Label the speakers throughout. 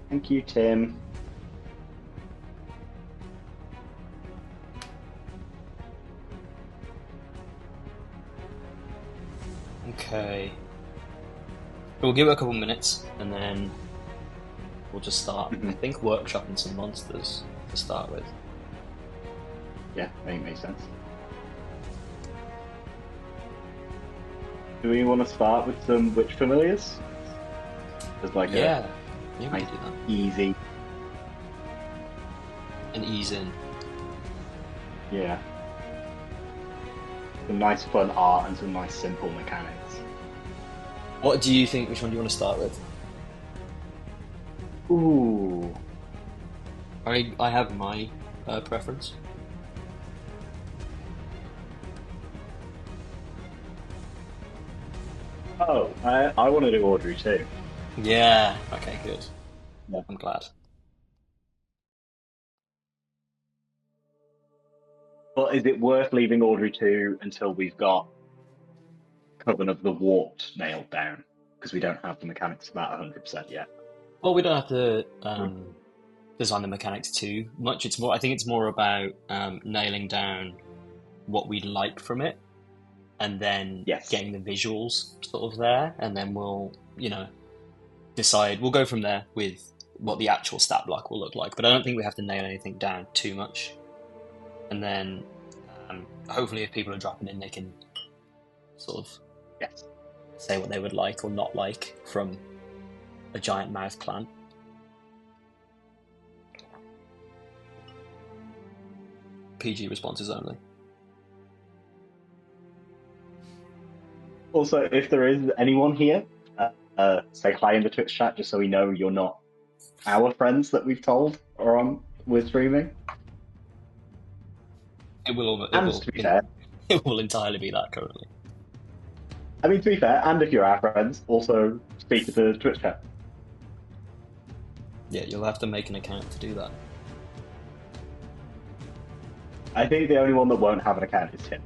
Speaker 1: Thank you, Tim.
Speaker 2: Okay. We'll give it a couple minutes and then we'll just start, I
Speaker 1: Mhm.
Speaker 2: think, workshopping some monsters to start with.
Speaker 1: Yeah, I think makes sense. Do we want to start with some witch familiars? There's like a
Speaker 2: Yeah, yeah, we
Speaker 1: nice,
Speaker 2: could do that.
Speaker 1: easy,
Speaker 2: And ease in.
Speaker 1: yeah, some nice fun art and some nice simple mechanics.
Speaker 2: What do you think? Which one do you want to start with?
Speaker 1: Ooh.
Speaker 2: I have my preference.
Speaker 1: Oh, I want to do Audrey too.
Speaker 2: Yeah. Okay, good.
Speaker 1: Yeah.
Speaker 2: I'm glad.
Speaker 1: But is it worth leaving Audrey 2 until we've got Coven of the Warped nailed down? Because we don't have the mechanics about 100% yet.
Speaker 2: Well, we don't have to
Speaker 1: Mm.
Speaker 2: design the mechanics too much. It's more. I think it's more about nailing down what we like from it, and then
Speaker 1: Yes.
Speaker 2: getting the visuals sort of there, and then we'll, decide. We'll go from there with what the actual stat block will look like. But I don't think we have to nail anything down too much. And then, hopefully, if people are dropping in, they can sort of
Speaker 1: Yes.
Speaker 2: say what they would like or not like from a giant mouth clan. PG responses only.
Speaker 1: Also, if there is anyone here, say hi in the Twitch chat just so we know you're not our friends that we've told are on we're streaming.
Speaker 2: It will. It
Speaker 1: And
Speaker 2: will.
Speaker 1: to be fair,
Speaker 2: It will entirely be that currently.
Speaker 1: I mean to be fair, and if you're our friends, also speak to the Twitch chat.
Speaker 2: Yeah, you'll have to make an account to do that.
Speaker 1: I think the only one that won't have an account is Tim.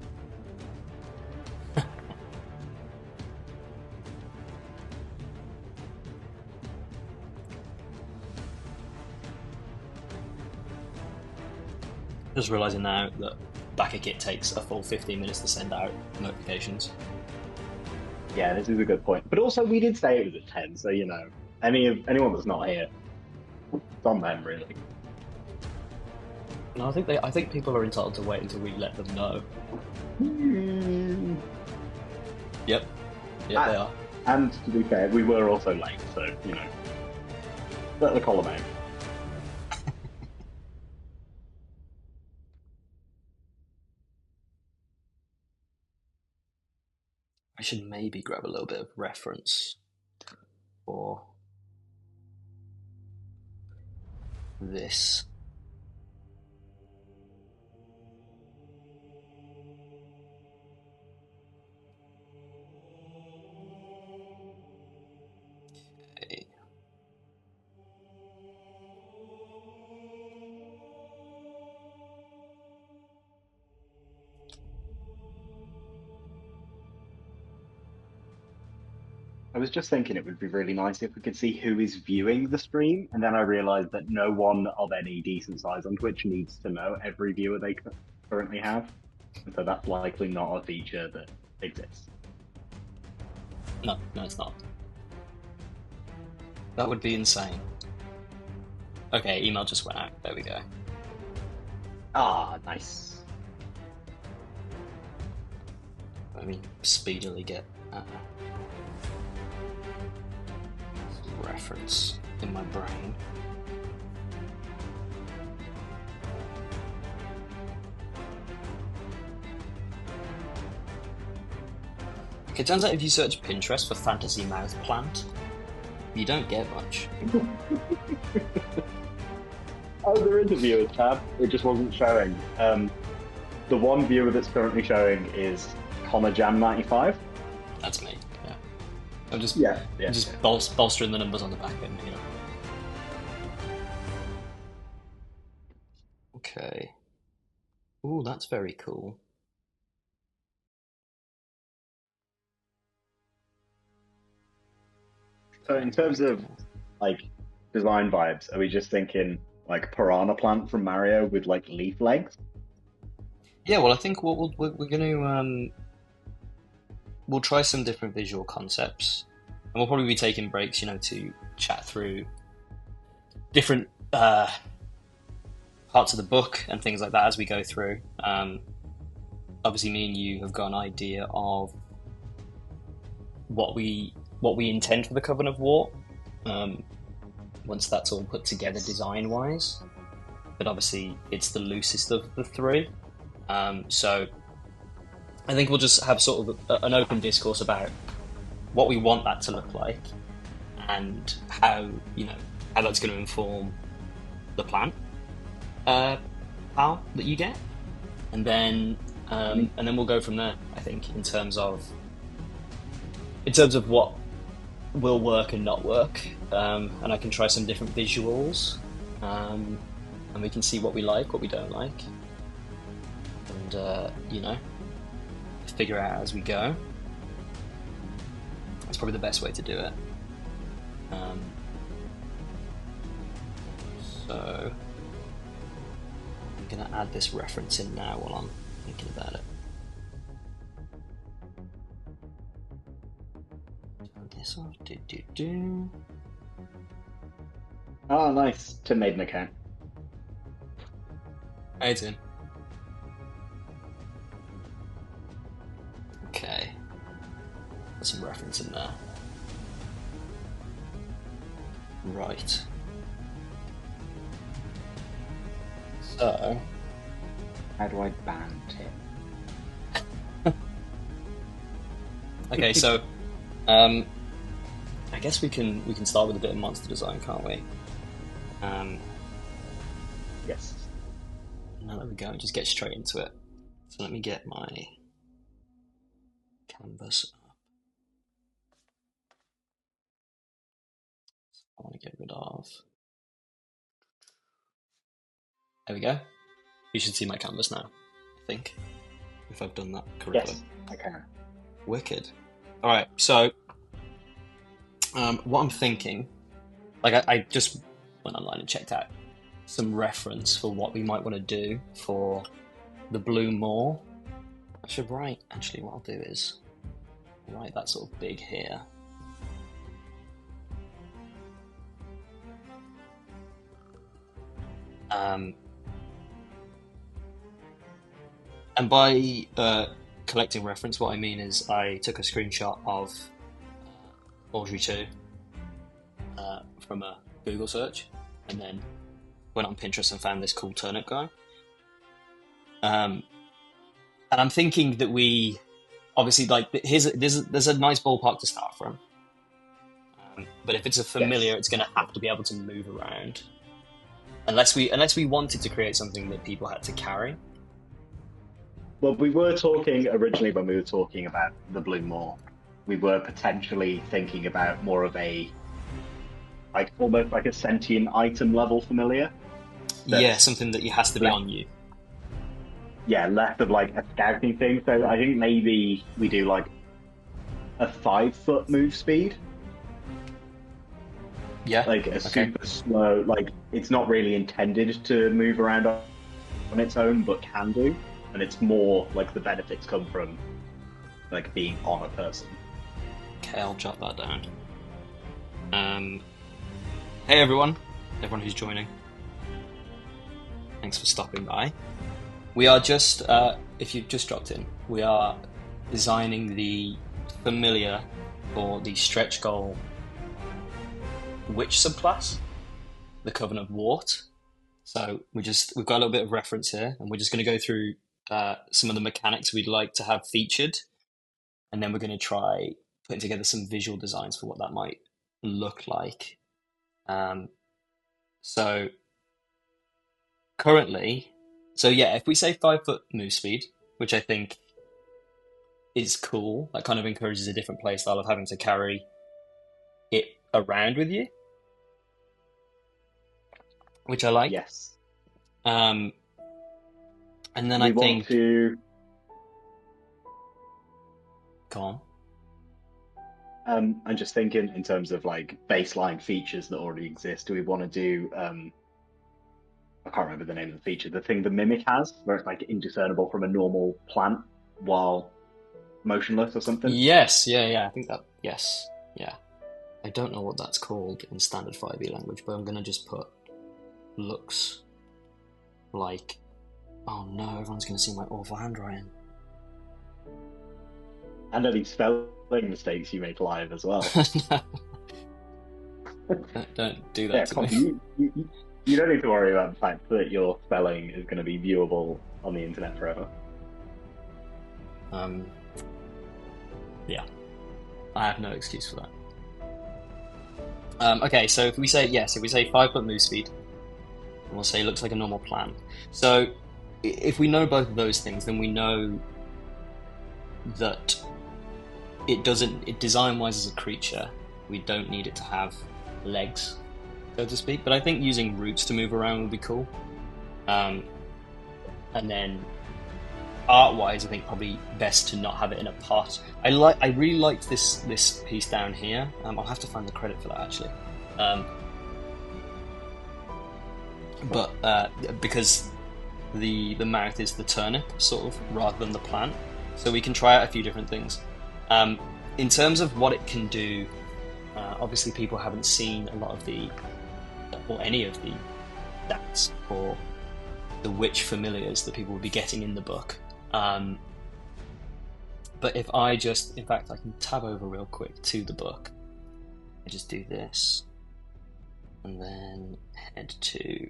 Speaker 2: Just realizing now that back kit takes a full 15 minutes to send out notifications.
Speaker 1: Yeah, this is a good point. But also, we did say it was at 10, so you know, anyone that's not here, it's on them really.
Speaker 2: No, I think people are entitled to wait until we let them know.
Speaker 1: Hmm.
Speaker 2: Yep. Yep, they
Speaker 1: Ah,
Speaker 2: are.
Speaker 1: and to be fair, we were also late, so you know, let the column out.
Speaker 2: I should maybe grab a little bit of reference for this. Okay.
Speaker 1: I was just thinking it would be really nice if we could see who is viewing the stream, and then I realized that no one of any decent size on Twitch needs to know every viewer they currently have, and so that's likely not a feature that exists.
Speaker 2: No, no, it's not. That would be insane. Okay, email just went out. There we go.
Speaker 1: Ah, nice.
Speaker 2: Let me speedily get some reference in my brain. Okay, it turns out if you search Pinterest for fantasy mouth plant, you don't get much.
Speaker 1: Oh, there is a viewer tab. It just wasn't showing. The one viewer that's currently showing is Connor Jam 95.
Speaker 2: That's me. Yeah, I'm just
Speaker 1: Yeah,
Speaker 2: I'm
Speaker 1: yeah, yeah.
Speaker 2: just bolstering the numbers on the back end. Okay. Ooh, that's very cool.
Speaker 1: So in
Speaker 2: Very, very
Speaker 1: terms of
Speaker 2: cool.
Speaker 1: like design vibes, are we just thinking like piranha plant from Mario with like leaf legs?
Speaker 2: Yeah, well, I think we're going to we'll try some different visual concepts, and we'll probably be taking breaks, to chat through different parts of the book and things like that as we go through. Obviously, me and you have got an idea of what we intend for the Coven of War. Once that's all put together design wise, but obviously it's the loosest of the three. So I think we'll just have sort of an open discourse about what we want that to look like and how that's going to inform the plan pal that you get, and then we'll go from there. I think in terms of what will work and not work, and I can try some different visuals, and we can see what we like, what we don't like, and figure out as we go. That's probably the best way to do it. So I'm gonna add this reference in now while I'm thinking about it. Turn this off. Do.
Speaker 1: Oh, nice. Tim made an account.
Speaker 2: Hey, Tim. Okay. Put some reference in there. Right. So,
Speaker 1: How do I ban Tim?
Speaker 2: okay, so I guess we can start with a bit of monster design, can't we?
Speaker 1: Yes.
Speaker 2: Now there we go. Just get straight into it. So let me get my canvas up. I want to get rid of. There we go. You should see my canvas now, I think, if I've done that correctly.
Speaker 1: Yes, I can.
Speaker 2: Wicked. All right, so what I'm thinking, like I just went online and checked out some reference for what we might want to do for the Blue Moor. I should write, actually, what I'll do is write that sort of big here. And by collecting reference, what I mean is I took a screenshot of Audrey 2 from a Google search, and then went on Pinterest and found this cool turnip guy. And I'm thinking that we obviously there's a nice ballpark to start from, but if it's a familiar,
Speaker 1: Yes.
Speaker 2: it's going to have to be able to move around. Unless we wanted to create something that people had to carry.
Speaker 1: Well, we were talking originally when we were talking about the Blue Moor. We were potentially thinking about more of a, like, almost like a sentient item level familiar.
Speaker 2: Yeah, something that has to be on you.
Speaker 1: Yeah, less of like a scouting thing. So I think maybe we do like a 5-foot move speed.
Speaker 2: Yeah.
Speaker 1: Like a
Speaker 2: okay.
Speaker 1: super slow, like it's not really intended to move around on its own, but can do. And it's more like the benefits come from like being on a person.
Speaker 2: Okay, I'll jot that down. Hey everyone who's joining. Thanks for stopping by. We are just, if you've just dropped in, we are designing the familiar for the stretch goal witch subclass, the Coven of Wart. So we've got a little bit of reference here, and we're just going to go through some of the mechanics we'd like to have featured, and then we're going to try putting together some visual designs for what that might look like. So currently, if we say 5-foot move speed, which I think is cool, that kind of encourages a different play style of having to carry it around with you, which I like.
Speaker 1: Yes.
Speaker 2: And then
Speaker 1: we
Speaker 2: I
Speaker 1: want
Speaker 2: think
Speaker 1: to.
Speaker 2: Go on.
Speaker 1: I'm just thinking in terms of like baseline features that already exist. Do we want to do? I can't remember the name of the feature. The thing the mimic has, where it's like indiscernible from a normal plant while motionless or something.
Speaker 2: Yes, yeah, I think that, yes, yeah. I don't know what that's called in standard 5e language, but I'm gonna just put looks like, oh no, everyone's gonna see my awful handwriting.
Speaker 1: And any spelling mistakes you make live as well.
Speaker 2: No, don't do that
Speaker 1: Yeah,
Speaker 2: to me.
Speaker 1: you don't need to worry about the fact that your spelling is going to be viewable on the internet forever.
Speaker 2: Um, yeah, I have no excuse for that. Okay, so if we say yes, if we say 5 foot move speed, and we'll say it looks like a normal plant. So if we know both of those things, then we know that it doesn't. It design-wise as a creature, we don't need it to have legs, so to speak. But I think using roots to move around would be cool. And then art-wise, I think probably best to not have it in a pot. I really liked this piece down here. I'll have to find the credit for that actually. But because the mouth is the turnip sort of rather than the plant, so we can try out a few different things. In terms of what it can do, obviously people haven't seen a lot of the or any of the stats for the witch familiars that people will be getting in the book. But if I just, in fact, I can tab over real quick to the book. I just do this, and then head to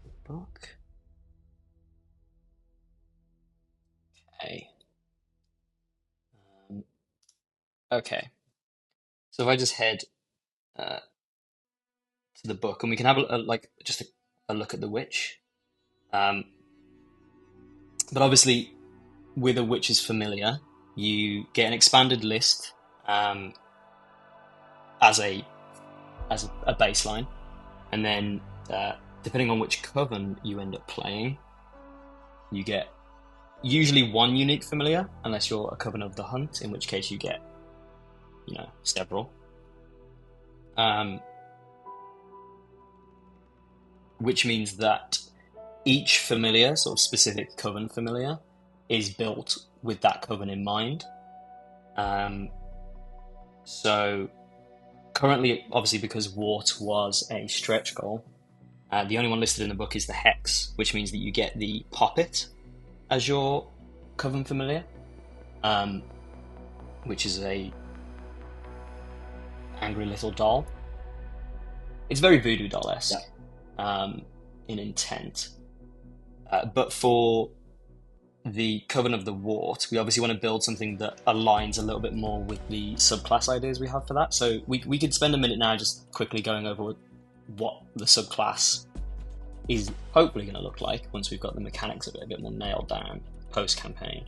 Speaker 2: the book. Okay. Okay. So if I just head to the book, and we can have a look at the witch. But obviously, with a witch's familiar, you get an expanded list as a baseline, and then depending on which coven you end up playing, you get usually one unique familiar, unless you're a coven of the hunt, in which case you get, several. Which means that each familiar, sort of specific coven familiar, is built with that coven in mind. So currently, obviously, because Wart was a stretch goal, the only one listed in the book is the Hex, which means that you get the Poppet as your coven familiar, which is a angry little doll. It's very voodoo doll-esque in intent. But for the Coven of the Wart, we obviously want to build something that aligns a little bit more with the subclass ideas we have for that. So we could spend a minute now just quickly going over what the subclass is hopefully going to look like once we've got the mechanics of it a bit more nailed down post-campaign.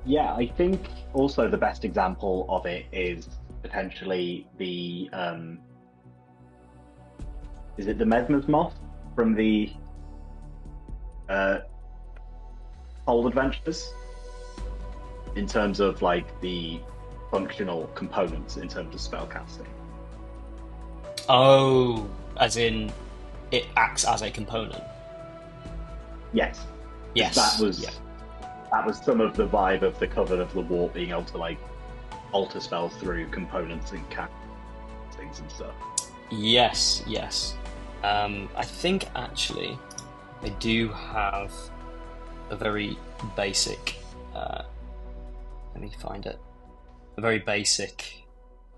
Speaker 1: Yeah, I think also the best example of it is potentially the is it the Mesmer's Moth from the Old Adventures, in terms of like the functional components in terms of spellcasting.
Speaker 2: Oh, as in it acts as a component.
Speaker 1: Yes.
Speaker 2: Yes.
Speaker 1: That was some of the vibe of the Coven of the Wart being able to like alter spells through components and castings and stuff.
Speaker 2: Yes. I think actually I do have a very basic. Let me find it. A very basic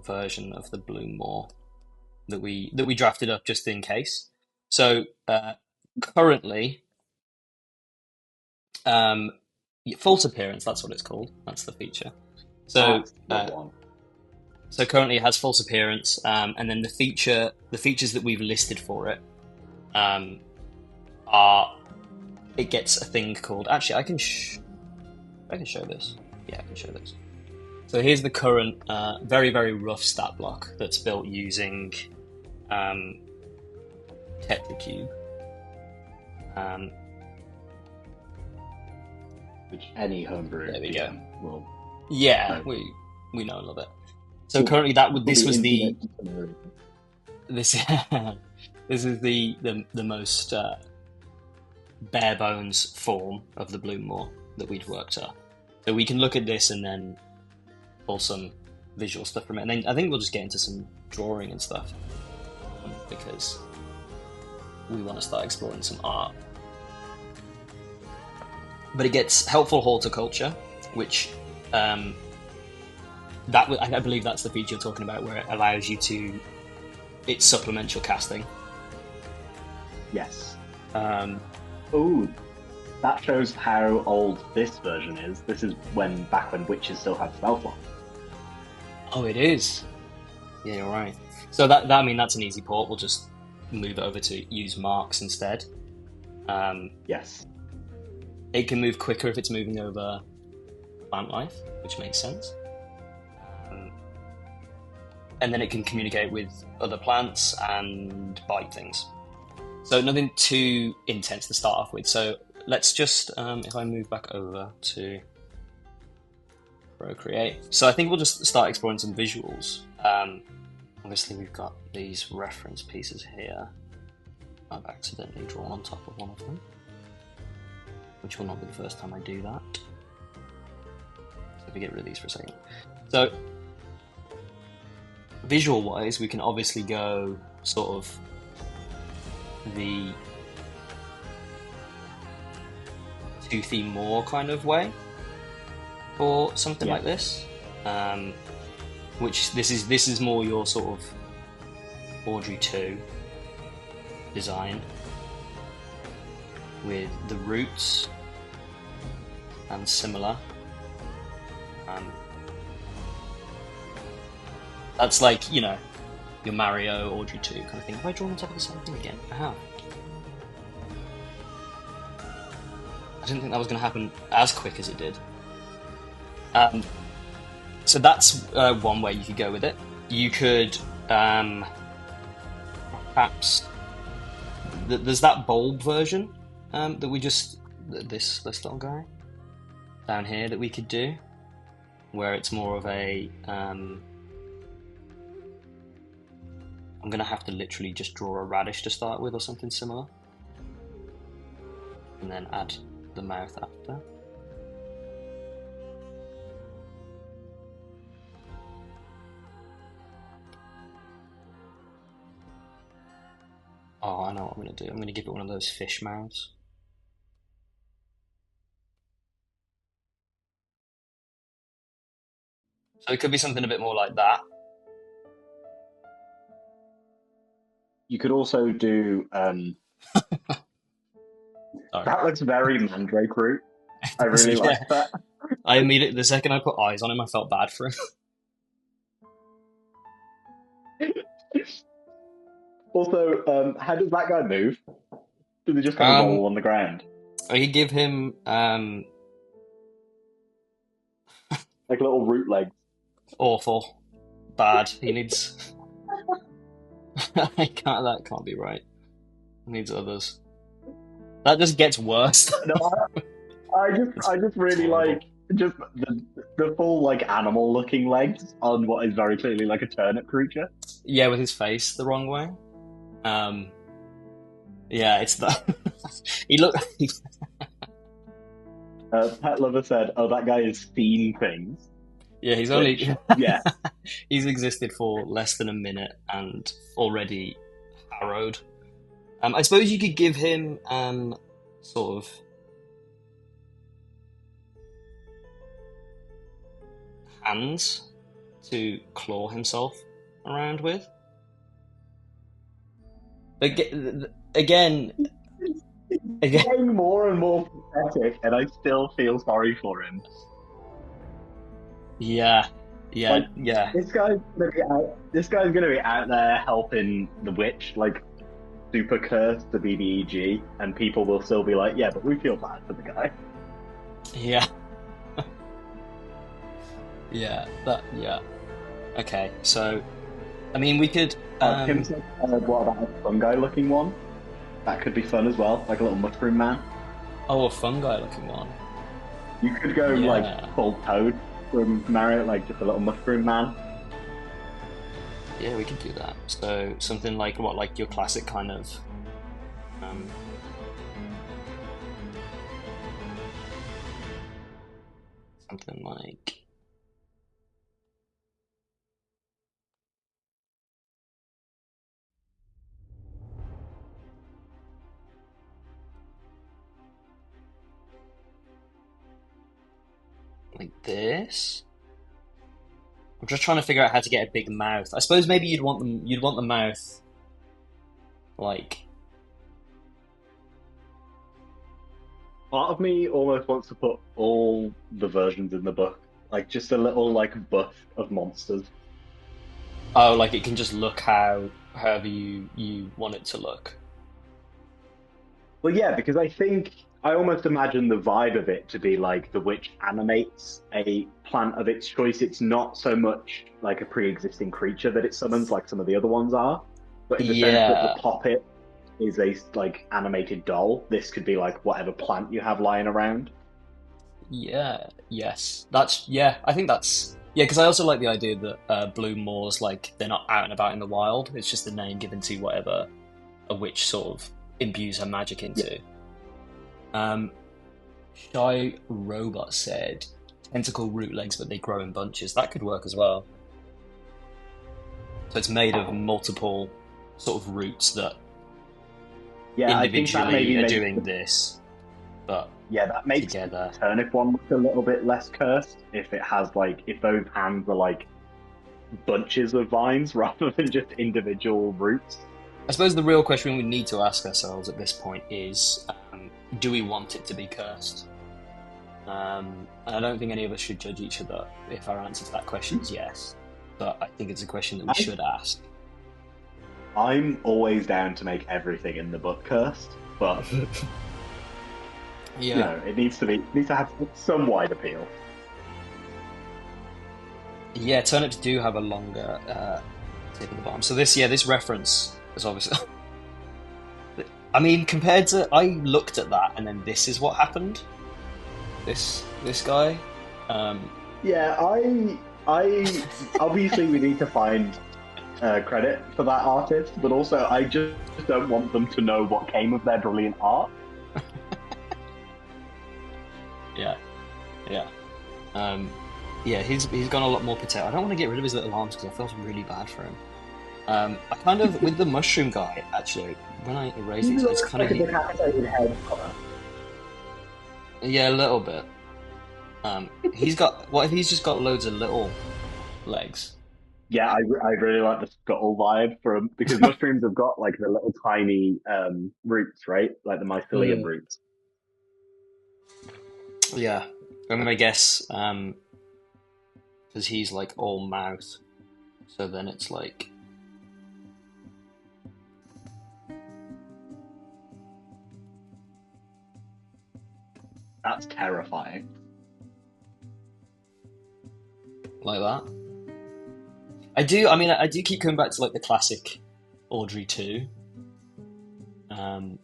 Speaker 2: version of the Bloommoor that we drafted up just in case. So currently, false appearance. That's what it's called. That's the feature. So so currently it has false appearance, and then the features that we've listed for it are. It gets a thing called. Actually, I can show this. Yeah, I can show this. So here's the current, very, very rough stat block that's built using TetraCube,
Speaker 1: which any homebrew
Speaker 2: There we go.
Speaker 1: DM will.
Speaker 2: Yeah,
Speaker 1: No.
Speaker 2: we know a little bit. So currently, this is the this is the most bare bones form of the Bloommoor that we'd worked up. So we can look at this and then pull some visual stuff from it, and then I think we'll just get into some drawing and stuff because we want to start exploring some art. But it gets helpful horticulture, which I believe that's the feature you're talking about, where it allows you to. It's supplemental casting.
Speaker 1: Yes.
Speaker 2: Um,
Speaker 1: Oh, that shows how old this version is. This is back when witches still had spellslot.
Speaker 2: Oh, it is. Yeah, you're right. So that's an easy port. We'll just move it over to use marks instead.
Speaker 1: Yes.
Speaker 2: It can move quicker if it's moving over plant life, which makes sense. And then it can communicate with other plants and bite things. So nothing too intense to start off with. So let's just, if I move back over to Procreate. So I think we'll just start exploring some visuals. Obviously we've got these reference pieces here. I've accidentally drawn on top of one of them, which will not be the first time I do that. So if we get rid of these for a second. So visual wise, we can obviously go sort of the toothy moor kind of way or something like this, which this is more your sort of Audrey 2 design with the roots and similar. That's like, you know, your Mario, Audrey 2 kind of thing. Have I drawn on top of the same thing again? I have. I didn't think that was going to happen as quick as it did. So that's one way you could go with it. You could perhaps... There's that bulb version that we just... This little guy down here that we could do, where it's more of a... I'm going to have to literally just draw a radish to start with or something similar. And then add the mouth after. Oh, I know what I'm going to do. I'm going to give it one of those fish mouths. So it could be something a bit more like that.
Speaker 1: You could also do. That looks very mandrake root. I really like that.
Speaker 2: I immediately, the second I put eyes on him, I felt bad for him.
Speaker 1: Also, how does that guy move? Does he just kind of roll on the ground?
Speaker 2: I could give him
Speaker 1: like little root legs.
Speaker 2: Awful, bad. He needs. That can't be right. He needs others. That just gets worse.
Speaker 1: No, I just really like just the full like animal looking legs on what is very clearly like a turnip creature.
Speaker 2: Yeah, with his face the wrong way. Yeah, it's that. He look.
Speaker 1: Pet Lover said, "Oh, that guy has seen things."
Speaker 2: Yeah, he's only.
Speaker 1: Yeah,
Speaker 2: he's existed for less than a minute and already harrowed. I suppose you could give him sort of hands to claw himself around with. Again,
Speaker 1: getting more and more pathetic, and I still feel sorry for him.
Speaker 2: Yeah.
Speaker 1: Like,
Speaker 2: yeah.
Speaker 1: This guy's gonna be out there helping the witch, like super cursed the BBEG, and people will still be like, "Yeah, but we feel bad for the guy."
Speaker 2: Yeah. Yeah. Okay, so I mean, we could.
Speaker 1: What about a fungi-looking one? That could be fun as well, like a little mushroom man.
Speaker 2: Oh, a fungi-looking one.
Speaker 1: You could go like
Speaker 2: Yeah.
Speaker 1: full Toad from Mario, like just a little mushroom man.
Speaker 2: Yeah, we could do that. So something like what, like your classic kind of um, something like this. I'm just trying to figure out how to get a big mouth. I suppose maybe you'd want the mouth like
Speaker 1: Part of me almost wants to put all the versions in the book, like just a little like buff of monsters.
Speaker 2: oh, like it can just look however you want it to look.
Speaker 1: Well, yeah, because I think I almost imagine the vibe of it to be like the witch animates a plant of its choice. It's not so much like a pre-existing creature that it summons like some of the other ones are, but in the sense that the
Speaker 2: Yeah,
Speaker 1: puppet is a like animated doll. This could be like whatever plant you have lying around.
Speaker 2: yeah, yes. That's yeah. I think that's yeah. Because I also like the idea that blue moors like they're not out and about in the wild. It's just the name given to whatever a witch sort of imbues her magic
Speaker 1: Yeah,
Speaker 2: into. Um, Shy Robot said tentacle root legs, but they grow in bunches. That could work as well. So it's made of multiple sort of roots that
Speaker 1: yeah. I think that
Speaker 2: individually
Speaker 1: maybe
Speaker 2: are
Speaker 1: makes
Speaker 2: doing
Speaker 1: the
Speaker 2: this, but
Speaker 1: yeah that makes the
Speaker 2: together.
Speaker 1: turnip one look a little bit less cursed if it has like if those hands are like bunches of vines rather than just individual roots.
Speaker 2: I suppose the real question we need to ask ourselves at this point is, do we want it to be cursed? And I don't think any of us should judge each other if our answer to that question is yes. But I think it's a question that we
Speaker 1: I,
Speaker 2: should ask.
Speaker 1: I'm always down to make everything in the book cursed, but you
Speaker 2: Yeah,
Speaker 1: know, it needs to have some wide appeal.
Speaker 2: yeah. Turnips do have a longer tip at the bottom. So this reference is obviously. I mean, compared to I looked at that and then this is what happened. This guy. Um,
Speaker 1: Yeah, I obviously we need to find credit for that artist, but also I just don't want them to know what came of their brilliant art.
Speaker 2: yeah, yeah. Um, yeah, he's gone a lot more potato. I don't want to get rid of his little arms because I felt really bad for him. I kind of with the mushroom guy actually. When I erase
Speaker 1: He
Speaker 2: these, it's
Speaker 1: looks
Speaker 2: kind
Speaker 1: like
Speaker 2: of
Speaker 1: a decapitated head colour.
Speaker 2: yeah, a little bit. He's got what if he's just got loads of little legs?
Speaker 1: Yeah, I really like the scuttle vibe from because mushrooms have got like the little tiny roots, right? Like the mycelium
Speaker 2: Mm.
Speaker 1: roots.
Speaker 2: Yeah, I mean, I guess because he's like all mouth, so then it's
Speaker 1: That's terrifying.
Speaker 2: like that. I do. I mean, I do keep coming back to like the classic Audrey 2. Um,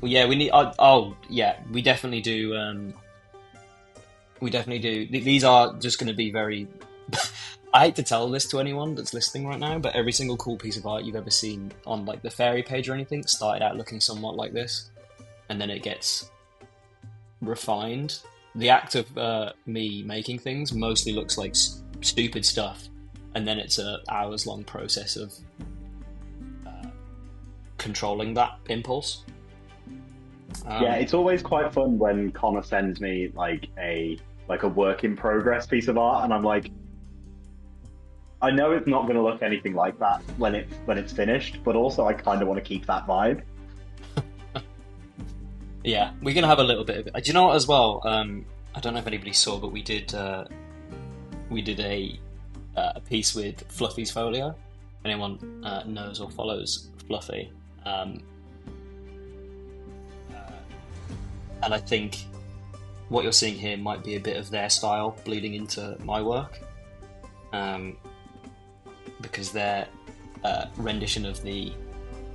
Speaker 2: well, yeah, we need. Oh, yeah, we definitely do. We definitely do. These are just going to be very. I hate to tell this to anyone that's listening right now, but every single cool piece of art you've ever seen on like the Faerie page or anything started out looking somewhat like this, and then it gets refined. The act of me making things mostly looks like stupid stuff, and then it's a hours long process of controlling that impulse.
Speaker 1: Yeah,
Speaker 2: Um,
Speaker 1: it's always quite fun when Connor sends me like a work in progress piece of art, and I'm like, I know it's not going to look anything like that when it's finished, but also I kind of want to keep that vibe.
Speaker 2: yeah, we're gonna have a little bit of it. Do you know what as well? I don't know if anybody saw, but we did a piece with Fluffy's folio. If anyone knows or follows Fluffy, um, and I think what you're seeing here might be a bit of their style bleeding into my work, um, because their rendition of the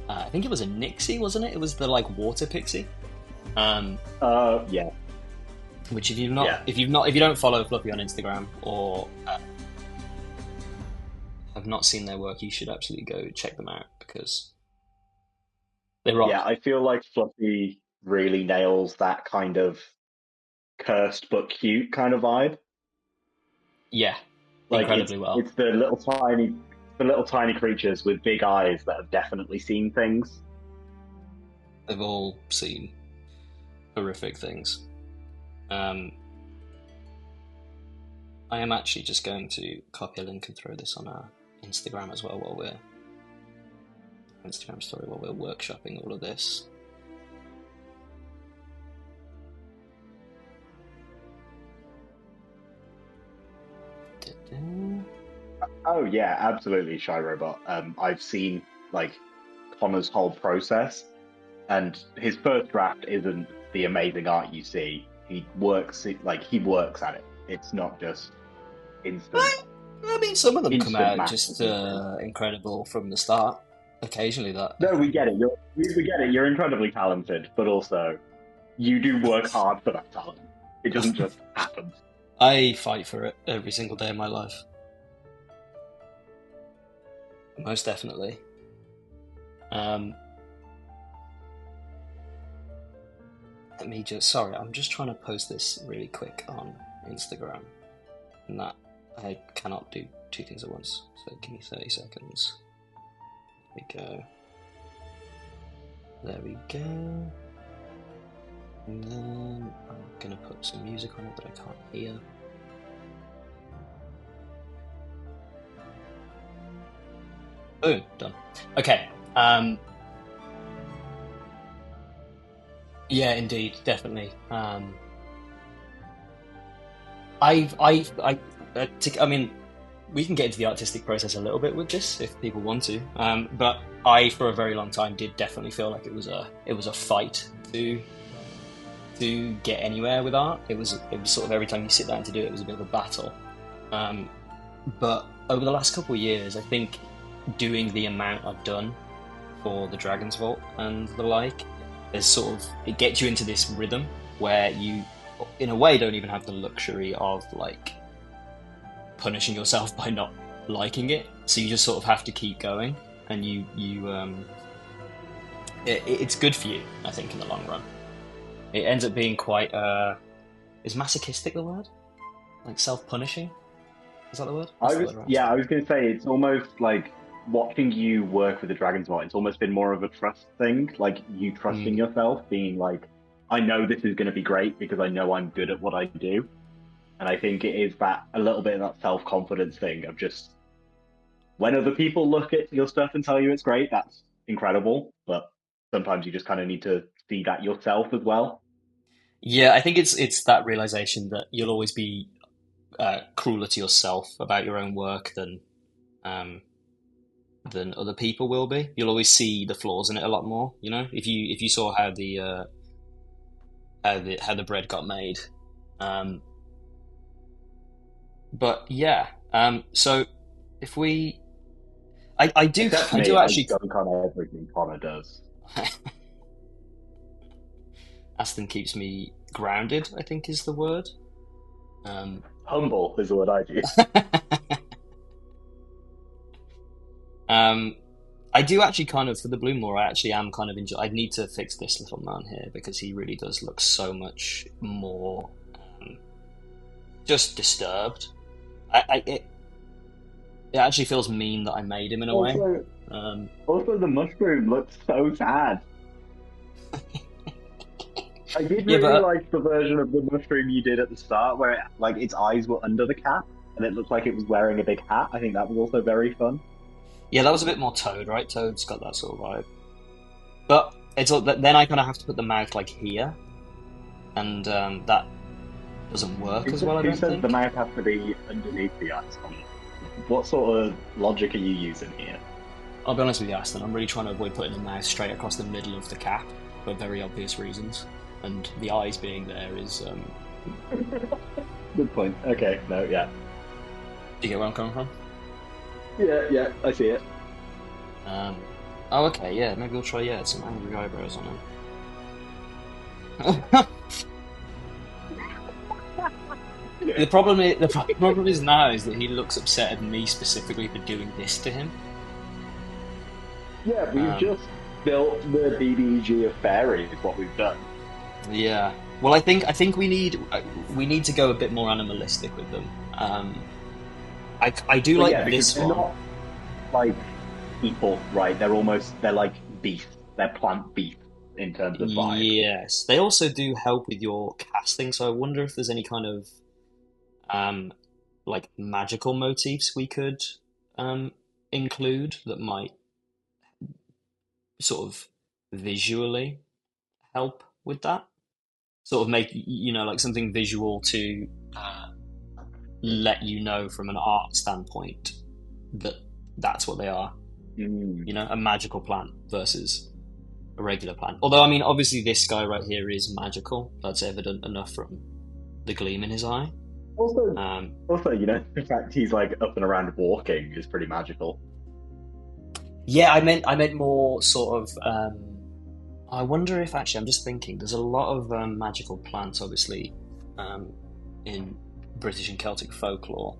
Speaker 2: I think it was a Nixie, wasn't it? It was the like water pixie. Um,
Speaker 1: Yeah,
Speaker 2: Which if you
Speaker 1: Yeah.
Speaker 2: don't follow Fluffy on Instagram or have not seen their work, you should absolutely go check them out because they
Speaker 1: Yeah,
Speaker 2: rock.
Speaker 1: I feel like Fluffy really nails that kind of cursed but cute kind of vibe.
Speaker 2: Yeah,
Speaker 1: Like
Speaker 2: incredibly well.
Speaker 1: it's the little tiny creatures with big eyes that have definitely seen things.
Speaker 2: They've all seen horrific things. Um, I am actually just going to copy a link and throw this on our Instagram as well while we're Instagram story while we're workshopping all of this.
Speaker 1: Oh yeah, absolutely, Shy Robot. I've seen like Connor's whole process, and his first draft isn't the amazing art you see. He works at it. It's not just instant
Speaker 2: I mean, some of them come
Speaker 1: instant
Speaker 2: out just
Speaker 1: masterpiece.
Speaker 2: incredible from the start. Occasionally, that.
Speaker 1: No, we get it. We get it. You're incredibly talented, but also you do work hard for that talent. It doesn't just happen.
Speaker 2: I fight for it every single day of my life. Most definitely. Let me just. Sorry, I'm just trying to post this really quick on Instagram, and that I cannot do two things at once. So give me 30 seconds. There we go. There we go. And then I'm gonna put some music on it that I can't hear. Boom, done. Okay. Yeah, indeed, definitely. I mean, we can get into the artistic process a little bit with this if people want to. But I, for a very long time, did definitely feel like it was a fight to get anywhere with art. It was sort of every time you sit down to do it, it was a bit of a battle. But over the last couple of years, I think doing the amount I've done for the Dragon's Vault and the like, it gets you into this rhythm where you, in a way, don't even have the luxury of like punishing yourself by not liking it. So you just sort of have to keep going, and it's good for you, I think, in the long run. It ends up being quite is masochistic the word? Like self-punishing? Is that the word? What's the word around
Speaker 1: I was going to say it's almost like watching you work with the Dragon's Vault. It's almost been more of a trust thing, like you trusting yourself, being like, I know this is going to be great because I know I'm good at what I do. And I think it is that a little bit of that self-confidence thing of just when other people look at your stuff and tell you it's great, that's incredible. But sometimes you just kind of need to see that yourself as well.
Speaker 2: Yeah, I think it's that realization that you'll always be crueler to yourself about your own work than other people will be. You'll always see the flaws in it a lot more. You know, if you saw how the bread got made. But yeah, so if we, I do
Speaker 1: Except
Speaker 2: I do
Speaker 1: me, I
Speaker 2: actually.
Speaker 1: dunk on everything Connor does.
Speaker 2: Aston keeps me grounded, I think is the word.
Speaker 1: Humble is the word I'd use.
Speaker 2: I do actually kind of, for the Bloomlore, I actually am kind of enjoy. I need to fix this little man here because he really does look so much more just disturbed. It actually feels mean that I made him in a way.
Speaker 1: Also, the mushroom looks so sad. I did
Speaker 2: Yeah,
Speaker 1: really
Speaker 2: but
Speaker 1: like the version of the mushroom you did at the start, where like its eyes were under the cap and it looked like it was wearing a big hat. I think that was also very fun.
Speaker 2: yeah, that was a bit more Toad, right? Toad's got that sort of vibe. But then I kind of have to put the mouth like here, and that doesn't work as well, I
Speaker 1: Who
Speaker 2: don't
Speaker 1: says the
Speaker 2: think.
Speaker 1: mouth has to be underneath the eyes? What sort of logic are you using here?
Speaker 2: I'll be honest with you, Aston. I'm really trying to avoid putting the mouth straight across the middle of the cap for very obvious reasons, and the eyes being there is.
Speaker 1: Good point. Okay, no, yeah.
Speaker 2: Do you get where I'm coming from?
Speaker 1: Yeah, I see it.
Speaker 2: Oh, okay, yeah. Maybe we'll try some angry eyebrows on him. The problem is now is that he looks upset at me specifically for doing this to him.
Speaker 1: Yeah, we've
Speaker 2: Um,
Speaker 1: just built the BBG of Faerie is what we've done.
Speaker 2: yeah. Well, I think we need to go a bit more animalistic with them. I do
Speaker 1: But yeah,
Speaker 2: like
Speaker 1: because
Speaker 2: this
Speaker 1: they're
Speaker 2: one.
Speaker 1: not like people, right? They're like beasts. They're plant beasts in terms of vibe.
Speaker 2: Yes, they also do help with your casting. So I wonder if there's any kind of um, like magical motifs we could um, include that might sort of visually help with that. Sort of make like something visual to let you know from an art standpoint that that's what they are.
Speaker 1: Mm.
Speaker 2: A magical plant versus a regular plant. Although, I mean, obviously, this guy right here is magical. That's evident enough from the gleam in his eye.
Speaker 1: Also,
Speaker 2: Um,
Speaker 1: the fact he's like up and around walking is pretty magical.
Speaker 2: yeah, I meant more sort of. I wonder if actually, I'm just thinking. There's a lot of magical plants, obviously, um, in British and Celtic folklore.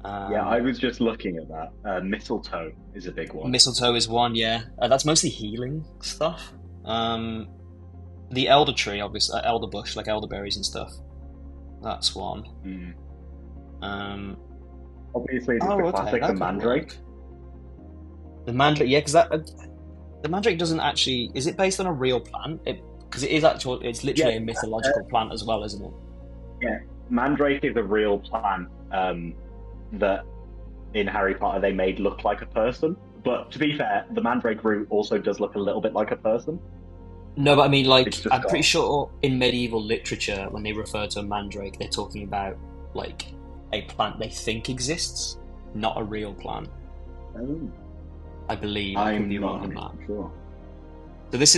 Speaker 1: Yeah, I
Speaker 2: Um,
Speaker 1: was just looking at that. Mistletoe is a big one.
Speaker 2: Mistletoe is one, yeah. That's mostly healing stuff. The elder tree, obviously, elder bush, like elderberries and stuff. That's one.
Speaker 1: Mm.
Speaker 2: Um,
Speaker 1: Obviously, there's the
Speaker 2: oh, okay,
Speaker 1: classic, the
Speaker 2: that could
Speaker 1: mandrake.
Speaker 2: work. The mandrake, yeah, because the mandrake doesn't actually. Is it based on a real plant? Because it is actual. It's
Speaker 1: Yeah,
Speaker 2: literally a mythological plant as well, isn't it?
Speaker 1: yeah. Mandrake is a real plant that in Harry Potter they made look like a person. But to be fair, the mandrake root also does look a little bit like a person.
Speaker 2: No, but I mean,
Speaker 1: It's
Speaker 2: like,
Speaker 1: just
Speaker 2: I'm pretty
Speaker 1: got.
Speaker 2: sure in medieval literature, when they refer to a mandrake, they're talking about like a plant they think exists, not a real plant.
Speaker 1: Oh,
Speaker 2: I believe I could be
Speaker 1: I'm not
Speaker 2: wrong on that.
Speaker 1: 100% sure.
Speaker 2: So this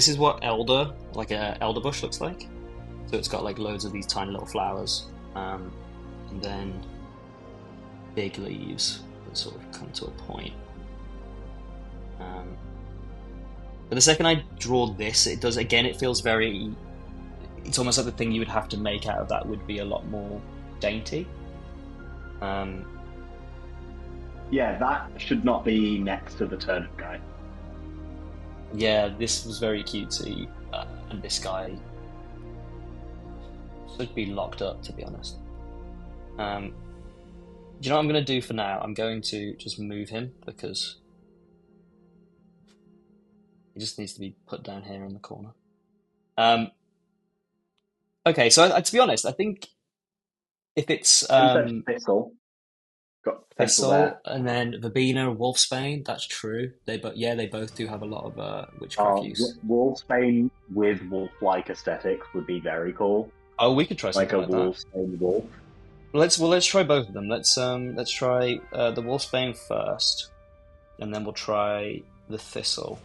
Speaker 2: is what elder like a elder bush looks like. So it's got like loads of these tiny little flowers, and then big leaves that sort of come to a point. Um, but the second I draw this, it does again. It feels very. It's almost like the thing you would have to make out of that would be a lot more dainty. Um,
Speaker 1: Yeah, that should not be next to the turnip guy.
Speaker 2: yeah, this was very cutesy, and this guy should be locked up, to be honest. Do you know what I'm going to do for now? I'm going to just move him because he just needs to be put down here in the corner. Um, okay, so to be honest, I think if it's
Speaker 1: You said thistle. Got potential
Speaker 2: Thistle
Speaker 1: there.
Speaker 2: and then Verbena, Wolfsbane, that's true. They both do have a lot of witchcraft use.
Speaker 1: Wolfsbane with wolf-like aesthetics would be very cool.
Speaker 2: Oh, we could try
Speaker 1: Like
Speaker 2: something
Speaker 1: a
Speaker 2: like that.
Speaker 1: wolfsbane wolf.
Speaker 2: Let's try both of them. Let's try the Wolfsbane first, and then we'll try the Thistle.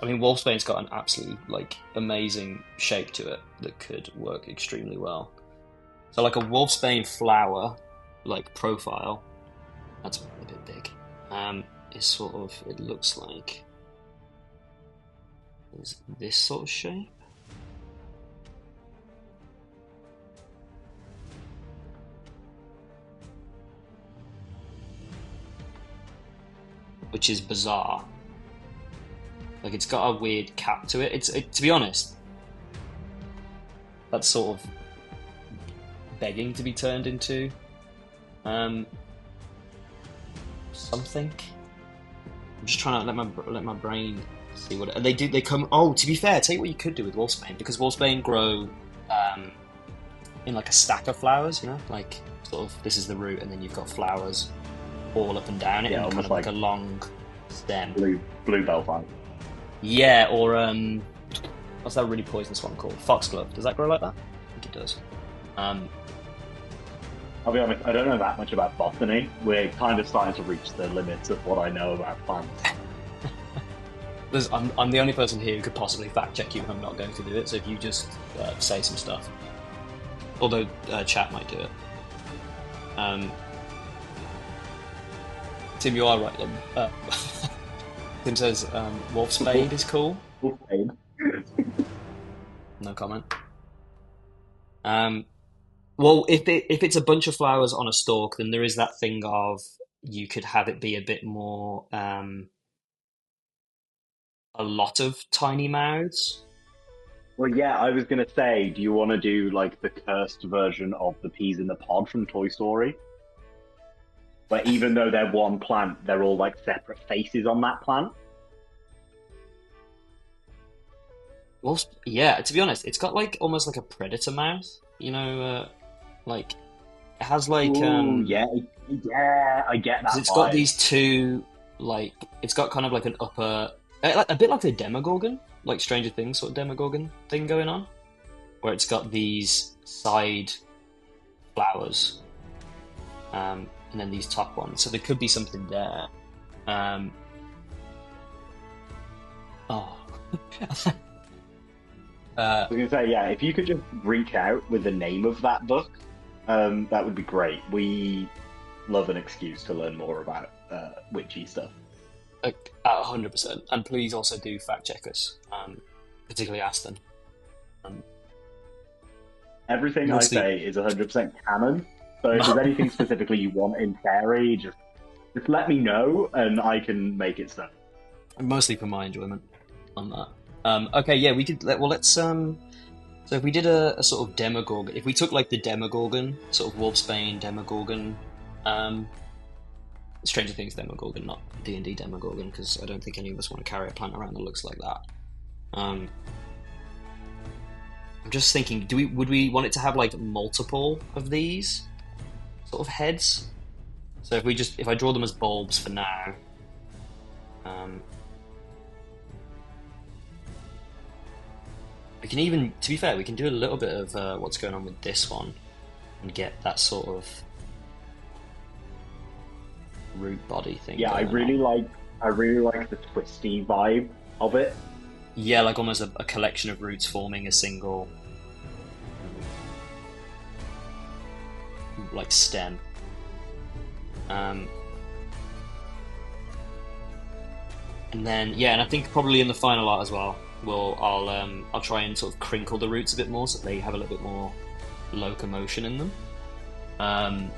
Speaker 2: I mean, Wolfsbane's got an absolutely like amazing shape to it that could work extremely well. So like a Wolfsbane flower, like profile, that's a bit big. Is sort of it looks like is this sort of shape. Which is bizarre. Like it's got a weird cap to it. To be honest, that's sort of begging to be turned into something. I'm just trying to let my brain see what they do. They come. Oh, to be fair, tell you what you could do with Wolfsbane, because Wolfsbane grow in like a stack of flowers. Like sort of this is the root, and then you've got flowers all up and down it,
Speaker 1: Yeah,
Speaker 2: and kind
Speaker 1: almost
Speaker 2: of like a long stem.
Speaker 1: Bluebell vine.
Speaker 2: Yeah, or what's that really poisonous one called? Foxglove. Does that grow like that? I think it does.
Speaker 1: I'll be honest, I don't know that much about botany. We're kind of starting to reach the limits of what I know about plants.
Speaker 2: I'm the only person here who could possibly fact check you, and I'm not going to do it. So if you just say some stuff, although chat might do it. Tim, you are right. Tim says Wolfsbane is cool.
Speaker 1: Wolfsbane.
Speaker 2: No comment. Well, if it's a bunch of flowers on a stalk, then there is that thing of you could have it be a bit more a lot of tiny mouths.
Speaker 1: Well, yeah, I was gonna say, do you want to do like the cursed version of the peas in the pod from Toy Story? Where even though they're one plant, they're all like separate faces on that plant?
Speaker 2: Well, yeah, to be honest, it's got like almost like a predator mouth. Like it has like
Speaker 1: Ooh, yeah, yeah, I get
Speaker 2: because
Speaker 1: that
Speaker 2: it's got
Speaker 1: vibe.
Speaker 2: these two like it's got kind of like an upper a bit like the Demogorgon, like Stranger Things sort of Demogorgon thing going on, where it's got these side flowers, and then these top ones. So there could be something there. Um, oh, uh,
Speaker 1: I was gonna say, yeah, if you could just reach out with the name of that book, that would be great. We love an excuse to learn more about witchy stuff.
Speaker 2: like at 100%. And please also do fact check us, particularly Aston. Um,
Speaker 1: Everything I
Speaker 2: mostly,
Speaker 1: say is 100% canon. So if there's anything specifically you want in Faerie, just let me know and I can make it so.
Speaker 2: mostly for my enjoyment on that. Okay, yeah, we could. Well, let's. So if we did a sort of Demogorgon, if we took like the Demogorgon, sort of Wolfsbane Demogorgon, um, Stranger Things Demogorgon, not D&D Demogorgon, because I don't think any of us want to carry a plant around that looks like that. Um, I'm just thinking, would we want it to have like multiple of these sort of heads? So if I draw them as bulbs for now, um, we can even, to be fair, we can do a little bit of what's going on with this one and get that sort of root body thing
Speaker 1: Yeah,
Speaker 2: going on.
Speaker 1: I really like the twisty vibe of it.
Speaker 2: Yeah, like almost a collection of roots forming a single like stem. Um, and then yeah, and I think probably in the final art as well, I'll try and sort of crinkle the roots a bit more so they have a little bit more locomotion in them. Um,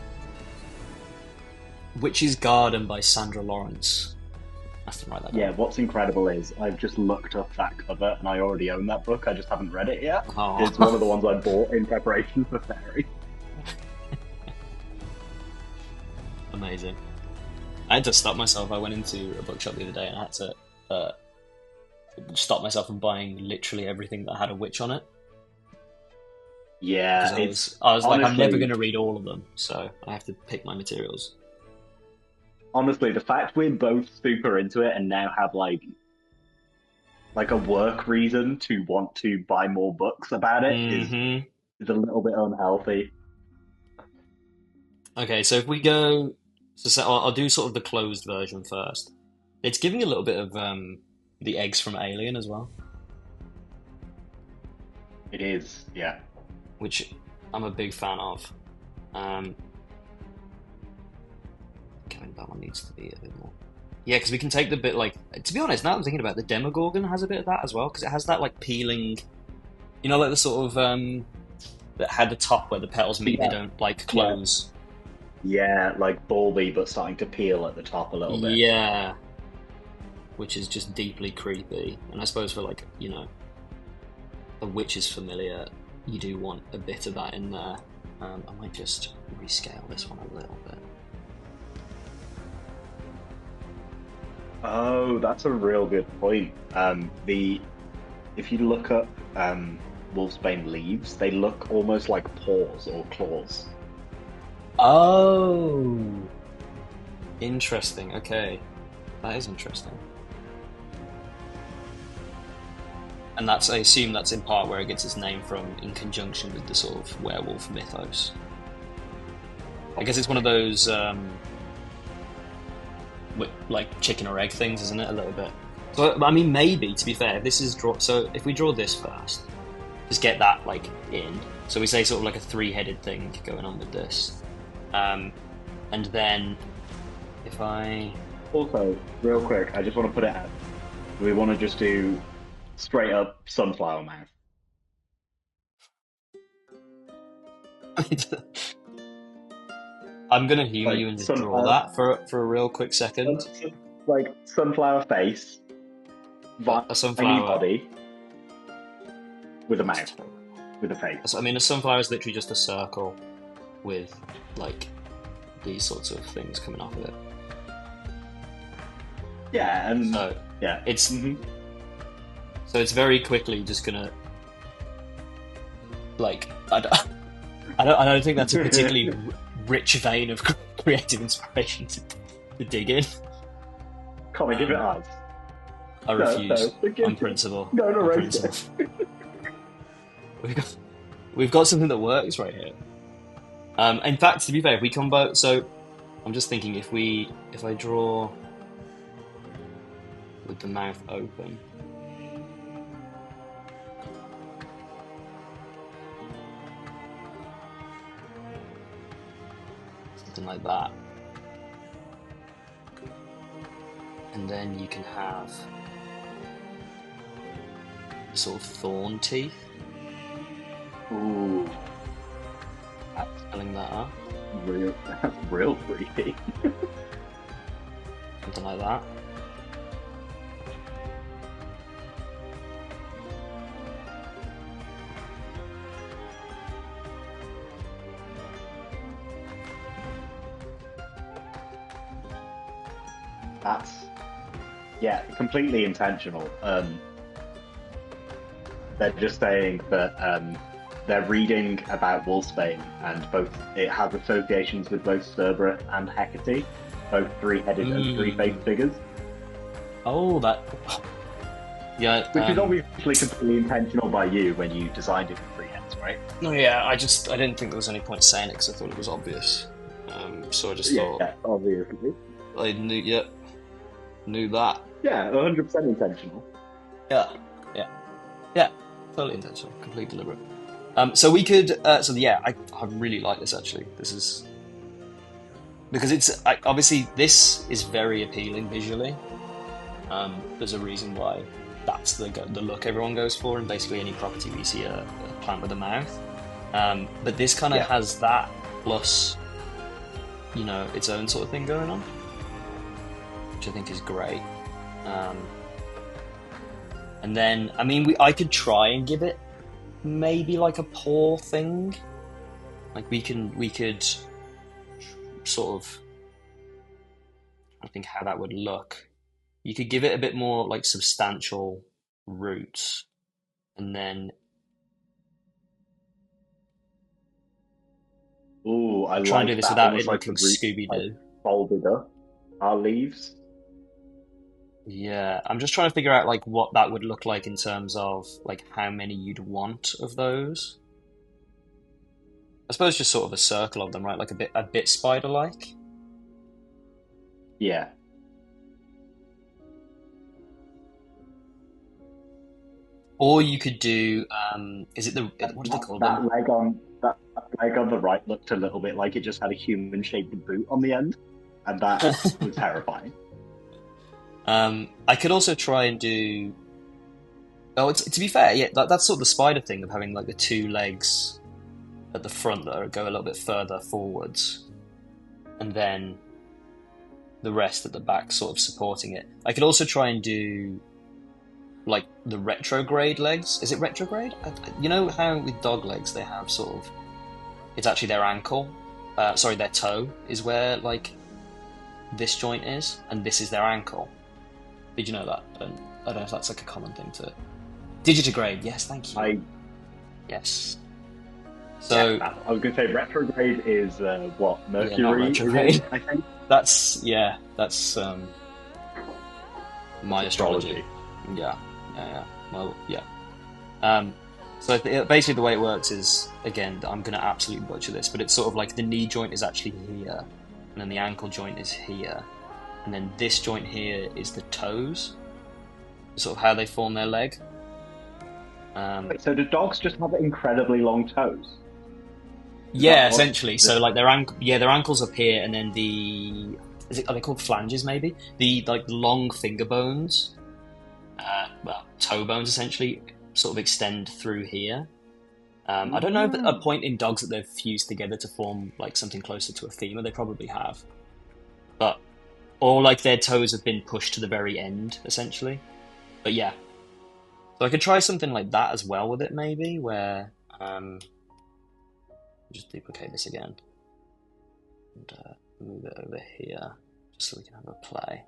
Speaker 2: Witch's Garden by Sandra Lawrence. I have to write that
Speaker 1: Yeah,
Speaker 2: down.
Speaker 1: what's incredible is I've just looked up that cover and I already own that book. I just haven't read it yet. It's one of the
Speaker 2: Oh,
Speaker 1: ones I bought in preparation for Fairy.
Speaker 2: amazing! I had to stop myself. I went into a bookshop the other day and I had to uh, stop myself from buying literally everything that had a witch on it because
Speaker 1: Yeah, it's
Speaker 2: I was like, I'm never going
Speaker 1: honestly,
Speaker 2: to read all of them, so I have to pick my materials.
Speaker 1: honestly, the fact we're both super into it and now have like a work reason to want to buy more books about it
Speaker 2: Hmm.
Speaker 1: is a little bit unhealthy.
Speaker 2: Okay, so if we go, I'll do sort of the closed version first. It's giving a little bit of the eggs from Alien as well,
Speaker 1: It is, yeah.
Speaker 2: which I'm a big fan of. Um, okay, that one needs to be a bit more. Yeah, because we can take the bit like. To be honest, now I'm thinking about it, the Demogorgon has a bit of that as well because it has that like peeling. Like the sort of that had the top where the petals meet. They
Speaker 1: Yeah,
Speaker 2: don't like
Speaker 1: yeah,
Speaker 2: close.
Speaker 1: yeah, like bulby, but starting to peel at the top a little bit.
Speaker 2: Yeah, which is just deeply creepy. And I suppose for like a witch is familiar, you do want a bit of that in there. I might just rescale this one a little bit.
Speaker 1: Oh, that's a real good point. The if you look up wolfsbane leaves, they look almost like paws or claws.
Speaker 2: Oh, interesting. Okay, that is interesting. And I assume that's in part where it gets its name from, in conjunction with the sort of werewolf mythos. I guess it's one of those like chicken or egg things, isn't it? A little bit. So I mean, maybe to be fair, if this is draw. So if we draw this first, just get that like in. So we say sort of like a three-headed thing going on with this, and then if I
Speaker 1: Also, real quick, I just want to put it out. We want to just do straight up sunflower mouth.
Speaker 2: I'm gonna humor
Speaker 1: Like
Speaker 2: you and just draw
Speaker 1: sunflower,
Speaker 2: that for a real quick second.
Speaker 1: like sunflower face,
Speaker 2: A
Speaker 1: tiny
Speaker 2: sunflower.
Speaker 1: body, with a mouth, with a face.
Speaker 2: I mean, a sunflower is literally just a circle with like these sorts of things coming off of it.
Speaker 1: Yeah, and
Speaker 2: So
Speaker 1: yeah,
Speaker 2: it's so it's very quickly just gonna like I don't think that's a particularly rich vein of creative inspiration to dig in.
Speaker 1: Can't give it eyes.
Speaker 2: I refuse
Speaker 1: No,
Speaker 2: on principle.
Speaker 1: No,
Speaker 2: On principle. We've got something that works right here. In fact, to be fair, if we combo, so I'm just thinking if I draw with the mouth open. Something like that. And then you can have sort of thorn teeth.
Speaker 1: Ooh,
Speaker 2: Filling that up.
Speaker 1: that's real creepy.
Speaker 2: Something like that.
Speaker 1: That's completely intentional. They're just saying that they're reading about Wolfsbane, and it has associations with both Cerberus and Hecate, both three-headed and three-faced figures.
Speaker 2: Oh, that. Yeah.
Speaker 1: Which is obviously completely intentional by you when you designed it with three heads, right?
Speaker 2: No, yeah. I didn't think there was any point saying it because I thought it was obvious. So I just thought.
Speaker 1: Yeah, obviously.
Speaker 2: I knew that.
Speaker 1: Yeah, 100% intentional.
Speaker 2: Yeah. Totally intentional, completely deliberate. So we could. I really like this actually. This is because it's obviously this is very appealing visually. There's a reason why that's the look everyone goes for, and basically any property we see a plant with a mouth. But this kind of has that plus, its own sort of thing going on, which I think is great. And then, I mean, I could try and give it maybe like a paw thing. Like we could sort of, I think how that would look. You could give it a bit more like substantial roots, and then.
Speaker 1: Ooh, I
Speaker 2: try
Speaker 1: like
Speaker 2: and do this
Speaker 1: that.
Speaker 2: without
Speaker 1: Almost
Speaker 2: it looking
Speaker 1: the roots,
Speaker 2: Scooby Doo.
Speaker 1: like, folded up our leaves.
Speaker 2: Yeah, I'm just trying to figure out like what that would look like in terms of like how many you'd want of those. I suppose just sort of a circle of them, right? Like a bit spider-like.
Speaker 1: Yeah.
Speaker 2: Or you could do is it what do they call
Speaker 1: that
Speaker 2: them?
Speaker 1: That leg on the right looked a little bit like it just had a human-shaped boot on the end, and that was terrifying.
Speaker 2: I could also try and do. Oh, to be fair, yeah, that's sort of the spider thing of having like the two legs at the front that go a little bit further forwards, and then the rest at the back sort of supporting it. I could also try and do like the retrograde legs. Is it retrograde? You know how with dog legs they have sort of, it's actually their ankle. Their toe is where like this joint is, and this is their ankle. Did you know that? I don't know if that's like a common thing to. Digitigrade, yes, thank you. Yes. So
Speaker 1: yeah, I was going to say retrograde is what Mercury?
Speaker 2: Yeah, not retrograde.
Speaker 1: I think
Speaker 2: that's my astrology. Yeah. Well, yeah. So basically, the way it works is, again, I'm going to absolutely butcher this, but it's sort of like the knee joint is actually here, and then the ankle joint is here, and then this joint here is the toes. Sort of how they form their leg.
Speaker 1: So do dogs just have incredibly long toes?
Speaker 2: Yeah, essentially. So like their ankles up here, and then are they called flanges? Maybe the like long finger bones, toe bones essentially, sort of extend through here, I don't know if at a
Speaker 1: Mm.
Speaker 2: point in dogs that they've fused together to form like something closer to a femur. They probably have, but or like their toes have been pushed to the very end, essentially. But yeah, so I could try something like that as well with it, maybe, where just duplicate this again and move it over here, just so we can have a play.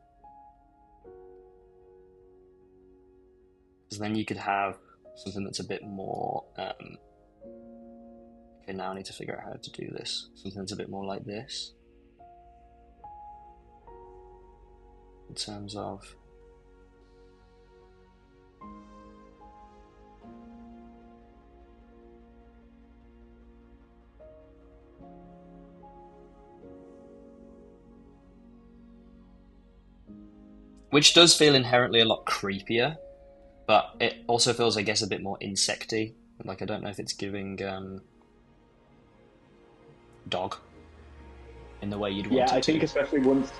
Speaker 2: Because then you could have something that's a bit more. Okay, now I need to figure out how to do this. Something that's a bit more like this, in terms of. Which does feel inherently a lot creepier, but it also feels, I guess, a bit more insecty. Like, I don't know if it's giving dog in the way you'd want
Speaker 1: Yeah,
Speaker 2: it
Speaker 1: I
Speaker 2: to.
Speaker 1: think especially once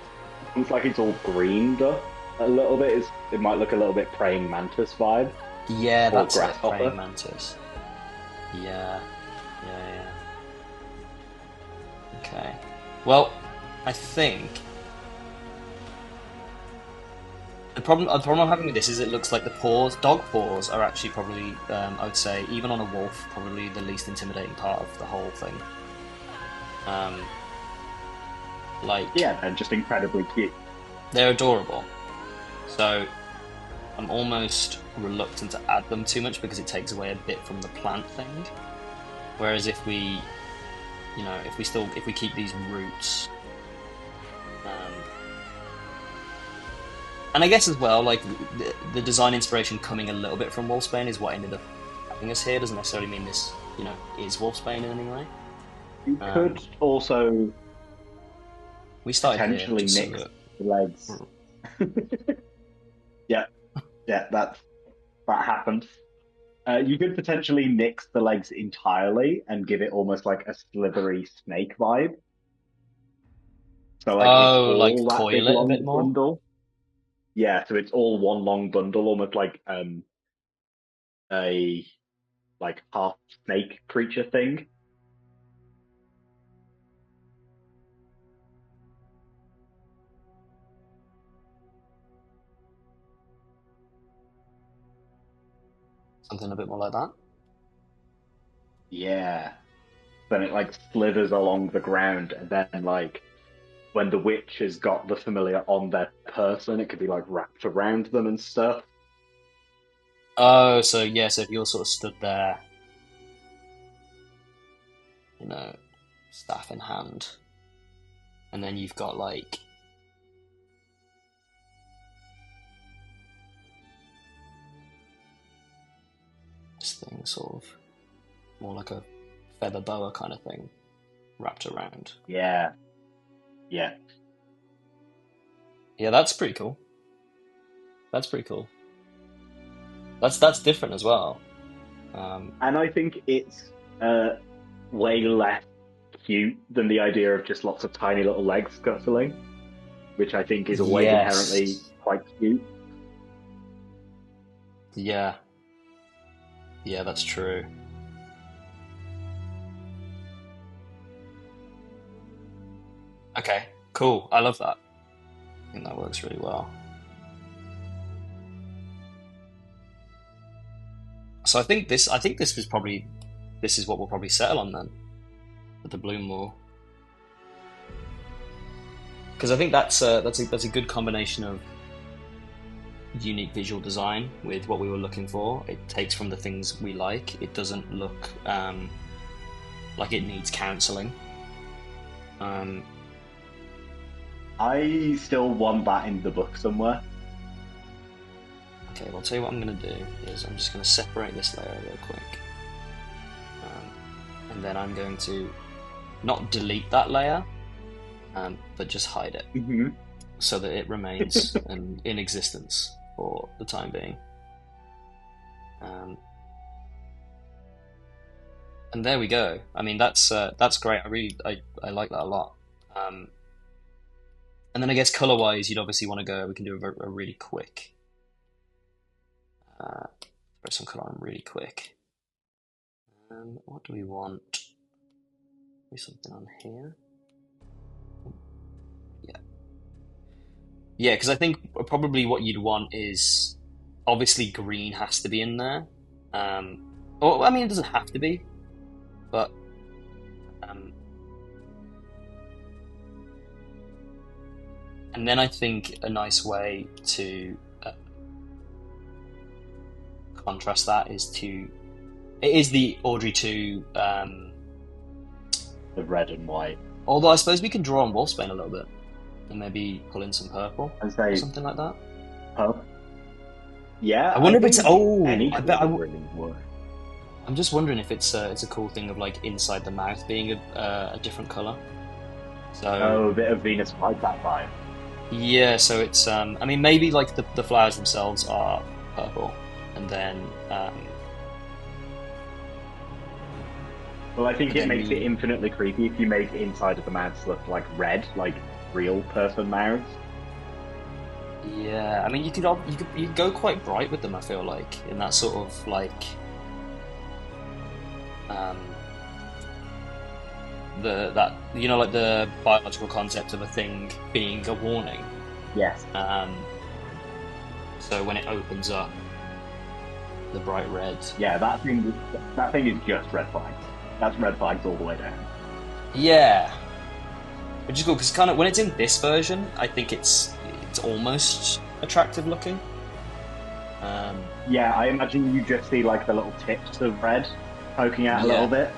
Speaker 1: like it's all greened up a little bit, it might look a little bit praying mantis vibe
Speaker 2: Yeah,
Speaker 1: or
Speaker 2: that's it. Praying
Speaker 1: grasshopper.
Speaker 2: mantis. Yeah, yeah. Okay. Well, I think the problem I'm having with this is it looks like the paws, dog paws, are actually probably, I would say, even on a wolf, probably the least intimidating part of the whole thing. Um, like
Speaker 1: Yeah, they're just incredibly cute.
Speaker 2: they're adorable, so I'm almost reluctant to add them too much because it takes away a bit from the plant thing. Whereas if we, if we keep these roots, um, and I guess as well, like the design inspiration coming a little bit from Wolfsbane is what ended up having us here. Doesn't necessarily mean this, is Wolfsbane in any way.
Speaker 1: You could
Speaker 2: Um,
Speaker 1: also
Speaker 2: we started here
Speaker 1: potentially
Speaker 2: just so
Speaker 1: nix
Speaker 2: that
Speaker 1: the legs. Yeah, yeah, that happened. You could potentially nix the legs entirely and give it almost like a slithery snake vibe. So like it's
Speaker 2: oh, like
Speaker 1: all that big
Speaker 2: coil it a bit
Speaker 1: long
Speaker 2: more,
Speaker 1: bundle. Yeah, so it's all one long bundle, almost like a like half snake creature thing.
Speaker 2: something a bit more like that.
Speaker 1: Yeah. Then it like slithers along the ground, and then like when the witch has got the familiar on their person, it could be like wrapped around them and stuff.
Speaker 2: Oh, so yeah, so if you're sort of stood there, you know, staff in hand, and then you've got like this thing sort of more like a feather boa kind of thing wrapped around.
Speaker 1: Yeah, yeah.
Speaker 2: Yeah, that's pretty cool. That's pretty cool. That's different as well. Um,
Speaker 1: And I think it's way less cute than the idea of just lots of tiny little legs scuttling, which I think is always inherently
Speaker 2: yes.
Speaker 1: quite cute.
Speaker 2: Yeah. Yeah, that's true. Okay, cool. I love that. I think that works really well. So I think this was probably this is what we'll probably settle on then with the Bloom Wall. Because I think that's a good combination of unique visual design with what we were looking for. It takes from the things we like. It doesn't look like it needs counselling. Um,
Speaker 1: I still want that in the book somewhere.
Speaker 2: okay, well, I'll tell you what I'm going to do is I'm just going to separate this layer real quick. And then I'm going to not delete that layer, but just hide it
Speaker 1: Hmm.
Speaker 2: so that it remains in existence for the time being. Um, and there we go. I mean, that's great. I like that a lot. Um, and then I guess color wise, you'd obviously want to go. We can do a really quick, throw some color on really quick. What do we want? Maybe something on here. Yeah. Yeah, because I think probably what you'd want is obviously green has to be in there. Or I mean, it doesn't have to be, but and then I think a nice way to contrast that is it is the Audrey 2.
Speaker 1: The red and white.
Speaker 2: Although I suppose we can draw on Wolfsbane a little bit and maybe pull in some purple
Speaker 1: And say
Speaker 2: or something like that.
Speaker 1: purple. Yeah,
Speaker 2: I wonder if it's
Speaker 1: any
Speaker 2: I bet I
Speaker 1: really work.
Speaker 2: I'm just wondering if it's a cool thing of like inside the mouth being a different color. So
Speaker 1: a bit of Venus flytrap vibe.
Speaker 2: yeah, so it's I mean maybe like the flowers themselves are purple, and then
Speaker 1: Well, I think it makes it infinitely creepy if you make the inside of the mouths look like red, like real person mouths.
Speaker 2: yeah, I mean you could go quite bright with them. I feel like in that sort of like um that like the biological concept of a thing being a warning.
Speaker 1: Yes.
Speaker 2: So when it opens up, the bright red.
Speaker 1: Yeah, that thing is just red flags. That's red flags all the way down.
Speaker 2: Yeah, which is cool because kind of when it's in this version, I think it's almost attractive looking.
Speaker 1: Yeah, I imagine you just see like the little tips of red poking out a little bit.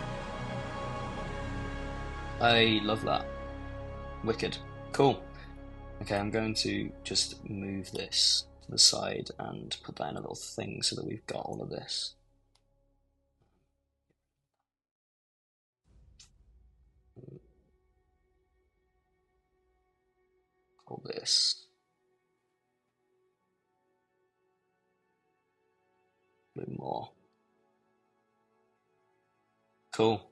Speaker 2: I love that. Wicked. Cool. Okay, I'm going to just move this to the side and put that in a little thing so that we've got all of this. All this. A bit more. Cool.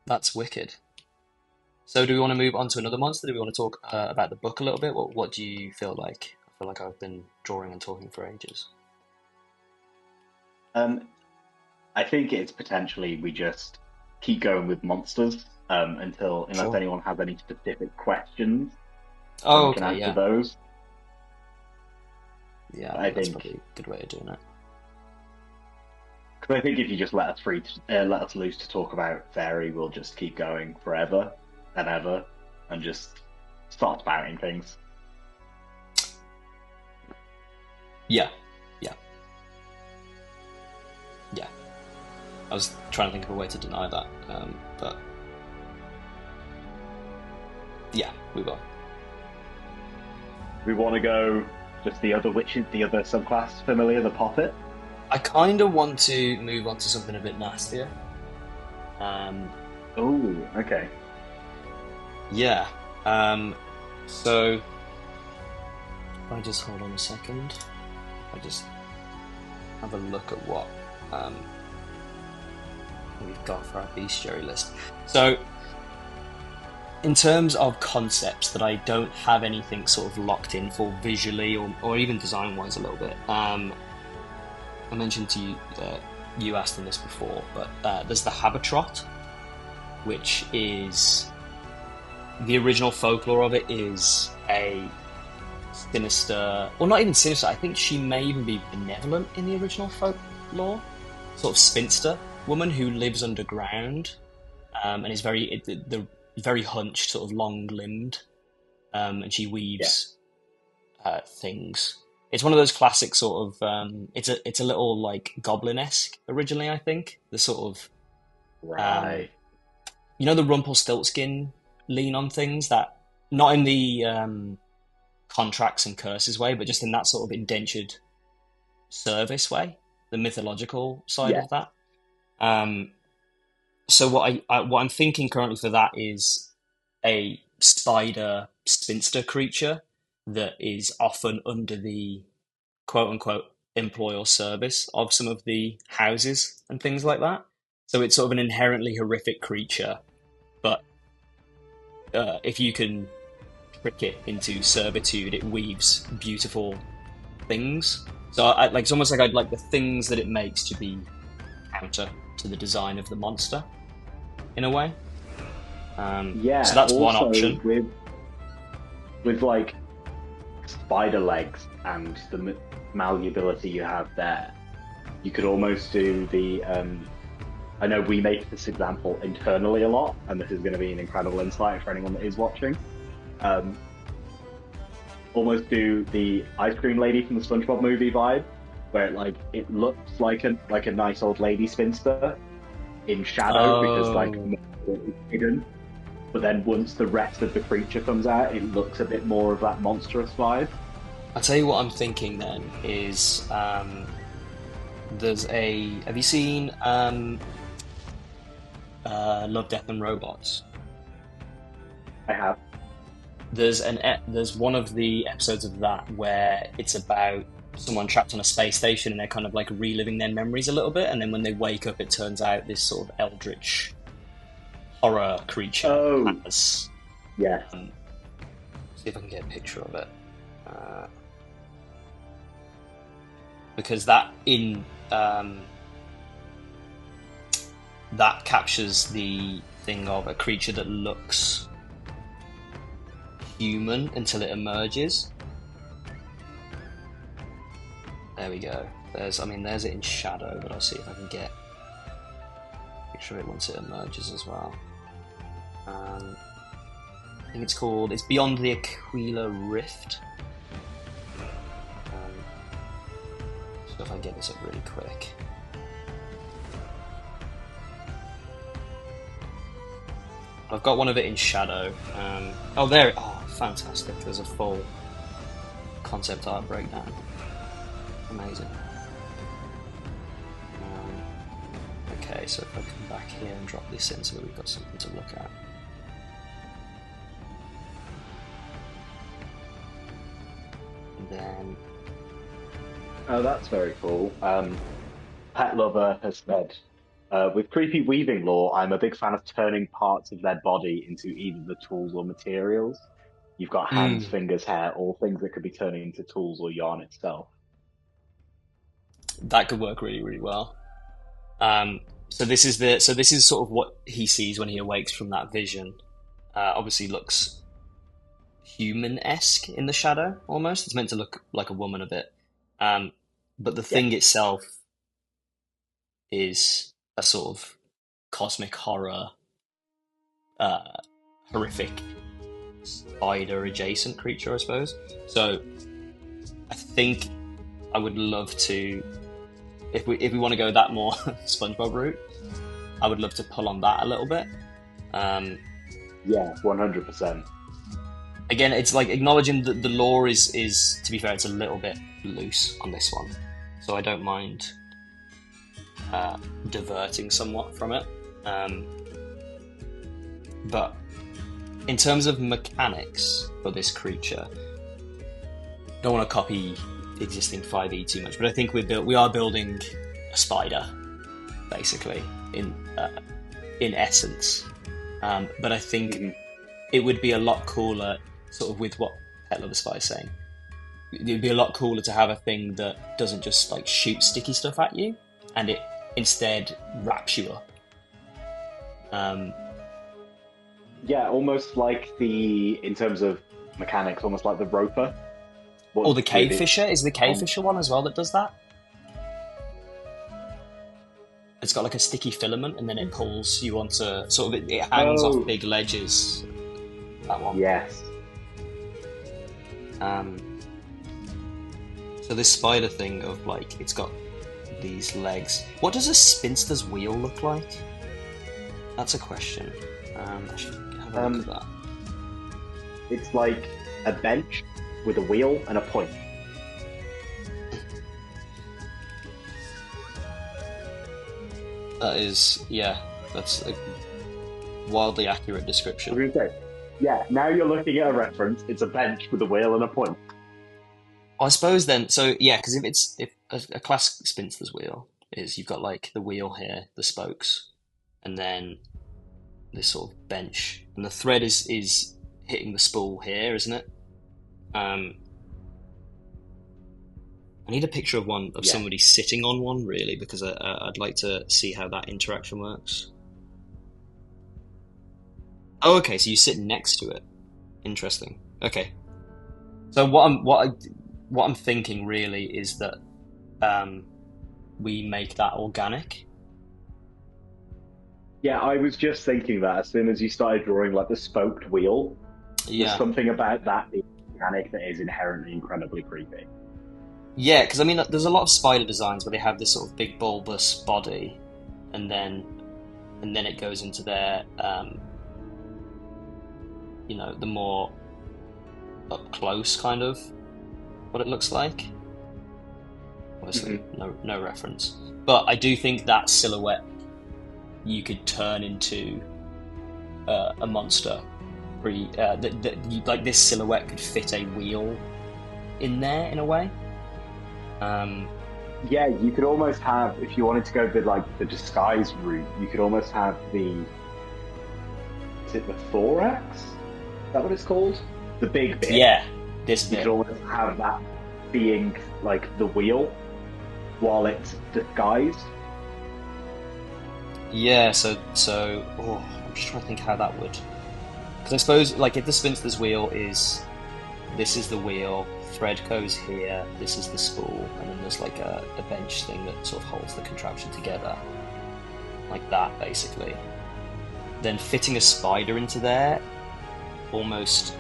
Speaker 2: That's wicked. So do we want to move on to another monster? Do we want to talk about the book a little bit? What do you feel like? I feel like I've been drawing and talking for ages.
Speaker 1: I think it's potentially we just keep going with monsters unless anyone has any specific questions.
Speaker 2: Oh,
Speaker 1: we can
Speaker 2: okay,
Speaker 1: answer those.
Speaker 2: Yeah, I think that's probably a good way of doing it.
Speaker 1: Because I think if you just let us loose to talk about Faerie, we'll just keep going forever and ever, and just start spouting things.
Speaker 2: Yeah. I was trying to think of a way to deny that, but yeah, we will.
Speaker 1: We want to go just the other witches, the other subclass familiar, the Poppet.
Speaker 2: I kind of want to move on to something a bit nastier.
Speaker 1: Oh, okay.
Speaker 2: Yeah. So if I just hold on a second, I just have a look at what we've got for our bestiary list. So in terms of concepts that I don't have anything sort of locked in for visually or even design wise a little bit, I mentioned to you you asked them this before, but there's the Habitrot, which is the original folklore of it is a sinister, or not even sinister, I think she may even be benevolent in the original folklore, sort of spinster woman who lives underground and is very hunched, sort of long-limbed, and she weaves things. It's one of those classic sort of it's a little like goblin-esque originally, I think. The sort of
Speaker 1: right.
Speaker 2: The Rumpelstiltskin lean on things, that not in the contracts and curses way, but just in that sort of indentured service way, the mythological side of that. So what I'm thinking currently for that is a spider spinster creature that is often under the quote-unquote employ or service of some of the houses and things like that. So it's sort of an inherently horrific creature, but if you can trick it into servitude, it weaves beautiful things. So it's almost like I'd like the things that it makes to be counter to the design of the monster, in a way.
Speaker 1: Yeah.
Speaker 2: So that's one
Speaker 1: also
Speaker 2: option.
Speaker 1: with like spider legs and the malleability you have there, you could almost do the. I know we make this example internally a lot, and this is going to be an incredible insight for anyone that is watching. Almost do the ice cream lady from the SpongeBob movie vibe, where it looks like a nice old lady spinster in shadow because like
Speaker 2: Oh,
Speaker 1: it's hidden. But then once the rest of the creature comes out, it looks a bit more of that monstrous vibe.
Speaker 2: I'll tell you what I'm thinking then is there's a. Have you seen Love, Death and Robots?
Speaker 1: I have.
Speaker 2: There's one of the episodes of that where it's about someone trapped on a space station and they're kind of like reliving their memories a little bit, and then when they wake up, it turns out this sort of eldritch horror creature has.
Speaker 1: Yes.
Speaker 2: See if I can get a picture of it, because that captures the thing of a creature that looks human until it emerges. There we go. There's it in shadow, but I'll see if I can get a picture of it once it emerges as well. I think it's Beyond the Aquila Rift. So if I can get this up really quick. I've got one of it in shadow. Oh, fantastic. There's a full concept art breakdown. Amazing. Okay, so if I come back here and drop this in so that we've got something to look at. And then...
Speaker 1: Oh, that's very cool. Pet Lover has said, with creepy weaving lore, I'm a big fan of turning parts of their body into either the tools or materials. You've got hands, fingers, hair, all things that could be turning into tools or yarn itself.
Speaker 2: That could work really, really well. So this is sort of what he sees when he awakes from that vision. Obviously looks human-esque in the shadow, almost. It's meant to look like a woman a bit. But the thing itself is a sort of cosmic horror, horrific spider-adjacent creature, I suppose. So I think I would love to, if we want to go that more SpongeBob route, I would love to pull on that a little bit.
Speaker 1: Yeah, 100%.
Speaker 2: Again, it's like acknowledging that the lore is, to be fair, it's a little bit loose on this one, so I don't mind diverting somewhat from it. But in terms of mechanics for this creature, I don't want to copy the existing 5e too much, but I think we are building a spider, basically, in essence. But I think it would be a lot cooler, sort of with what Pet Lover Spy is saying. It would be a lot cooler to have a thing that doesn't just like shoot sticky stuff at you, and it instead wraps you up.
Speaker 1: Yeah, almost like in terms of mechanics, almost like the roper.
Speaker 2: Or the cave fisher. Is the cave fisher one as well that does that? It's got like a sticky filament, and then it pulls you onto sort of it hangs off big ledges. That one.
Speaker 1: Yes.
Speaker 2: So this spider thing of like it's got these legs. What does a spinster's wheel look like? That's a question. I should have a look at that.
Speaker 1: It's like a bench with a wheel and a point.
Speaker 2: That is, that's a wildly accurate description.
Speaker 1: What do you say? Yeah, now you're looking at a reference. It's a bench with a wheel and a point.
Speaker 2: I suppose then, so yeah, because if a classic spinster's wheel is you've got like the wheel here, the spokes, and then this sort of bench, and the thread is hitting the spool here, isn't it? I'm need a picture of one of
Speaker 1: Yeah.
Speaker 2: somebody sitting on one, really, because I'd like to see how that interaction works. Oh, okay, so you sit next to it. Interesting. Okay. So what I'm thinking really is that we make that organic.
Speaker 1: Yeah, I was just thinking that as soon as you started drawing like the spoked wheel, there's
Speaker 2: Yeah.
Speaker 1: something about that being organic that is inherently incredibly creepy.
Speaker 2: Yeah, because I mean, there's a lot of spider designs where they have this sort of big bulbous body, and then it goes into their the more up close kind of what it looks like. Obviously, no reference, but I do think that silhouette you could turn into a monster. Like this silhouette could fit a wheel in there in a way.
Speaker 1: Yeah, you could almost have, if you wanted to go the disguise route, you could almost have is it the thorax? Is that what it's called? The big bit.
Speaker 2: Yeah, this
Speaker 1: You
Speaker 2: bit.
Speaker 1: could almost have that being like the wheel while it's disguised.
Speaker 2: Yeah, so I'm just trying to think how that would. Because I suppose, like, if the spinster's wheel this is the wheel, thread goes here, this is the spool, and then there's like a bench thing that sort of holds the contraption together. Like that, basically. Then fitting a spider into there, almost.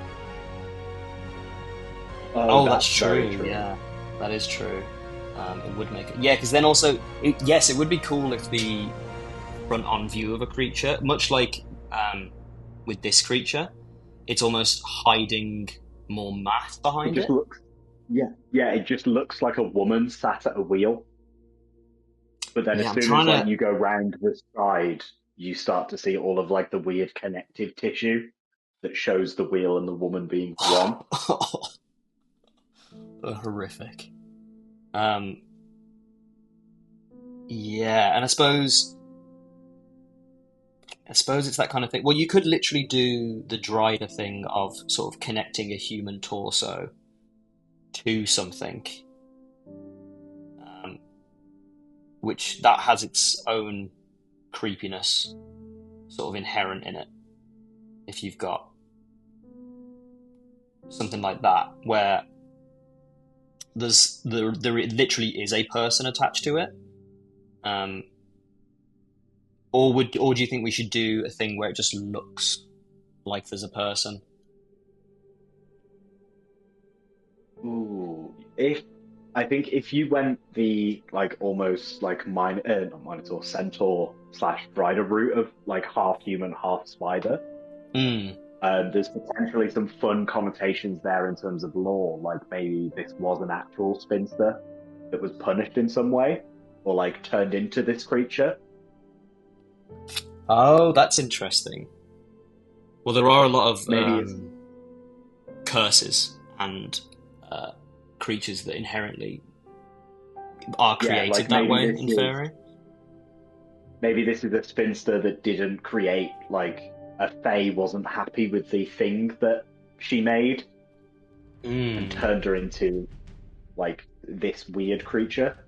Speaker 2: Oh, that's true. Yeah, that is true. It would make it. Yeah, because then also, yes, it would be cool if the front-on view of a creature, much like with this creature, it's almost hiding more mass behind it.
Speaker 1: It just looks like a woman sat at a wheel. But then
Speaker 2: Yeah,
Speaker 1: as
Speaker 2: I'm
Speaker 1: soon as
Speaker 2: trying
Speaker 1: you go round the side, you start to see all of like the weird connective tissue that shows the wheel and the woman being one.
Speaker 2: Horrific. Yeah, and I suppose it's that kind of thing. Well, you could literally do the Dryder thing of sort of connecting a human torso to something, which that has its own creepiness sort of inherent in it. If you've got something like that, where there literally is a person attached to it, or do you think we should do a thing where it just looks like there's a person?
Speaker 1: Ooh, I think if you went the like almost like not Minotaur, Centaur / Rider route of like half human, half spider,
Speaker 2: Mm.
Speaker 1: there's potentially some fun connotations there in terms of lore. Like maybe this was an actual spinster that was punished in some way, or like turned into this creature.
Speaker 2: Oh, that's interesting. Well, there are a lot of
Speaker 1: Maybe it's
Speaker 2: curses and creatures that inherently are created
Speaker 1: like
Speaker 2: that way in Faerie.
Speaker 1: Maybe this is a spinster that didn't create like a Fae wasn't happy with the thing that she made and turned her into like this weird creature.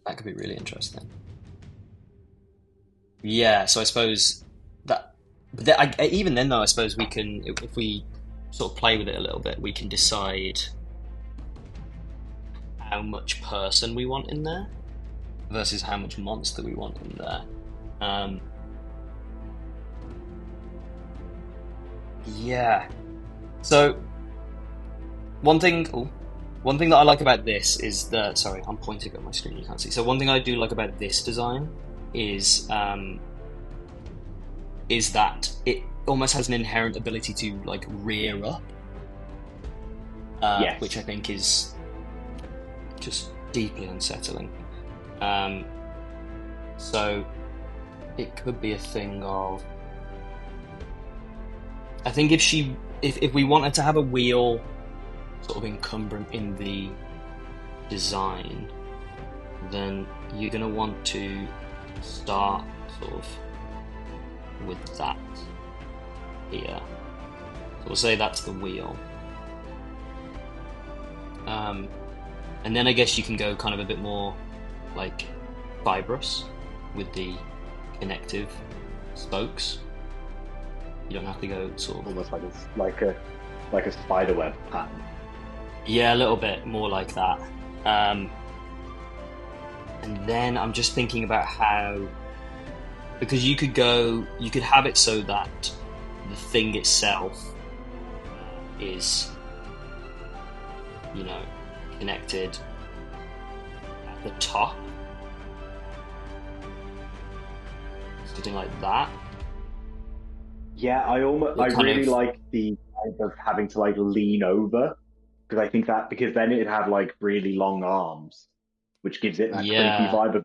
Speaker 2: That could be really interesting. Yeah, so I suppose that, but even then though, I suppose we can, if we sort of play with it a little bit, we can decide how much person we want in there versus how much monster we want in there. Yeah. So one thing that I like about this is that, sorry, I'm pointing at my screen, you can't see. So one thing I do like about this design is that it almost has an inherent ability to like rear up,
Speaker 1: Yes.
Speaker 2: which I think is just deeply unsettling. So it could be a thing of, I think if we wanted to have a wheel sort of encumbrant in the design, then you're going to want to start sort of with that here. So we'll say that's the wheel. And then I guess you can go kind of a bit more like fibrous with the connective spokes. You don't have to go sort of,
Speaker 1: Almost like a spider web pattern.
Speaker 2: yeah, a little bit more like that. Um, and then I'm just thinking about how, because you could have it so that the thing itself is, you know, connected at the top, something like that.
Speaker 1: Yeah, I
Speaker 2: It kind
Speaker 1: really
Speaker 2: of,
Speaker 1: like the idea of having to like lean over because I think that because then it'd have like really long arms, which gives it that creepy
Speaker 2: yeah,
Speaker 1: vibe of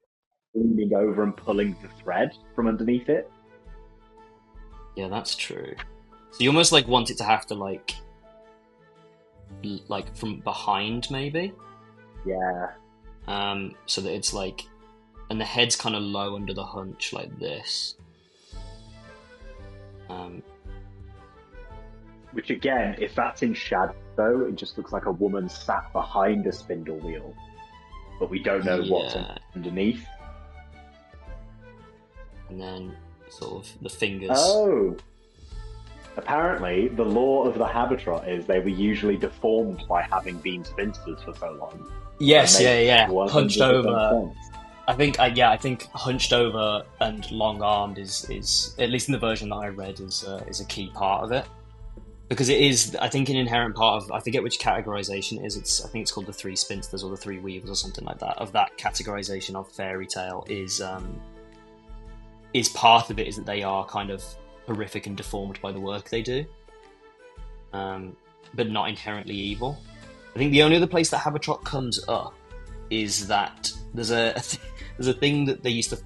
Speaker 1: leaning over and pulling the thread from underneath it.
Speaker 2: yeah, that's true. So you almost like want it to have to like from behind maybe,
Speaker 1: Yeah,
Speaker 2: so that it's like, and the head's kind of low under the hunch like this. Um,
Speaker 1: which again, if that's in shadow, it just looks like a woman sat behind a spindle wheel, but we don't know what's
Speaker 2: yeah,
Speaker 1: underneath.
Speaker 2: and then sort of the fingers.
Speaker 1: Oh, apparently the law of the habitrot is they were usually deformed by having been spinsters for so long. That
Speaker 2: Yes, yeah,
Speaker 1: makes
Speaker 2: yeah. Hunched
Speaker 1: 100%
Speaker 2: over.
Speaker 1: sense.
Speaker 2: I think hunched over and long armed is at least in the version that I read is a key part of it, because it is, I think, an inherent part of, I forget which categorization it is. It's, I think it's called the three spinsters or the three weavers or something like that. Of that categorization of fairy tale is part of it is that they are kind of horrific and deformed by the work they do, but not inherently evil. I think the only other place that Habitrot comes up is that there's a thing that they used to,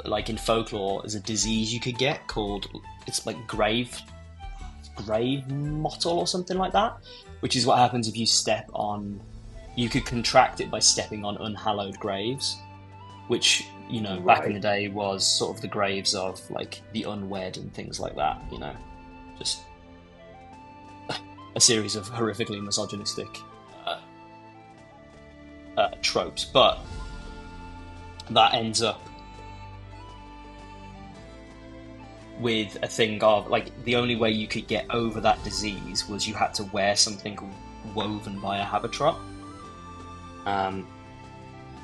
Speaker 2: like in folklore, as a disease you could get called, it's like grave mottle or something like that, which is what happens if you step on, you could contract it by stepping on unhallowed graves, which, you know, back in the
Speaker 1: Right.
Speaker 2: day was sort of the graves of like the unwed and things like that, you know, just a series of horrifically misogynistic uh, tropes. But that ends up with a thing of like, the only way you could get over that disease was you had to wear something woven by a habitrot, um,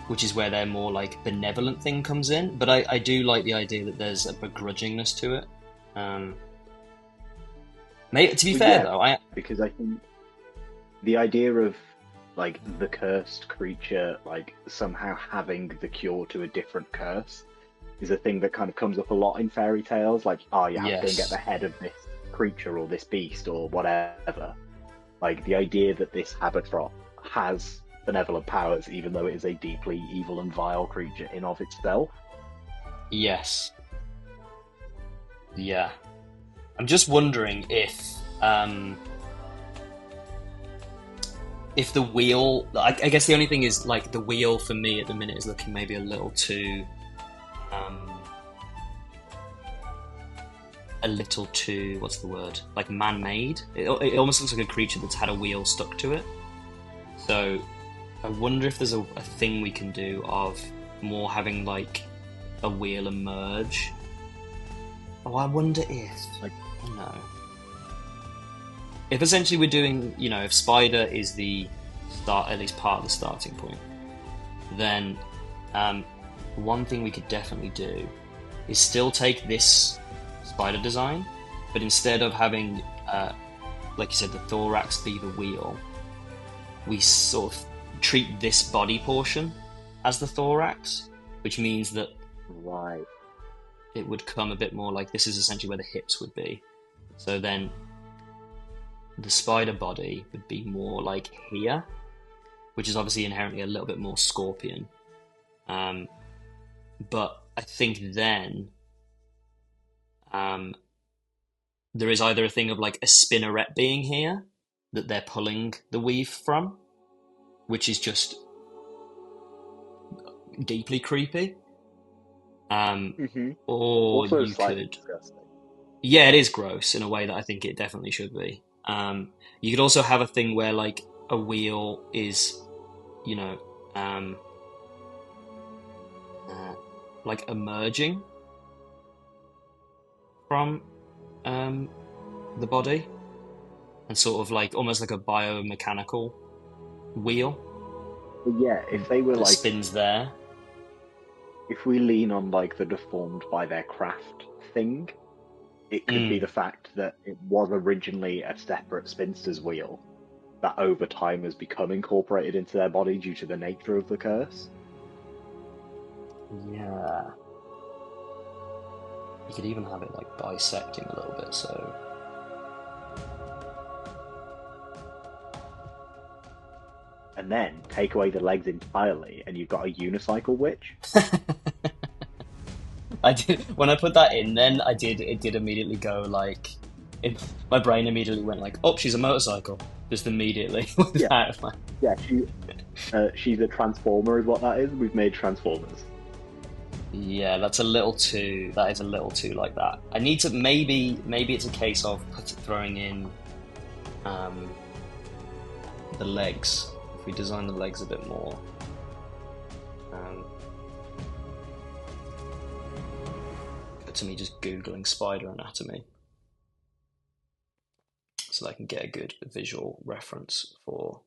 Speaker 2: which is where their more like benevolent thing comes in. But I do like the idea that there's a begrudgingness to it. Um, to be
Speaker 1: Well,
Speaker 2: fair
Speaker 1: yeah,
Speaker 2: though, I
Speaker 1: because I think the idea of like the cursed creature like somehow having the cure to a different curse is a thing that kind of comes up a lot in fairy tales. Like, oh, you have to go and get the
Speaker 2: yes,
Speaker 1: head of this creature or this beast or whatever. Like the idea that this habitrot has benevolent powers, even though it is a deeply evil and vile creature in of itself.
Speaker 2: yes, yeah. I'm just wondering if the wheel, I guess the only thing is like the wheel for me at the minute is looking maybe a little too, um, what's the word? Like man-made. It almost looks like a creature that's had a wheel stuck to it. So I wonder if there's a thing we can do of more having like a wheel emerge. Oh, I wonder if,
Speaker 1: Like,
Speaker 2: you know, if essentially we're doing, you know, if spider is the start, at least part of the starting point, then one thing we could definitely do is still take this spider design, but instead of having, like you said, the thorax be the wheel, we sort of treat this body portion as the thorax, which means that
Speaker 1: right.
Speaker 2: it would come a bit more like, this is essentially where the hips would be. So then the spider body would be more like here, which is obviously inherently a little bit more scorpion. Um, but I think then um, there is either a thing of like a spinneret being here that they're pulling the weave from, which is just deeply creepy. Um,
Speaker 1: Mm-hmm.
Speaker 2: or
Speaker 1: Also
Speaker 2: you
Speaker 1: slightly
Speaker 2: could,
Speaker 1: disgusting.
Speaker 2: yeah, it is gross in a way that I think it definitely should be. You could also have a thing where like a wheel is you know, um, like emerging from the body, and sort of like almost like a biomechanical wheel
Speaker 1: But yeah, if they were
Speaker 2: that
Speaker 1: like,
Speaker 2: spins there.
Speaker 1: if we lean on like the deformed by their craft thing, it could be
Speaker 2: Mm,
Speaker 1: the fact that it was originally a separate spinster's wheel that over time has become incorporated into their body due to the nature of the curse.
Speaker 2: yeah. You could even have it like bisect him a little bit, so
Speaker 1: And then take away the legs entirely, and you've got a unicycle witch.
Speaker 2: I did when I put that in. Then it did immediately go like, my brain immediately went like, oh, she's a motorcycle, just immediately
Speaker 1: Yeah,
Speaker 2: without like,
Speaker 1: yeah, she's a transformer, is what that is. We've made transformers.
Speaker 2: yeah, that's a little too. That is a little too like that. I need to maybe it's a case of throwing in um, the legs. If we design the legs a bit more. Um, to me, just googling spider anatomy, so that I can get a good visual reference for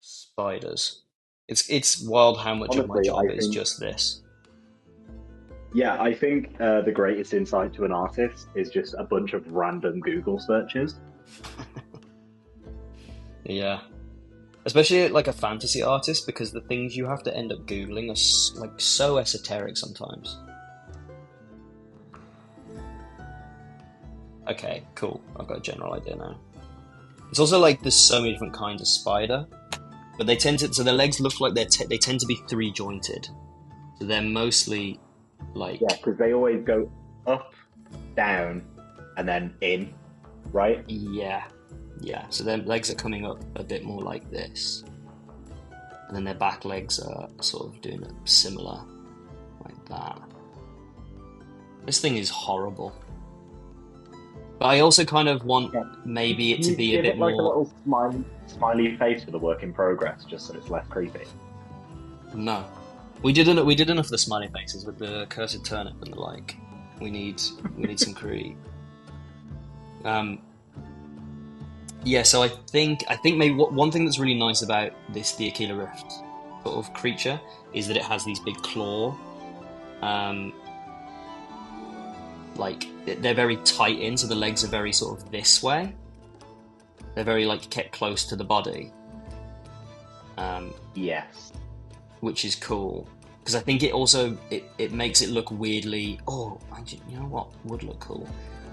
Speaker 2: spiders. It's wild how much of my
Speaker 1: Honestly,
Speaker 2: job
Speaker 1: I
Speaker 2: is
Speaker 1: think,
Speaker 2: just this.
Speaker 1: yeah, I think the greatest insight to an artist is just a bunch of random Google searches.
Speaker 2: Yeah, especially like a fantasy artist, because the things you have to end up googling are like so esoteric sometimes. Okay, cool. I've got a general idea now. It's also like there's so many different kinds of spider, but they tend to, so their legs look like they tend to be three jointed. So they're mostly like,
Speaker 1: Yeah, because they always go up, down, and then in, right?
Speaker 2: yeah, yeah. So their legs are coming up a bit more like this, and then their back legs are sort of doing it similar, like that. This thing is horrible. But I also kind of want
Speaker 1: Yeah.
Speaker 2: maybe it
Speaker 1: Can
Speaker 2: to
Speaker 1: you
Speaker 2: be a
Speaker 1: give
Speaker 2: bit
Speaker 1: it like a
Speaker 2: more.
Speaker 1: little smiley face for the work in progress, just so it's less creepy?
Speaker 2: No, we did enough of the smiley faces with the cursed turnip and the like. We need some creep. Um, yeah, so I think maybe one thing that's really nice about this the Aquila Rift sort of creature is that it has these big claw. Um, like they're very tight in, so the legs are very sort of this way. They're very like kept close to the body, um,
Speaker 1: Yes.
Speaker 2: which is cool because I think it also it makes it look weirdly. Oh, you know what would look cool?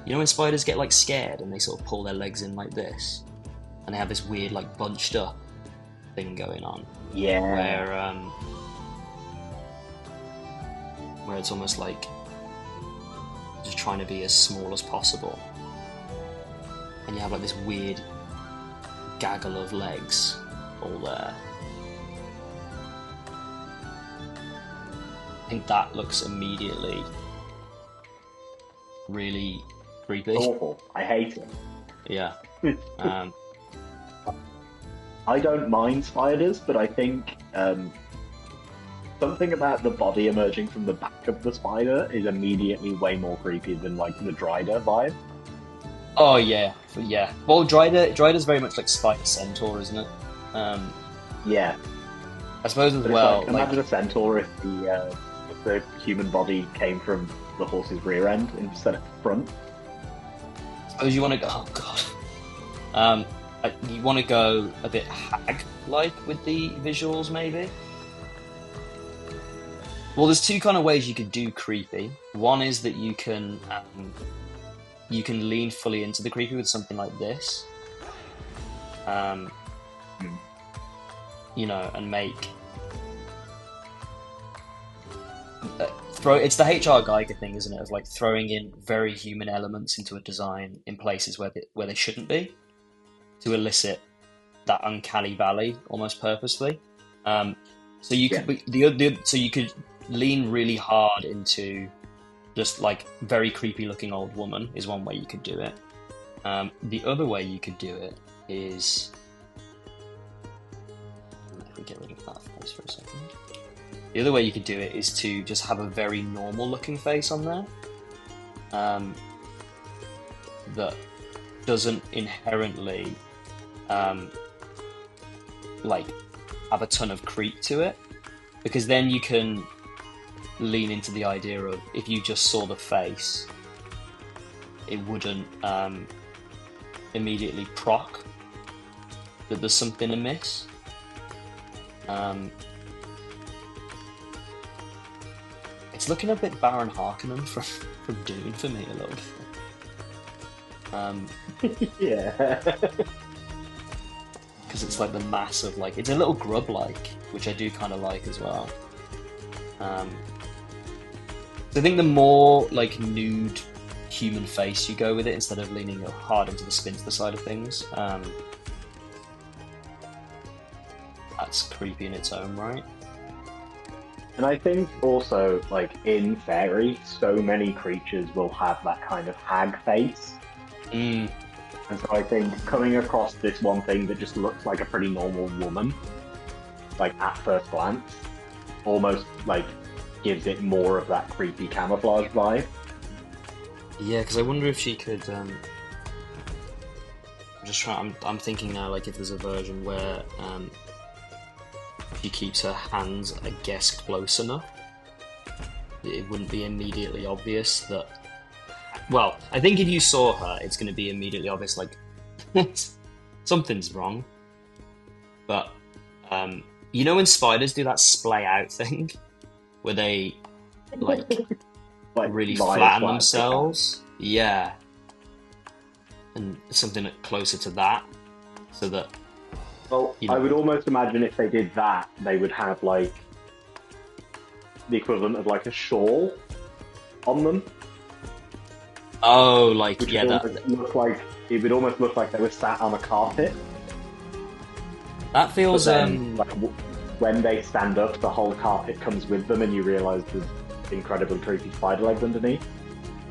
Speaker 2: You know when spiders get like scared and they sort of pull their legs in like this, and they have this weird like bunched up thing going on,
Speaker 1: Yeah.
Speaker 2: where it's almost like just trying to be as small as possible, and you have like this weird gaggle of legs all there. I think that looks immediately really creepy.
Speaker 1: Awful. I hate
Speaker 2: Yeah.
Speaker 1: it.
Speaker 2: Um,
Speaker 1: I don't mind spiders, but I think something about the body emerging from the back of the spider is immediately way more creepy than like the Dryder vibe.
Speaker 2: oh yeah, yeah. Well, Dryder's very much like Spider Centaur, isn't it? Um,
Speaker 1: Yeah,
Speaker 2: I suppose as
Speaker 1: but it's
Speaker 2: well.
Speaker 1: like
Speaker 2: Like,
Speaker 1: imagine a centaur if the human body came from the horse's rear end instead of front.
Speaker 2: suppose you want to go. Oh god. You want to go a bit hag-like with the visuals, maybe. Well, there's two kind of ways you could do creepy. One is that you can lean fully into the creepy with something like this, um,
Speaker 1: Hmm.
Speaker 2: you know, and make throw. It's the HR Geiger thing, isn't it? Of like throwing in very human elements into a design in places where they shouldn't be, to elicit that uncanny valley almost purposely. So you
Speaker 1: Yeah,
Speaker 2: could be so you could lean really hard into just like very creepy looking old woman is one way you could do it. The other way you could do it is get rid of that face for a second. The other way you could do it is to just have a very normal looking face on there. That doesn't inherently like have a ton of creep to it, because then you can lean into the idea of if you just saw the face, it wouldn't immediately proc that there's something amiss. It's looking a bit Baron Harkonnen from Dune for me a little bit.
Speaker 1: Yeah.
Speaker 2: Because it's like the mass of like, it's a little grub-like, which I do kind of like as well. So I think the more like nude human face you go with it, instead of leaning hard into the spinster side of things, that's creepy in its own right.
Speaker 1: And I think also, like, in Faerie, so many creatures will have that kind of hag face.
Speaker 2: Mm.
Speaker 1: And so I think coming across this one thing that just looks like a pretty normal woman, like, at first glance, almost, like, gives it more of that creepy camouflage vibe.
Speaker 2: Yeah, because I wonder if she could. I'm thinking now, like, if there's a version where she keeps her hands, I guess, close enough, it wouldn't be immediately obvious that. Well, I think if you saw her, it's going to be immediately obvious, like, something's wrong. But, you know when spiders do that splay out thing? Where they, like,
Speaker 1: Like,
Speaker 2: really
Speaker 1: lie
Speaker 2: flatten
Speaker 1: flat as they can.
Speaker 2: themselves? Yeah. And something closer to that, so that,
Speaker 1: Well,
Speaker 2: you
Speaker 1: I
Speaker 2: know...
Speaker 1: would almost imagine if they did that, they would have, like, the equivalent of, like, a shawl on them,
Speaker 2: Oh, like,
Speaker 1: which
Speaker 2: yeah,
Speaker 1: would
Speaker 2: that
Speaker 1: almost look like, it would almost look like they were sat on a carpet.
Speaker 2: that
Speaker 1: But
Speaker 2: feels,
Speaker 1: then, like, when they stand up, the whole carpet comes with them, and you realise there's incredibly creepy spider legs underneath.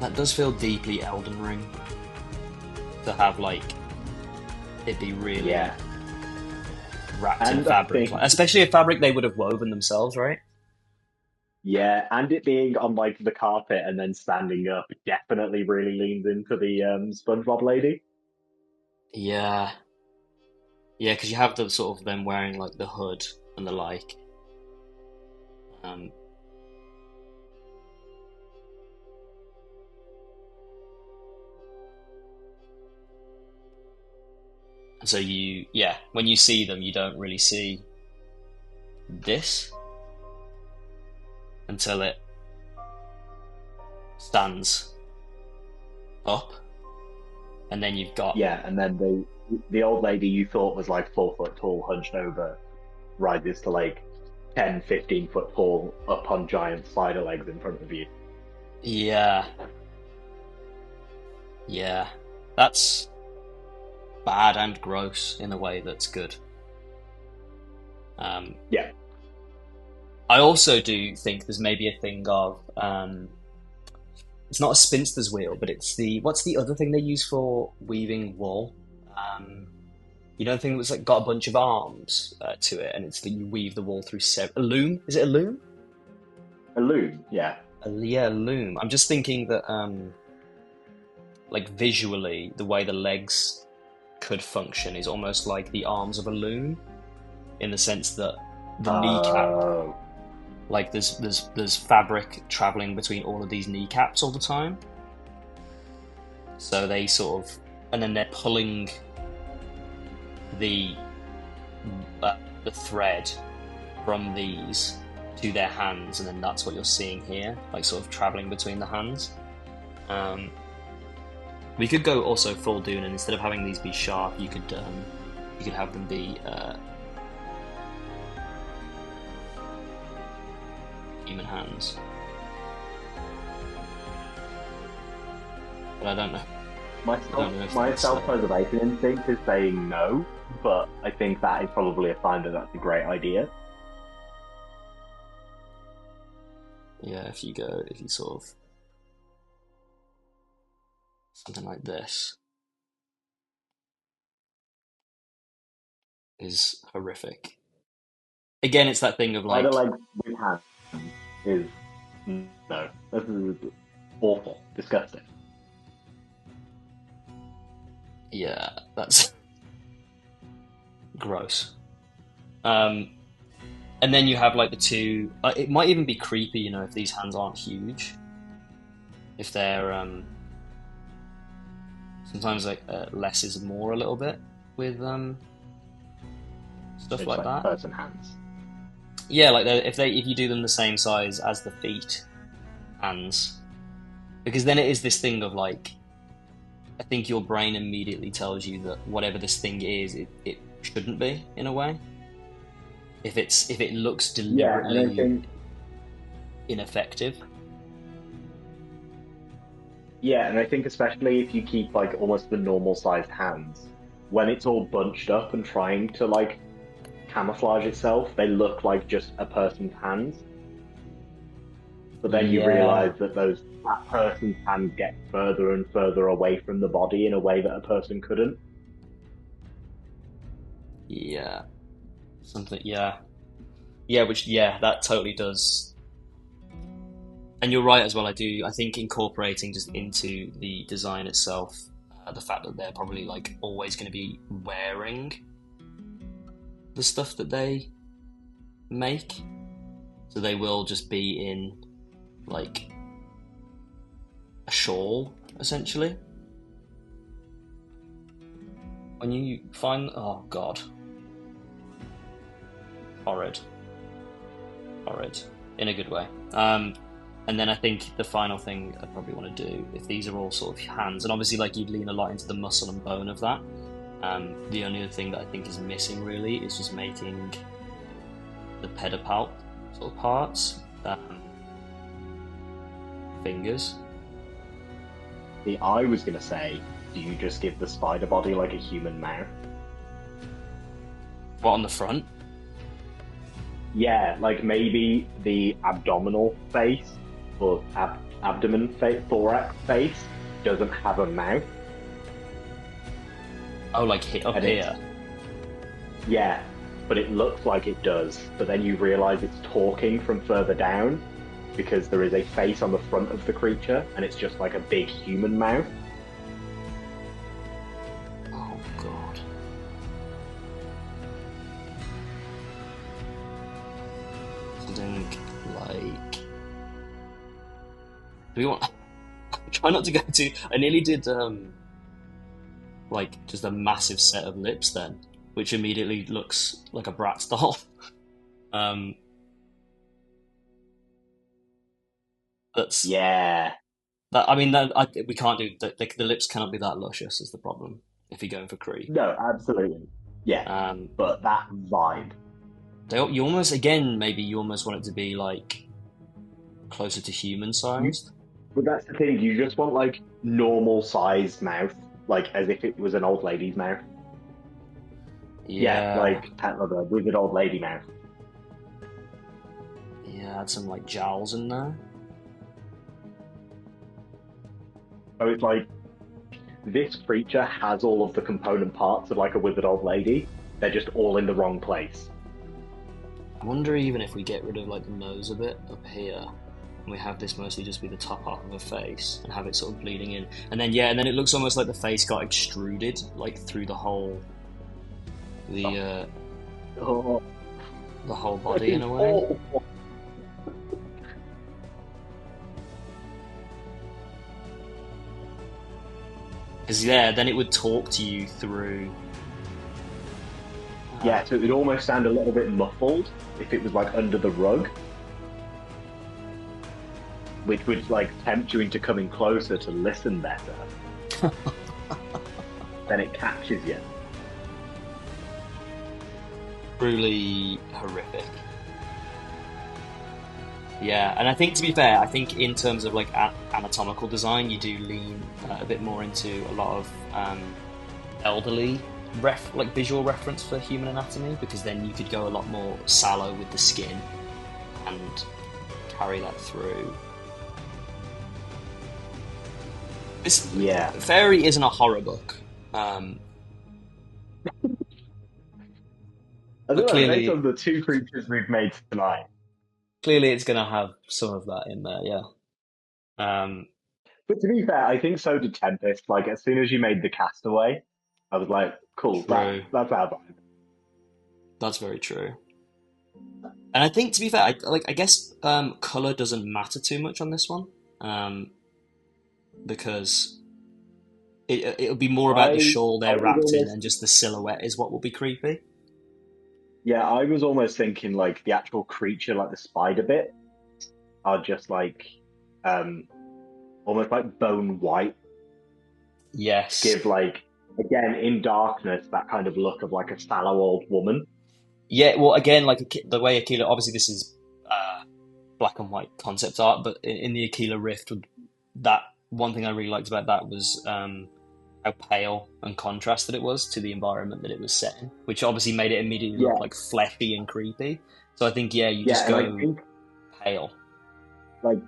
Speaker 2: that does feel deeply Elden Ring. To have, like, it be really
Speaker 1: Yeah,
Speaker 2: wrapped in
Speaker 1: and I
Speaker 2: fabric,
Speaker 1: think,
Speaker 2: especially a fabric they would have woven themselves, right?
Speaker 1: yeah, and it being on like the carpet and then standing up definitely really leans into the SpongeBob lady.
Speaker 2: Yeah, yeah, because you have the sort of them wearing like the hood and the like. Um, so yeah, when you see them, you don't really see this until it stands up, and then you've got...
Speaker 1: Yeah, and then the old lady you thought was like 4 foot tall, hunched over, rises to like 10, 15 foot tall, up on giant spider legs in front of you.
Speaker 2: Yeah, yeah, that's bad and gross in a way that's good. Um,
Speaker 1: Yeah,
Speaker 2: I also do think there's maybe a thing of it's not a spinster's wheel, but it's the what's the other thing they use for weaving wool? Um, you know, the thing that's like got a bunch of arms to it, and it's that you weave the wool through a loom. Is it a loom?
Speaker 1: a loom. Yeah,
Speaker 2: Yeah, a loom. I'm just thinking that like visually, the way the legs could function is almost like the arms of a loom, in the sense that the kneecap,
Speaker 1: oh,
Speaker 2: like there's fabric traveling between all of these kneecaps all the time. So they sort of, and then they're pulling the the thread from these to their hands, and then that's what you're seeing here, like sort of traveling between the hands. We could go also full Dune, and instead of having these be sharp, you could have them be human hands. But I don't know.
Speaker 1: my
Speaker 2: I don't know if
Speaker 1: my
Speaker 2: that's
Speaker 1: self-preservation instinct is saying no, but I think that is probably a sign that that's a great idea.
Speaker 2: yeah. If you sort of something like this is horrific. again, it's that thing of
Speaker 1: Spider
Speaker 2: like,
Speaker 1: legs with hands is no. This is awful, disgusting.
Speaker 2: yeah, that's gross. Um, and then you have like the two. It might even be creepy, you know, if these hands aren't huge. If they're sometimes like less is more a little bit with stuff
Speaker 1: It's
Speaker 2: like
Speaker 1: like
Speaker 2: that.
Speaker 1: person hands.
Speaker 2: Yeah, like if you do them the same size as the feet hands, because then it is this thing of like, I think your brain immediately tells you that whatever this thing is, it shouldn't be in a way. If it looks
Speaker 1: Yeah, and I
Speaker 2: deliberately
Speaker 1: think
Speaker 2: ineffective.
Speaker 1: especially if you keep like almost the normal sized hands, when it's all bunched up and trying to like camouflage itself, they look like just a person's hands. But then you
Speaker 2: Yeah,
Speaker 1: realize that that person's hands get further and further away from the body in a way that a person couldn't.
Speaker 2: yeah, something. Yeah, yeah, which yeah, that totally does. And you're right as well. I do. I think incorporating just into the design itself, the fact that they're probably like always going to be wearing the stuff that they make, so they will just be in like a shawl essentially. When you find, oh god, horrid, horrid, in a good way. And then I think the final thing I probably want to do, if these are all sort of hands, and obviously like you'd lean a lot into the muscle and bone of that. The only other thing that I think is missing really is just making the pedipalp sort of parts, fingers.
Speaker 1: The I was gonna say, do you just give the spider body like a human mouth?
Speaker 2: What on the front?
Speaker 1: Yeah, like maybe the abdominal face or abdomen face, thorax face doesn't have a mouth,
Speaker 2: Oh, like up
Speaker 1: and it's
Speaker 2: here.
Speaker 1: yeah, but it looks like it does. But then you realize it's talking from further down because there is a face on the front of the creature, and it's just like a big human mouth.
Speaker 2: Oh god. Something like. Do we want? Try not to go too. I nearly did like just a massive set of lips then, which immediately looks like a Bratz doll. um, that's
Speaker 1: Yeah,
Speaker 2: that. I mean, we can't do the lips cannot be that luscious. Is the problem if you're going for Cree.
Speaker 1: no, absolutely, yeah,
Speaker 2: Um,
Speaker 1: but that vibe.
Speaker 2: you almost again maybe you almost want it to be like closer to human
Speaker 1: You,
Speaker 2: sized.
Speaker 1: but that's the thing. You just want like normal sized mouth, like as if it was an old lady's mouth. Yeah,
Speaker 2: Yeah,
Speaker 1: like Pet Lover, withered old lady mouth.
Speaker 2: yeah, add some like jowls in there.
Speaker 1: So it's like this creature has all of the component parts of like a withered old lady. They're just all in the wrong place.
Speaker 2: I wonder even if we get rid of like the nose a bit up here, and we have this mostly just be the top half of a face, and have it sort of bleeding in, and then yeah, and then it looks almost like the face got extruded like through the uh,
Speaker 1: Oh,
Speaker 2: the whole
Speaker 1: that
Speaker 2: body in
Speaker 1: is
Speaker 2: a way.
Speaker 1: awful.
Speaker 2: Because yeah, then it would talk to you through.
Speaker 1: Yeah, so it would almost sound a little bit muffled if it was like under the rug, which would like tempt you into coming closer to listen better. Then it catches you.
Speaker 2: Truly horrific. Yeah, and I think to be fair, I think in terms of like anatomical design, you do lean a bit more into a lot of elderly like visual reference for human anatomy, because then you could go a lot more sallow with the skin and carry that through. This
Speaker 1: Yeah.
Speaker 2: Faerie isn't a horror book.
Speaker 1: I don't
Speaker 2: But
Speaker 1: know, based on the two creatures we've made tonight.
Speaker 2: clearly it's going to have some of that in there, yeah.
Speaker 1: But to be fair, I think so did Tempest. Like, as soon as you made the castaway, I was like, cool,
Speaker 2: True.
Speaker 1: that's our vibe.
Speaker 2: That's very true. And I think, to be fair, I guess color doesn't matter too much on this one, because it'll be more about the shawl
Speaker 1: I
Speaker 2: they're
Speaker 1: was
Speaker 2: wrapped in,
Speaker 1: almost,
Speaker 2: and just the silhouette is what will be creepy.
Speaker 1: yeah, I was almost thinking like the actual creature, like the spider bit, are just like, um, almost like bone white.
Speaker 2: Yes.
Speaker 1: Give like, again, in darkness, that kind of look of like a sallow old woman.
Speaker 2: Yeah. Well, again, like the way Aquila, obviously this is black and white concept art, but in the Aquila Rift, that one thing I really liked about that was how pale and contrasted it was to the environment that it was set in, which obviously made it immediately look
Speaker 1: Yeah,
Speaker 2: like fleshy and creepy. So I think, yeah, you
Speaker 1: yeah,
Speaker 2: just
Speaker 1: and I
Speaker 2: go
Speaker 1: think
Speaker 2: pale.
Speaker 1: like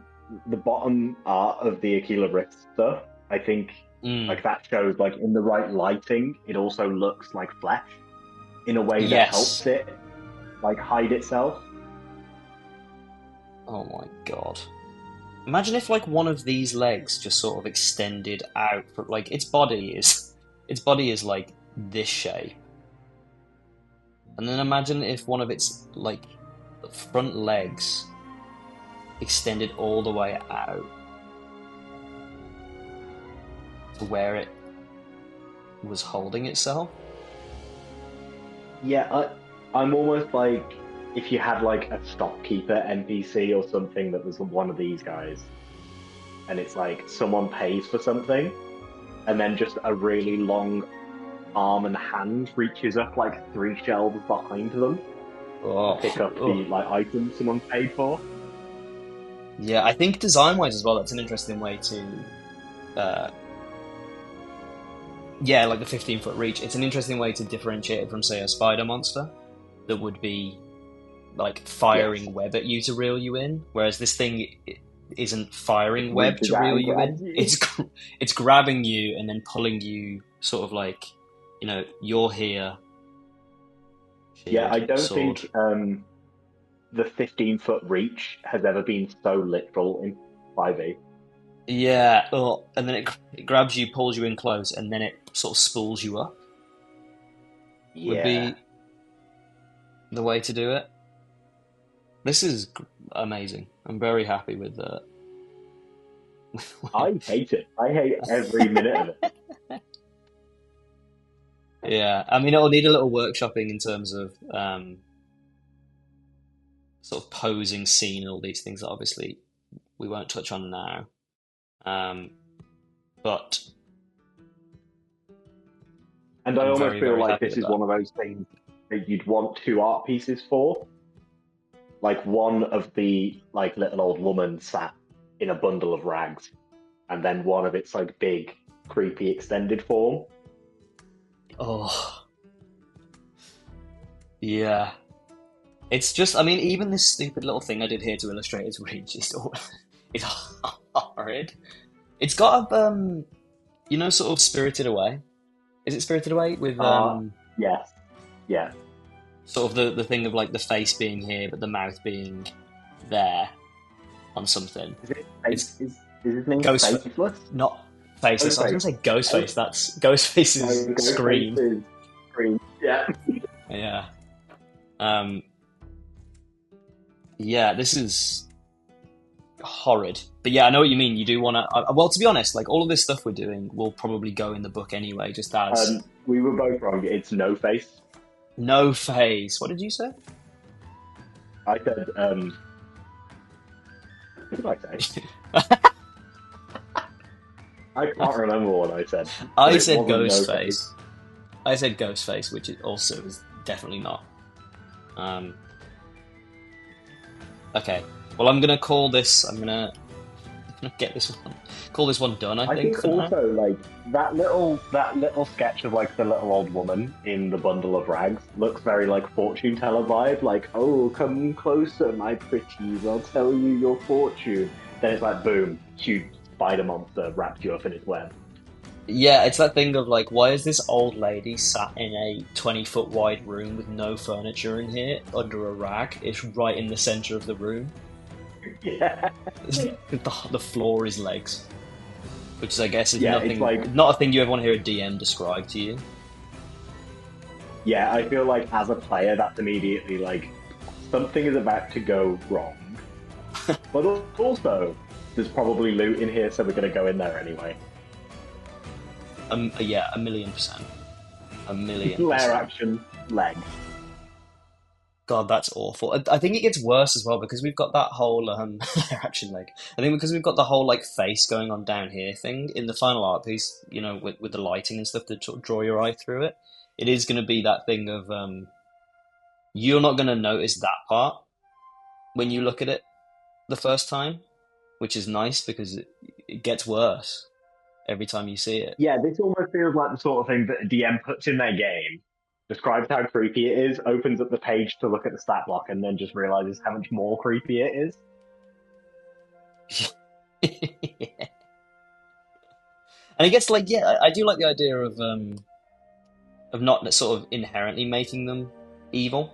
Speaker 1: the bottom art of the Aquila Rift stuff, I think
Speaker 2: Mm.
Speaker 1: like that shows like in the right lighting, it also looks like flesh in a way that helps
Speaker 2: Yes.
Speaker 1: it like hide itself.
Speaker 2: Oh my god. Imagine if like one of these legs just sort of extended out from like its body is like this shape. And then imagine if one of its like front legs extended all the way out to where it was holding itself.
Speaker 1: Yeah, I'm almost like if you had like a stockkeeper NPC or something that was one of these guys, and it's like someone pays for something, and then just a really long arm and hand reaches up like three shelves behind them to
Speaker 2: Oh,
Speaker 1: pick up
Speaker 2: oh.
Speaker 1: the like items someone paid for.
Speaker 2: Yeah, I think design-wise as well, that's an interesting way to, uh, yeah, like the 15-foot reach. It's an interesting way to differentiate it from, say, a spider monster that would be like
Speaker 1: Yes,
Speaker 2: firing web at you to reel you in, whereas this thing isn't
Speaker 1: it
Speaker 2: firing web
Speaker 1: reaches
Speaker 2: to
Speaker 1: out
Speaker 2: reel
Speaker 1: and
Speaker 2: you
Speaker 1: grabs
Speaker 2: in.
Speaker 1: you.
Speaker 2: It's grabbing you and then pulling you, sort of like, you're here,
Speaker 1: Yeah, I
Speaker 2: shield,
Speaker 1: don't
Speaker 2: sword.
Speaker 1: think the 15-foot reach has ever been so literal in 5e.
Speaker 2: Yeah, oh, and then it grabs you, pulls you in close, and then it sort of spools you up. Would
Speaker 1: Yeah,
Speaker 2: be the way to do it. This is amazing. I'm very happy with that.
Speaker 1: I hate it. I hate every minute of it.
Speaker 2: Yeah, I mean, it'll need a little workshopping in terms of sort of posing scene and all these things that obviously we won't touch on now. Um, but
Speaker 1: And I
Speaker 2: I'm
Speaker 1: almost
Speaker 2: very,
Speaker 1: feel
Speaker 2: very
Speaker 1: like
Speaker 2: happy
Speaker 1: this
Speaker 2: with
Speaker 1: is
Speaker 2: that.
Speaker 1: one of those things that you'd want two art pieces for. Like one of the like little old woman sat in a bundle of rags, and then one of its like big, creepy extended form.
Speaker 2: Oh, yeah. It's just, I mean, even this stupid little thing I did here to illustrate its reach is it's horrid. It's got a, sort of Spirited Away. Is it Spirited Away with
Speaker 1: Yes, yes.
Speaker 2: sort of the thing of like the face being here but the mouth being there on something?
Speaker 1: Is it
Speaker 2: It's
Speaker 1: is his name
Speaker 2: Ghost,
Speaker 1: Faceless?
Speaker 2: not Faceless. I was gonna
Speaker 1: Ghostface.
Speaker 2: say Ghostface.
Speaker 1: Oh,
Speaker 2: That's Ghostface's
Speaker 1: no, Ghostface
Speaker 2: Scream.
Speaker 1: is green. Yeah.
Speaker 2: Yeah. Um. Yeah. This is horrid. But yeah, I know what you mean. You do want to. Well, to be honest, like all of this stuff we're doing will probably go in the book anyway, just as
Speaker 1: We were both wrong. It's No Face.
Speaker 2: no face. What did you say?
Speaker 1: I said, what did I say? I can't remember what I said, but
Speaker 2: I
Speaker 1: it
Speaker 2: said
Speaker 1: wasn't No Face.
Speaker 2: Ghostface. I said Ghostface, which it also is definitely not. Um. Okay. Well, I'm gonna call this. I'm gonna get this one. Call this one done. I
Speaker 1: I
Speaker 2: think
Speaker 1: think
Speaker 2: for now.
Speaker 1: also like that little sketch of like the little old woman in the bundle of rags looks very like fortune teller vibe. Like, oh, come closer, my pretties. I'll tell you your fortune. Then it's like, boom, huge spider monster wrapped you up in its web.
Speaker 2: Yeah, it's that thing of like, why is this old lady sat in a 20-foot wide room with no furniture in here under a rag? It's right in the center of the room.
Speaker 1: Yeah.
Speaker 2: The floor is legs, which is, I guess, is
Speaker 1: Yeah, it's like,
Speaker 2: not a thing you ever want to hear a DM describe to you.
Speaker 1: yeah, I feel like as a player, that's immediately like something is about to go wrong. But also, there's probably loot in here, so we're going to go in there anyway.
Speaker 2: Yeah, 1,000,000%. A million
Speaker 1: Lair
Speaker 2: percent.
Speaker 1: action, leg.
Speaker 2: God, that's awful. I think it gets worse as well because we've got that whole action leg. I think because we've got the whole like face going on down here thing in the final art piece, you know, with the lighting and stuff to sort of draw your eye through it. It is going to be that thing of you're not going to notice that part when you look at it the first time, which is nice because it gets worse every time you see it.
Speaker 1: Yeah, this almost feels like the sort of thing that a DM puts in their game, describes how creepy it is, opens up the page to look at the stat block, and then just realizes how much more creepy it is.
Speaker 2: Yeah. And it gets like, yeah, I do like the idea of not sort of inherently making them evil.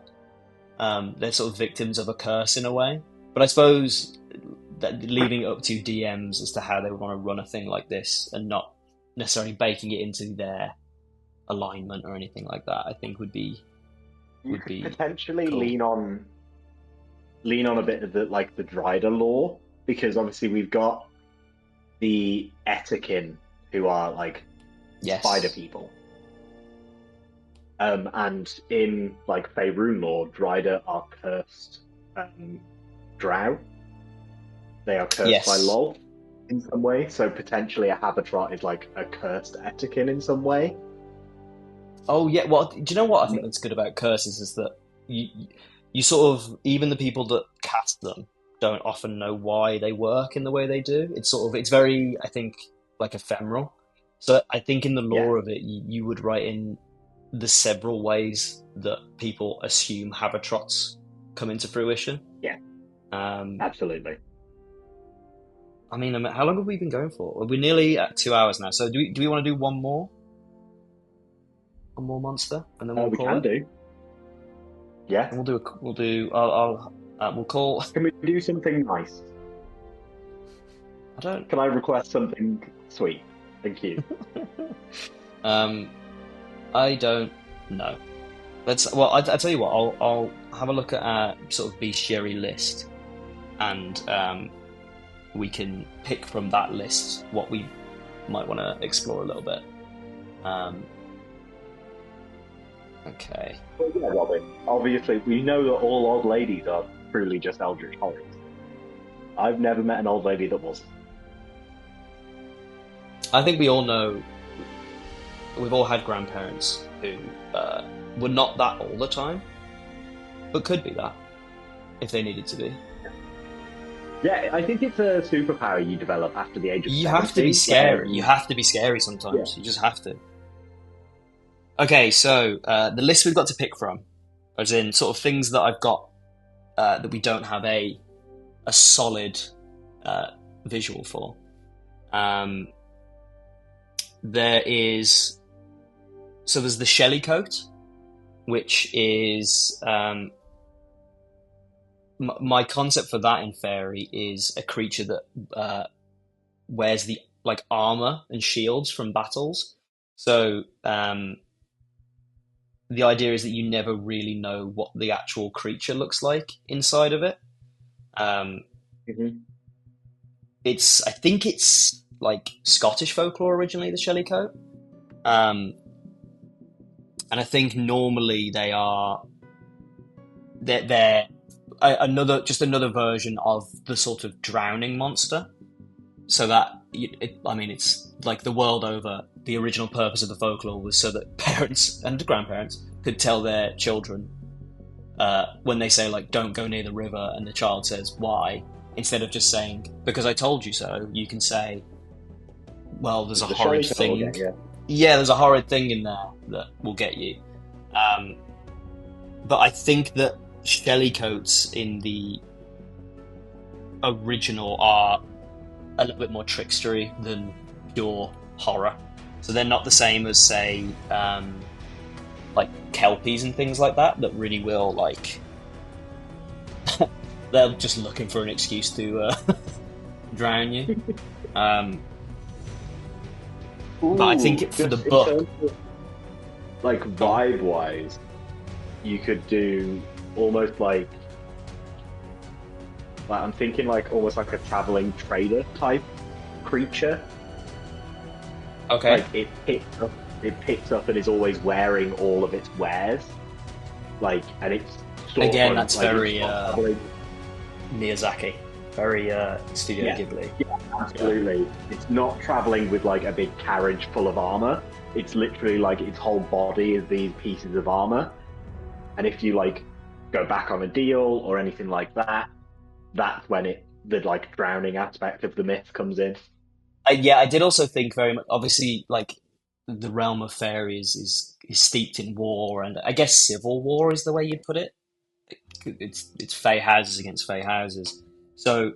Speaker 2: They're sort of victims of a curse in a way. But I suppose that leaving it up to DMs as to how they would want to run a thing like this and not necessarily baking it into their alignment or anything like that, I think
Speaker 1: You
Speaker 2: would
Speaker 1: could
Speaker 2: be
Speaker 1: potentially
Speaker 2: cool.
Speaker 1: lean on a bit of the like the Drider lore, because obviously we've got the Etikin, who are like spider
Speaker 2: Yes.
Speaker 1: people. And in like Faerun lore, Drider are cursed drow. They are cursed by
Speaker 2: Yes.
Speaker 1: Lol in some way. So potentially a Habitat is like a cursed Etikin in some way.
Speaker 2: Oh yeah. Well, do you know what I think that's good about curses is that you you sort of even the people that cast them don't often know why they work in the way they do. It's very I think like ephemeral. So I think in the
Speaker 1: Yeah,
Speaker 2: lore of it, you would write in the several ways that people assume Habitrots come into fruition.
Speaker 1: yeah,
Speaker 2: Um,
Speaker 1: absolutely.
Speaker 2: how long have we been going for? We're nearly at 2 hours now. So do we want to do one more monster, and then we'll
Speaker 1: We
Speaker 2: call
Speaker 1: can
Speaker 2: it?
Speaker 1: do. Yeah.
Speaker 2: And we'll do. We'll call.
Speaker 1: Can we do something nice?
Speaker 2: I don't.
Speaker 1: Can I request something sweet? Thank you.
Speaker 2: Um, I don't know. Let's. Well, I tell you what. I'll have a look at our sort of bestiary list, and we can pick from that list what we might want to explore a little bit. Um, okay.
Speaker 1: Well, yeah, Robin. Obviously, we know that all old ladies are truly just eldritch horrors. I've never met an old lady that was.
Speaker 2: I think we all know. We've all had grandparents who were not that all the time, but could be that if they needed to be.
Speaker 1: Yeah, I think it's a superpower you develop after the age of
Speaker 2: You
Speaker 1: 70.
Speaker 2: have to be scary. You have to be scary sometimes.
Speaker 1: Yeah.
Speaker 2: You just have to. Okay, so the list we've got to pick from, as in sort of things that I've got that we don't have a solid visual for. There is there's the Shelly coat, which is my concept for that in Faerie is a creature that wears the like armor and shields from battles. So the idea is that you never really know what the actual creature looks like inside of it.
Speaker 1: Mm-hmm.
Speaker 2: I think it's like Scottish folklore originally, the Shelly coat. And I think normally they're another version of the sort of drowning monster. So that it's like the world over. The original purpose of the folklore was so that parents and grandparents could tell their children when they say like "don't go near the river" and the child says "why," instead of just saying "because I told you so," you can say, "well, there's a horrid thing."
Speaker 1: Again, yeah.
Speaker 2: Yeah, there's a horrid thing in there that will get you. But I think that Shelly coats in the original are a little bit more trickstery than pure horror. So they're not the same as, say, like kelpies and things like that. That really will like they're just looking for an excuse to drown you. Um, but I
Speaker 1: Ooh,
Speaker 2: think for the
Speaker 1: just in
Speaker 2: book,
Speaker 1: terms of like
Speaker 2: go on.
Speaker 1: vibe wise, you could do almost like I'm thinking like almost like a traveling trader type creature.
Speaker 2: Okay,
Speaker 1: Like it picks up and is always wearing all of its wares. Like, and it's sort
Speaker 2: again,
Speaker 1: of
Speaker 2: that's
Speaker 1: like it's
Speaker 2: very
Speaker 1: not traveling.
Speaker 2: Miyazaki, very Studio
Speaker 1: Yeah,
Speaker 2: Ghibli.
Speaker 1: yeah,
Speaker 2: Yeah.
Speaker 1: absolutely. It's not traveling with like a big carriage full of armor. It's literally like its whole body is these pieces of armor. And if you like go back on a deal or anything like that, that's when the like drowning aspect of the myth comes in.
Speaker 2: Yeah, I did also think very much. Obviously, like the realm of fairies is steeped in war, and I guess civil war is the way you'd put it. It's fey houses against fey houses. So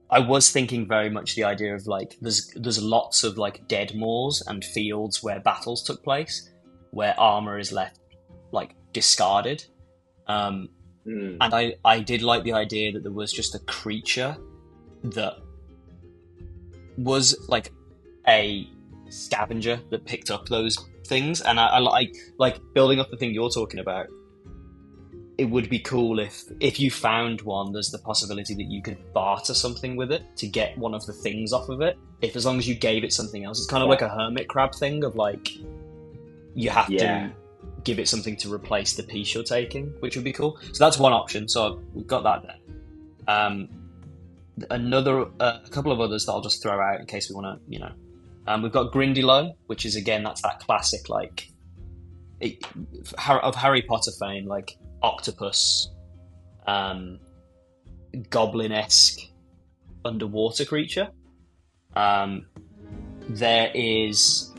Speaker 2: I was thinking very much the idea of like there's lots of like dead moors and fields where battles took place, where armor is left like discarded. Um,
Speaker 1: Mm,
Speaker 2: and I did like the idea that there was just a creature that was like a scavenger that picked up those things, and I like building up the thing you're talking about. It would be cool if you found one, there's the possibility that you could barter something with it to get one of the things off of it. If as long as you gave it something else, it's kind of
Speaker 1: yeah,
Speaker 2: like a hermit crab thing of like you have
Speaker 1: yeah.
Speaker 2: to give it something to replace the piece you're taking, which would be cool. So that's one option. So we've got that there. A couple of others that I'll just throw out in case we want to, we've got Grindylow, which is again that's that classic like it, of Harry Potter fame, like octopus, um, goblin-esque underwater creature. Um, there is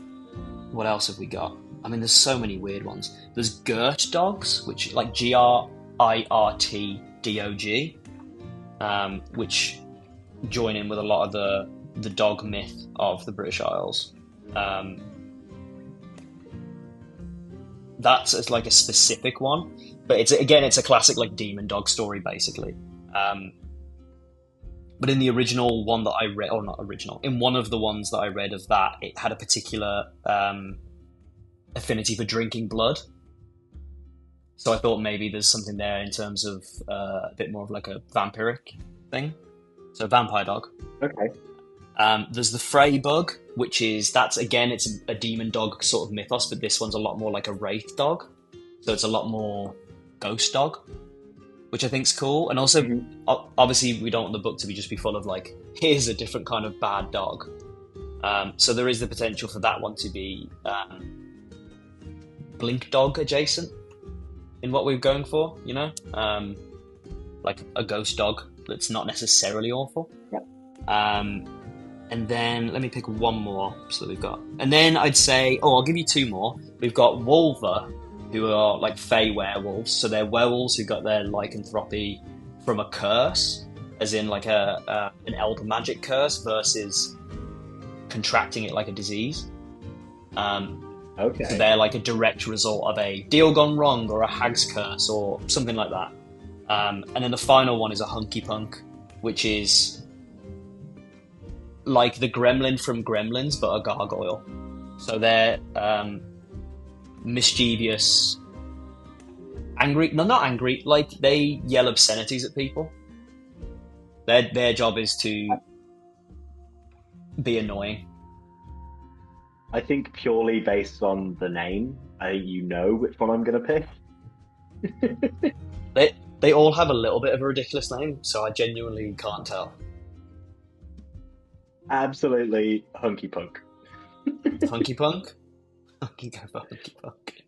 Speaker 2: what else have we got? I mean, there's so many weird ones. There's Girt dogs, which like Girtdog, which join in with a lot of the dog myth of the British Isles. Um, that's as like a specific one, but it's a classic like demon dog story basically. Um, but in the original one that I read, or not original, in one of the ones that I read of that, it had a particular affinity for drinking blood. So I thought maybe there's something there in terms of a bit more of like a vampiric thing. So vampire dog.
Speaker 1: Okay.
Speaker 2: There's the Frey bug, which is that's again it's a demon dog sort of mythos, but this one's a lot more like a wraith dog, so it's a lot more ghost dog, which I think's cool. And also,
Speaker 1: Hmm.
Speaker 2: obviously, we don't want the book to just be full of like here's a different kind of bad dog. So there is the potential for that one to be blink dog adjacent in what we're going for, like a ghost dog that's not necessarily awful.
Speaker 1: Yeah.
Speaker 2: And then let me pick one more. So we've got, and then I'd say, I'll give you two more. We've got Wolver, who are like fey werewolves. So they're werewolves who got their lycanthropy from a curse, as in like an elder magic curse versus contracting it like a disease. So
Speaker 1: Okay.
Speaker 2: they're like a direct result of a deal gone wrong or a hag's curse or something like that. And then the final one is a hunky punk, which is like the gremlin from Gremlins, but a gargoyle. So they're mischievous, angry. No, not angry. Like they yell obscenities at people. Their job is to be annoying.
Speaker 1: I think purely based on the name, you know which one I'm gonna pick.
Speaker 2: They all have a little bit of a ridiculous name, so I genuinely can't tell.
Speaker 1: Absolutely hunky punk.
Speaker 2: Hunky punk. I can go for hunky punk,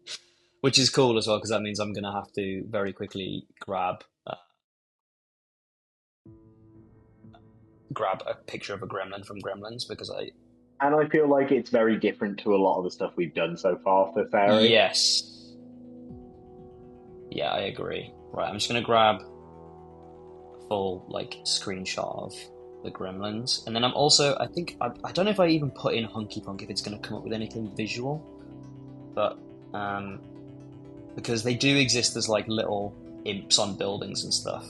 Speaker 2: which is cool as well because that means I'm gonna have to very quickly grab a picture of a gremlin from Gremlins because I
Speaker 1: And I feel like it's very different to a lot of the stuff we've done so far for Faerie.
Speaker 2: yes, yeah, I agree. Right, I'm just gonna grab a full like screenshot of the gremlins. And then I'm also, I think, I don't know if I even put in Hunky Punk if it's going to come up with anything visual, but because they do exist as like little imps on buildings and stuff.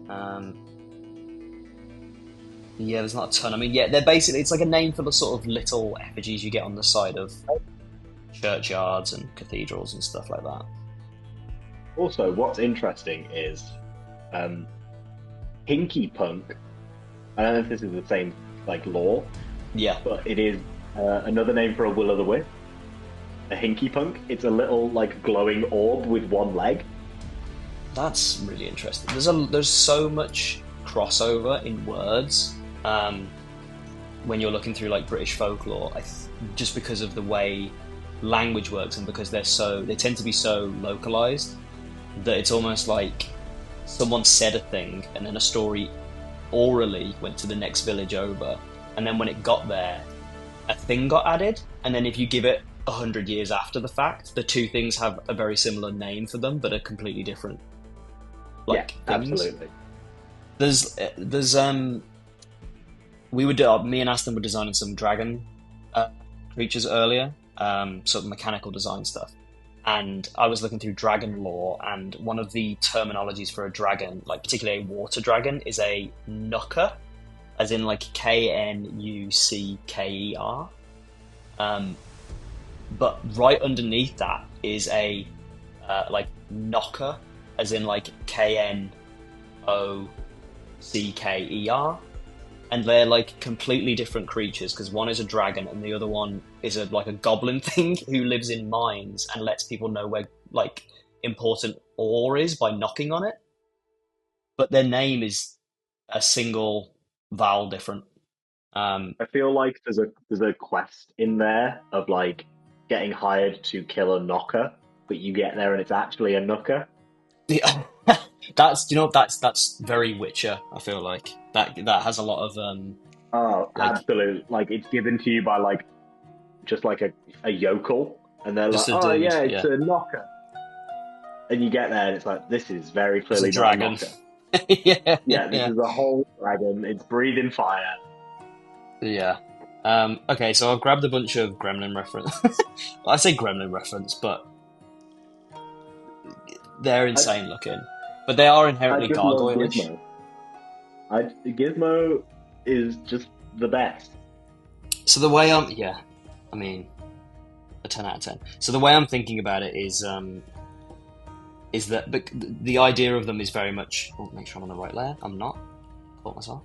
Speaker 2: Um, yeah, there's not a ton. I mean, yeah, they're basically, it's like a name for the sort of little effigies you get on the side of churchyards and cathedrals and stuff like that.
Speaker 1: Also, what's interesting is um, Hinky Punk. I don't know if this is the same like lore,
Speaker 2: Yeah,
Speaker 1: but it is another name for a will o' the wisp. A Hinky Punk. It's a little like glowing orb with one leg.
Speaker 2: that's really interesting. There's so much crossover in words when you're looking through like British folklore. Just because of the way language works and because they tend to be so localized that it's almost like someone said a thing and then a story orally went to the next village over, and then when it got there, a thing got added, and then if you give it 100 years after the fact, the two things have a very similar name for them, but are completely different.
Speaker 1: Yeah,
Speaker 2: Like things.
Speaker 1: absolutely.
Speaker 2: There's me and Aston were designing some dragon creatures earlier, sort of mechanical design stuff. And I was looking through dragon lore, and one of the terminologies for a dragon, like particularly a water dragon, is a knucker, as in like Knucker. But right underneath that is a like knocker, as in like Knocker, and they're like completely different creatures because one is a dragon and the other one is like a goblin thing who lives in mines and lets people know where like important ore is by knocking on it. But their name is a single vowel different. Um,
Speaker 1: I feel like there's a quest in there of like getting hired to kill a knocker, but you get there and it's actually a knooker.
Speaker 2: yeah, that's very Witcher. I feel like that has a lot of
Speaker 1: Oh,
Speaker 2: like
Speaker 1: absolutely. Like it's given to you by like just like a yokel, and they're like,
Speaker 2: just a
Speaker 1: oh
Speaker 2: dude,
Speaker 1: yeah, it's
Speaker 2: yeah,
Speaker 1: a knocker. And you get there and it's like, this is very
Speaker 2: it's a
Speaker 1: clearly not a
Speaker 2: dragon.
Speaker 1: knocker.
Speaker 2: Yeah,
Speaker 1: Yeah, this
Speaker 2: yeah,
Speaker 1: is a whole dragon. It's breathing fire.
Speaker 2: yeah. Okay, so I've grabbed a bunch of Gremlin reference. I say Gremlin reference, but they're
Speaker 1: I,
Speaker 2: insane looking. But they are
Speaker 1: I
Speaker 2: inherently
Speaker 1: just love
Speaker 2: gargoyle-ish.
Speaker 1: Gizmo. Gizmo is just the best.
Speaker 2: So the way I mean, a 10 out of 10. So the way I'm thinking about it is that the idea of them is very much. Oh, make sure I'm on the right layer. I'm not. Caught myself.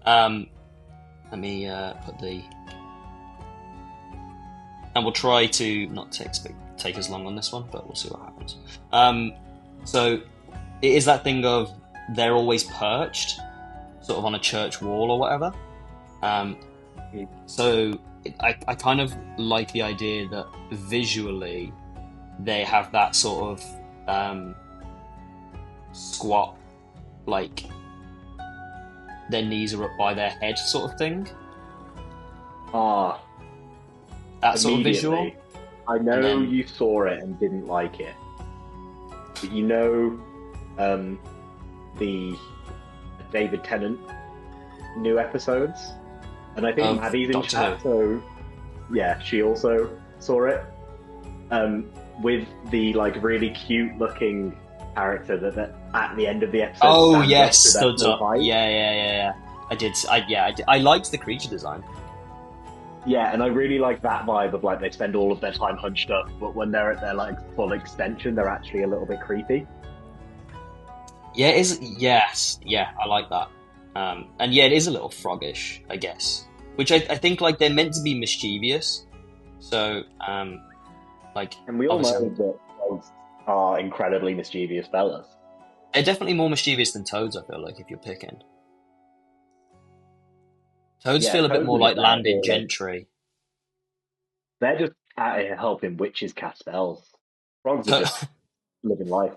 Speaker 2: Um, Let me put the. And we'll try to not take as long on this one, but we'll see what happens. So it is that thing of they're always perched, sort of on a church wall or whatever. Um, so I kind of like the idea that visually they have that sort of squat, like their knees are up by their head sort of thing.
Speaker 1: Ah,
Speaker 2: That sort of visual.
Speaker 1: immediately. I
Speaker 2: And
Speaker 1: know
Speaker 2: then,
Speaker 1: you saw it and didn't like it, but you know, the David Tennant new episodes, and I think
Speaker 2: of
Speaker 1: Maddie's in
Speaker 2: Doctor
Speaker 1: chat,
Speaker 2: Who.
Speaker 1: so yeah, she also saw it. With the like really cute looking character that at the end of the episode
Speaker 2: Oh
Speaker 1: stands up
Speaker 2: yes,
Speaker 1: to their
Speaker 2: studs
Speaker 1: full
Speaker 2: up.
Speaker 1: height.
Speaker 2: Yeah. I did. I did. I liked the creature design.
Speaker 1: Yeah, and I really like that vibe of like they spend all of their time hunched up, but when they're at their like full extension, they're actually a little bit creepy.
Speaker 2: Yeah, it is. Yes, yeah, I like that. And yeah, it is a little froggish, I guess. Which I think like they're meant to be mischievous. So like
Speaker 1: And we all know
Speaker 2: obviously
Speaker 1: that dogs are incredibly mischievous fellas.
Speaker 2: they're definitely more mischievous than toads. I feel like if you're picking toads,
Speaker 1: Yeah,
Speaker 2: feel a bit
Speaker 1: toads
Speaker 2: more
Speaker 1: are
Speaker 2: like
Speaker 1: just out
Speaker 2: landed
Speaker 1: here like
Speaker 2: gentry.
Speaker 1: they're just out here helping witches cast spells. Frogs are
Speaker 2: To-
Speaker 1: just living life.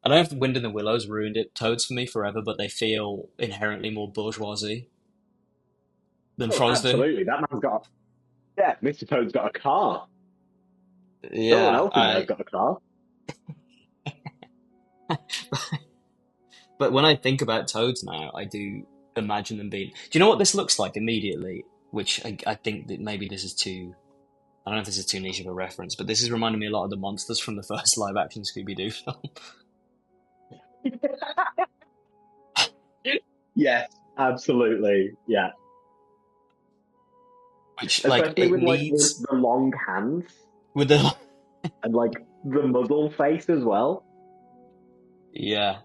Speaker 2: I don't know if Wind in the Willows ruined it. Toads for me forever, but they feel inherently more bourgeoisie than
Speaker 1: Oh,
Speaker 2: frogs do.
Speaker 1: absolutely. That man's got yeah, Mr. Toad's got a car. No one
Speaker 2: Yeah,
Speaker 1: else in there's got a car.
Speaker 2: but when I think about toads now, I do. imagine them being. Do you know what this looks like immediately? Which I think that maybe this is too. I don't know if this is too niche of a reference, but this is reminding me a lot of the monsters from the first live action Scooby Doo film.
Speaker 1: Yes, absolutely. Yeah.
Speaker 2: Which, like,
Speaker 1: Especially
Speaker 2: it
Speaker 1: with like
Speaker 2: needs.
Speaker 1: the long hands
Speaker 2: With the.
Speaker 1: and like the muzzle face as well.
Speaker 2: Yeah.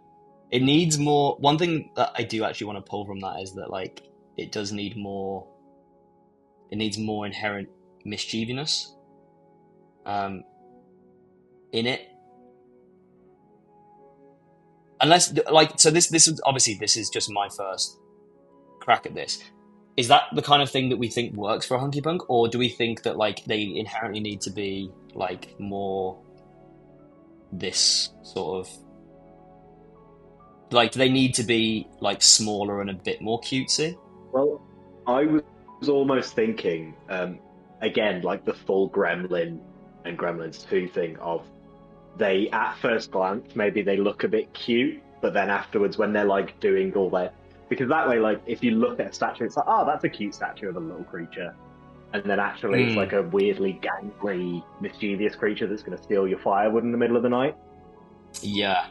Speaker 2: It needs more. One thing that I do actually want to pull from that is that, like, it does need more. It needs more inherent mischievousness um, in it. Unless, like, so this is obviously this is just my first crack at this. Is that the kind of thing that we think works for a hunky punk, or do we think that like they inherently need to be like more this sort of like do they need to be like smaller and a bit more cutesy?
Speaker 1: Well, I was almost thinking, again, like the full Gremlin and Gremlins 2 thing of they, at first glance, maybe they look a bit cute, but then afterwards, when they're like doing all that, because that way, like, if you look at a statue, it's like, oh, that's a cute statue of a little creature. And then actually, it's like
Speaker 2: Mm,
Speaker 1: a weirdly gangly, mischievous creature that's going to steal your firewood in the middle of the night.
Speaker 2: yeah.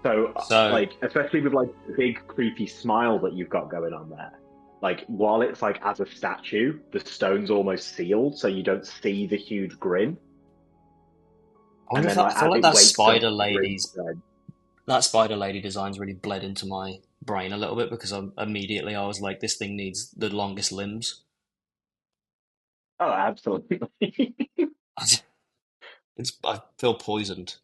Speaker 1: So,
Speaker 2: So
Speaker 1: like, especially with like the big creepy smile that you've got going on there, like while it's like as a statue, the stone's almost sealed, so you don't see the huge grin.
Speaker 2: I wonder
Speaker 1: And
Speaker 2: if
Speaker 1: then
Speaker 2: that I
Speaker 1: like
Speaker 2: feel
Speaker 1: as
Speaker 2: like
Speaker 1: it wakes up, the grin's red.
Speaker 2: that spider lady design's really bled into my brain a little bit because immediately I was like, this thing needs the longest limbs.
Speaker 1: Oh, absolutely.
Speaker 2: I feel poisoned.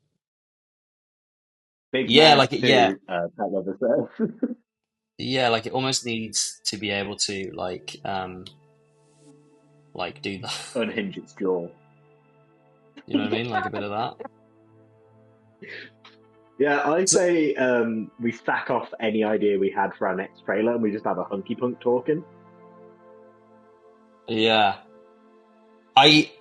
Speaker 1: Big
Speaker 2: Yeah,
Speaker 1: mouth
Speaker 2: like it. Yeah,
Speaker 1: too. Pet lover says.
Speaker 2: yeah, like it almost needs to be able to like do that.
Speaker 1: Unhinge its jaw.
Speaker 2: You know what I mean? Like a bit of that.
Speaker 1: Yeah, I
Speaker 2: So,
Speaker 1: say we sack off any idea we had for our next trailer and we just have a hunky punk talking.
Speaker 2: yeah, I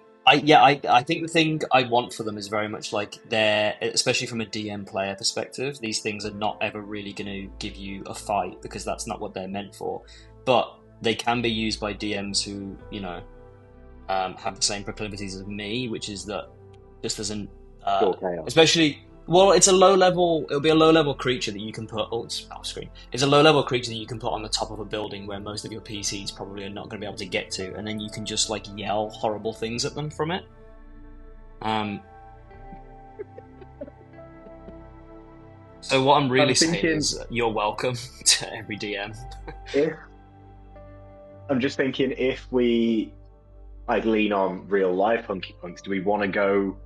Speaker 2: think the thing I want for them is very much like they're, especially from a DM player perspective, these things are not ever really going to give you a fight because that's not what they're meant for. But they can be used by DMs who, have the same proclivities as me, which is that just as an,
Speaker 1: Pure chaos.
Speaker 2: especially, well, it's a low level, it'll be a low level creature that you can put, oh, it's off screen. It's a low level creature that you can put on the top of a building where most of your PCs probably are not going to be able to get to, and then you can just like yell horrible things at them from it. Um, so what I'm really
Speaker 1: I'm
Speaker 2: saying
Speaker 1: thinking
Speaker 2: is you're welcome to every DM.
Speaker 1: if I'm just thinking if we like lean on real life hunky punks, do we want to go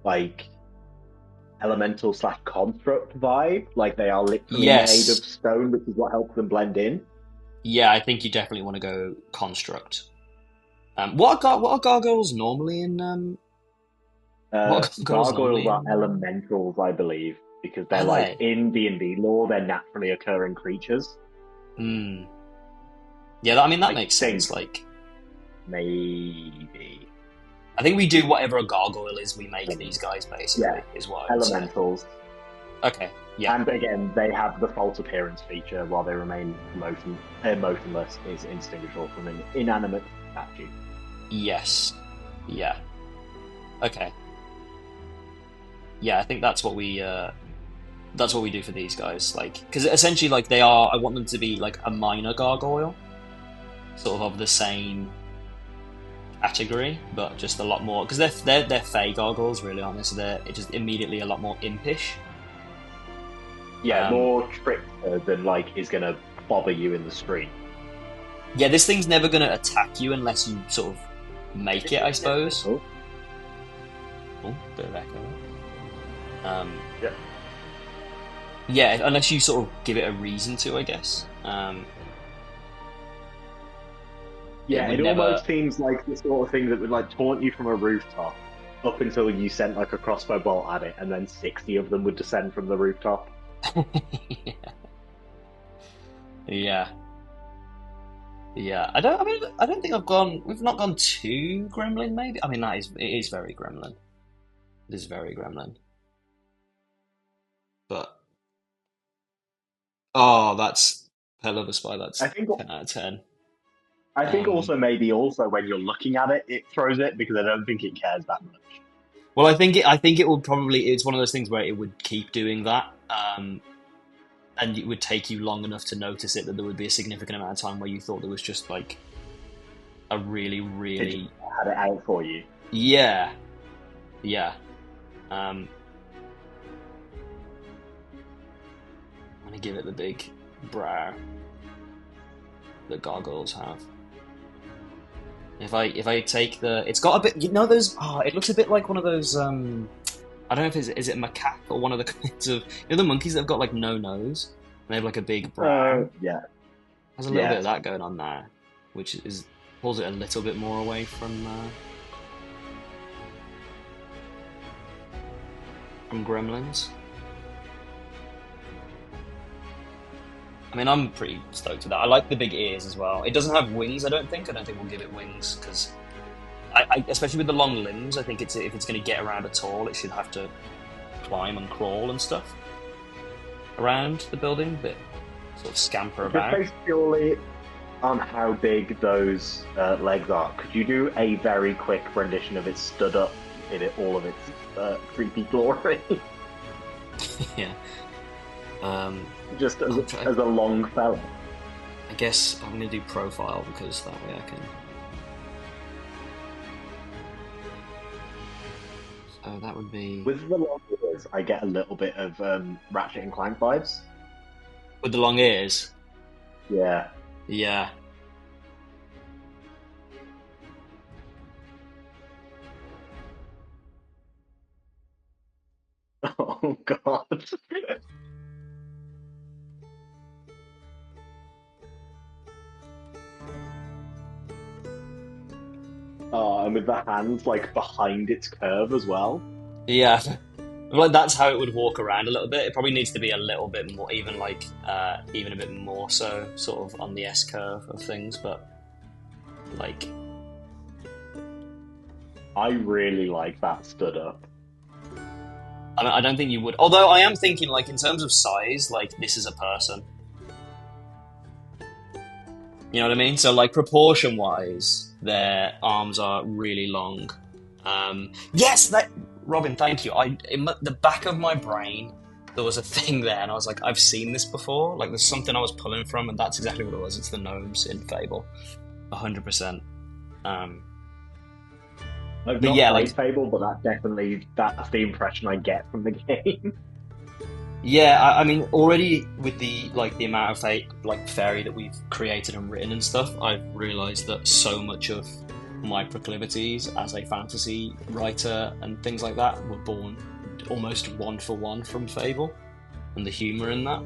Speaker 1: like elemental slash construct vibe? Like they are literally made of
Speaker 2: Yes.
Speaker 1: stone, which is what helps them blend in.
Speaker 2: Yeah, I think you definitely want to go construct. What are gargoyles normally in what are gargoyles
Speaker 1: Gargoyles
Speaker 2: normally
Speaker 1: are
Speaker 2: in
Speaker 1: elementals, I believe, because they're
Speaker 2: are
Speaker 1: like
Speaker 2: they?
Speaker 1: in D&D lore, they're naturally occurring creatures.
Speaker 2: Hmm. Yeah, I mean that
Speaker 1: I
Speaker 2: makes
Speaker 1: think
Speaker 2: sense. Like,
Speaker 1: maybe
Speaker 2: I think we do whatever a gargoyle is, we make these guys.
Speaker 1: yeah,
Speaker 2: Basically, is what I would say.
Speaker 1: elementals.
Speaker 2: Okay. Yeah.
Speaker 1: And again, they have the false appearance feature while they remain motionless is indistinguishable from an inanimate statue.
Speaker 2: Yes. Yeah. Okay. Yeah, I think that's what we do for these guys. Like, because essentially, like they are. I want them to be like a minor gargoyle, sort of the same category, but just a lot more because they're fey gargoyles, really, aren't they? So they're just immediately a lot more impish.
Speaker 1: Yeah,
Speaker 2: Um,
Speaker 1: more trickster than like is gonna bother you in the street.
Speaker 2: yeah, this thing's never going to attack you unless you sort of make it, I suppose.
Speaker 1: Oh,
Speaker 2: Oh, bit of echo. Um,
Speaker 1: yeah.
Speaker 2: yeah, unless you sort of give it a reason to, I guess. It
Speaker 1: Yeah,
Speaker 2: would
Speaker 1: it
Speaker 2: never.
Speaker 1: almost seems like the sort of thing that would like taunt you from a rooftop up until you sent like a crossbow bolt at it, and then 60 of them would descend from the rooftop.
Speaker 2: Yeah, yeah. I don't. I mean, I don't think I've gone. We've not gone too Gremlin. Maybe. I mean, it is very Gremlin. It is very Gremlin. But oh, Hell of a spy. That's
Speaker 1: I think
Speaker 2: 10 out of 10.
Speaker 1: I think
Speaker 2: Um,
Speaker 1: also maybe also when you're looking at it, it throws it because I don't think it cares that much.
Speaker 2: well, I think it will probably. It's one of those things where it would keep doing that, and it would take you long enough to notice it that there would be a significant amount of time where you thought there was just like a really,
Speaker 1: It just
Speaker 2: really
Speaker 1: had it out for you.
Speaker 2: yeah, yeah. I'm gonna give it the big brow that gargoyles have. If I take the, it's got a bit, you know, those. Oh, it looks a bit like one of those. I don't know if is it macaque or one of the kinds of, you know, the monkeys that have got like no nose and they have like a big brow.
Speaker 1: Yeah,
Speaker 2: There's a little bit of that going on there, which is pulls it a little bit more away from Gremlins. I mean, I'm pretty stoked with that. I like the big ears as well. It doesn't have wings, I don't think. I don't think we'll give it wings because, especially with the long limbs, I think if it's going to get around at all, it should have to climb and crawl and stuff around the building, but sort of scamper about.
Speaker 1: Just based purely on how big those legs are, could you do a very quick rendition of it stood up in all of its creepy glory?
Speaker 2: Yeah.
Speaker 1: Just as a long fella.
Speaker 2: I guess I'm going to do profile because that way I can. So that would be.
Speaker 1: With the long ears, I get a little bit of Ratchet and Clank vibes.
Speaker 2: With the long ears?
Speaker 1: Yeah.
Speaker 2: Yeah.
Speaker 1: Oh, God. Oh, and with the hands like behind its curve as well.
Speaker 2: Yeah. Like that's how it would walk around a little bit. It probably needs to be a little bit more, even even a bit more so, sort of on the S curve of things. But like,
Speaker 1: I really like that stood up.
Speaker 2: I don't think you would. Although I am thinking, like in terms of size, like this is a person. You know what I mean? So like proportion wise, their arms are really long. Yes, that Robin, thank you. In the back of my brain, there was a thing there, and I was like, I've seen this before. Like there's something I was pulling from, and that's exactly what it was. It's the gnomes in Fable, 100%.
Speaker 1: I've not played Fable, but that's the impression I get from the game.
Speaker 2: Yeah, I mean, already with the amount of Faerie that we've created and written and stuff, I've realised that so much of my proclivities as a fantasy writer and things like that were born almost one for one from Fable, and the humour in that.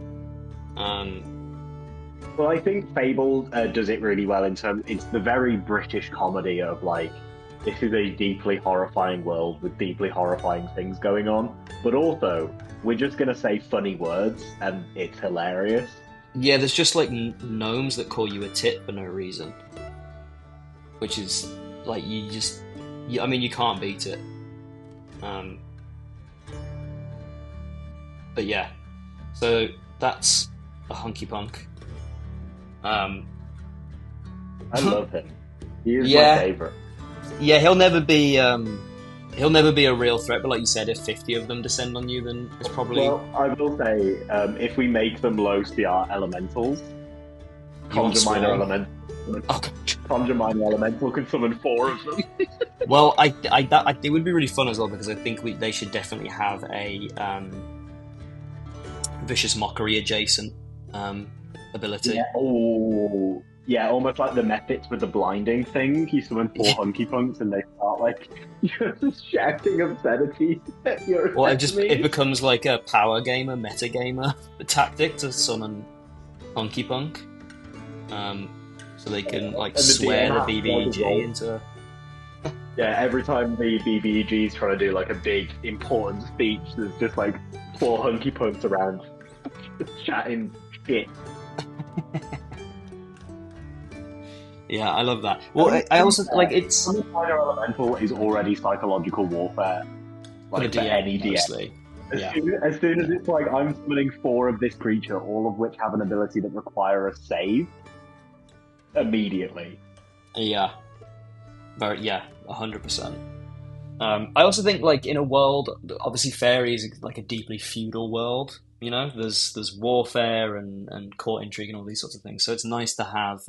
Speaker 1: Well, I think Fable does it really well in terms. It's the very British comedy of like, this is a deeply horrifying world with deeply horrifying things going on, but also we're just going to say funny words and it's hilarious.
Speaker 2: Yeah, there's just like gnomes that call you a tit for no reason, which is like I mean, you can't beat it. But yeah, so that's a hunky punk.
Speaker 1: I love him. He is
Speaker 2: my
Speaker 1: favorite.
Speaker 2: Yeah, he'll never be a real threat. But like you said, if 50 of them descend on you, then it's probably.
Speaker 1: Well, I will say, if we make them low CR elementals, Conjure Minor Elemental.
Speaker 2: Oh,
Speaker 1: Conjure Minor Elemental can summon 4 of them.
Speaker 2: Well, it would be really fun as well because I think they should definitely have a vicious mockery adjacent ability.
Speaker 1: Yeah. Oh, yeah, almost like the Mephits with the blinding thing. You summon 4 hunky punks and they start like just shouting obscenities at your
Speaker 2: it becomes like a power gamer, meta gamer tactic to summon hunky punk. So they can like swear the BBEG into.
Speaker 1: Yeah, every time the BBEG is trying to do like a big important speech, there's just like 4 hunky punks around chatting shit.
Speaker 2: Yeah, I love that. Well, I also like it's.
Speaker 1: Minor Elemental is already psychological warfare, like for any DM.
Speaker 2: Yeah,
Speaker 1: As soon as
Speaker 2: yeah,
Speaker 1: it's like I'm summoning 4 of this creature, all of which have an ability that require a save, immediately.
Speaker 2: yeah. Very, yeah, 100%. I also think, like, in a world, obviously, Faerie is like a deeply feudal world. You know, there's warfare and court intrigue and all these sorts of things. So it's nice to have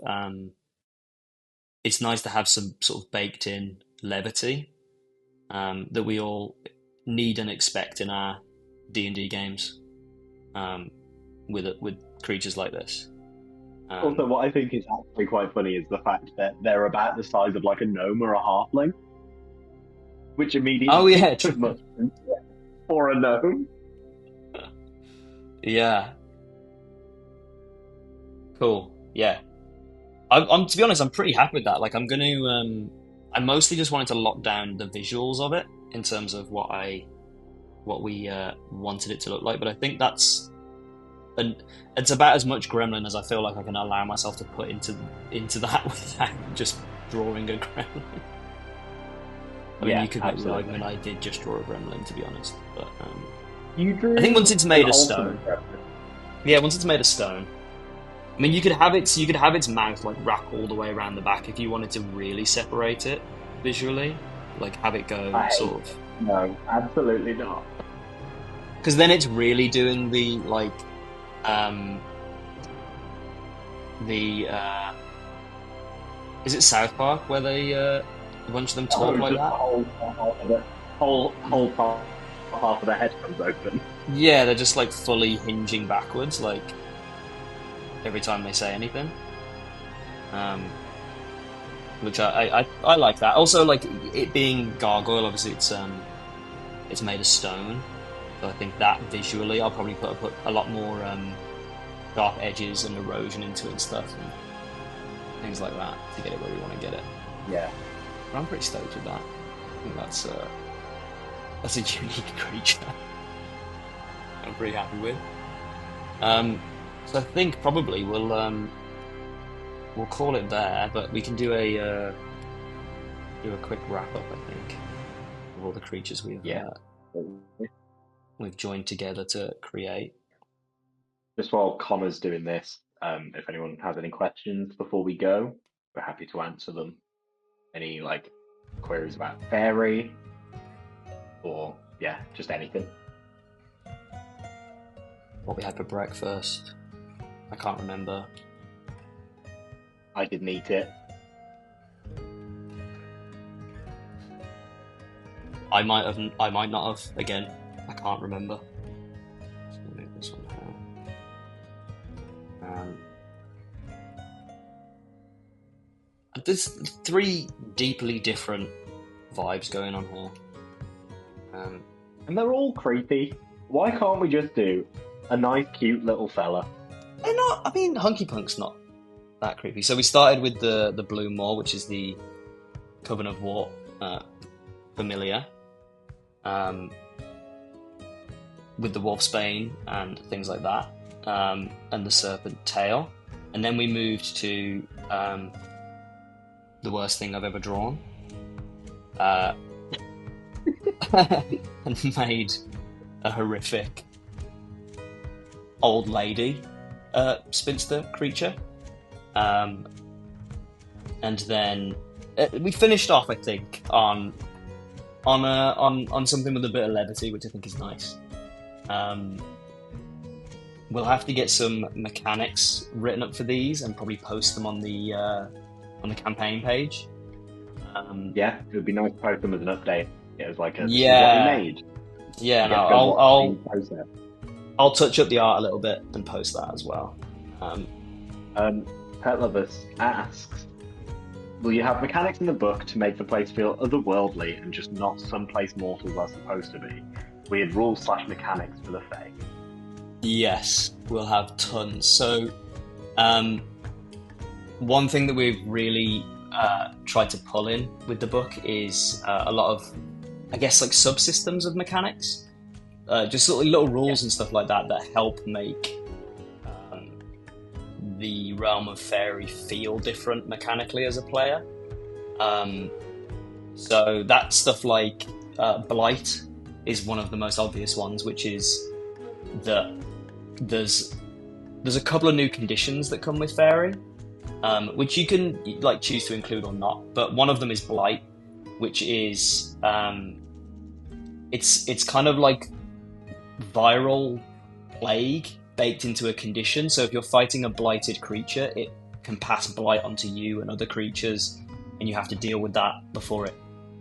Speaker 2: some sort of baked in levity that we all need and expect in our D&D games um, with creatures like this.
Speaker 1: Also, what I think is actually quite funny is the fact that they're about the size of like a gnome or a halfling, which
Speaker 2: Oh
Speaker 1: immediately
Speaker 2: yeah,
Speaker 1: put
Speaker 2: true.
Speaker 1: much for a gnome.
Speaker 2: Yeah, cool. Yeah, I'm to be honest, I'm pretty happy with that. Like, I mostly just wanted to lock down the visuals of it in terms of what we wanted it to look like. But I think and it's about as much gremlin as I feel like I can allow myself to put into that without just drawing a gremlin. I mean,
Speaker 1: Yeah,
Speaker 2: you could make the
Speaker 1: absolutely.
Speaker 2: argument I did just draw a gremlin, to be honest. But
Speaker 1: You
Speaker 2: I think once
Speaker 1: drew
Speaker 2: it's
Speaker 1: an
Speaker 2: made of stone,
Speaker 1: ultimate gremlin.
Speaker 2: yeah, once it's made of stone. I mean, you could have its mouth like wrap all the way around the back if you wanted to really separate it visually, like have it go
Speaker 1: I hate
Speaker 2: sort
Speaker 1: it.
Speaker 2: of,
Speaker 1: No, absolutely not.
Speaker 2: because then it's really doing the like um the is it South Park where they a bunch of them talk
Speaker 1: Oh,
Speaker 2: like
Speaker 1: just the
Speaker 2: that?
Speaker 1: whole half of it, whole half of the head comes open.
Speaker 2: Yeah, they're just like fully hinging backwards, like every time they say anything. Um, which I like that. Also, like it being gargoyle, obviously it's made of stone, so I think that visually I'll probably put a lot more sharp edges and erosion into it and stuff and things like that to get it where we want to get it.
Speaker 1: Yeah.
Speaker 2: But I'm pretty stoked with that. I think that's a unique creature. I'm pretty happy with. Um, so I think probably we'll call it there, but we can do a quick wrap up. I think of all the creatures
Speaker 1: Yeah.
Speaker 2: we've joined together to create.
Speaker 1: Just while Connor's doing this, if anyone has any questions before we go, we're happy to answer them. Any like queries about Faerie or yeah, just anything.
Speaker 2: What we had for breakfast, I can't remember.
Speaker 1: I didn't eat it.
Speaker 2: I might not have. Again, I can't remember. Just gonna move this one here. There's 3 deeply different vibes going on here.
Speaker 1: And they're all creepy. Why can't we just do a nice, cute little fella?
Speaker 2: They're not. I mean, Hunky Punk's not that creepy. So we started with the Blue Maw, which is the Coven of War familiar, with the Wolfsbane and things like that, and the Serpent Tail, and then we moved to the worst thing I've ever drawn, and made a horrific old lady spinster creature. And then we finished off, I think, on something with a bit of levity, which I think is nice. We'll have to get some mechanics written up for these and probably post them on the campaign page.
Speaker 1: Yeah, it would be nice to post them as an update. It was like, this is what we
Speaker 2: Yeah,
Speaker 1: made.
Speaker 2: yeah.
Speaker 1: You
Speaker 2: No,
Speaker 1: get to go watch the process.
Speaker 2: I'll touch up the art a little bit and post that as well.
Speaker 1: Pet Lovers asks, will you have mechanics in the book to make the place feel otherworldly and just not someplace mortals are supposed to be? Weird rules / mechanics for the Fae.
Speaker 2: Yes, we'll have tons. So, one thing that we've really tried to pull in with the book is a lot of, I guess, like subsystems of mechanics, just sort of little rules and stuff like that that help make the realm of Faerie feel different mechanically as a player. So that's stuff like Blight is one of the most obvious ones, which is that there's a couple of new conditions that come with Faerie, which you can like choose to include or not. But one of them is Blight, which is it's kind of like viral plague baked into a condition. So if you're fighting a blighted creature, it can pass blight onto you and other creatures, and you have to deal with that before it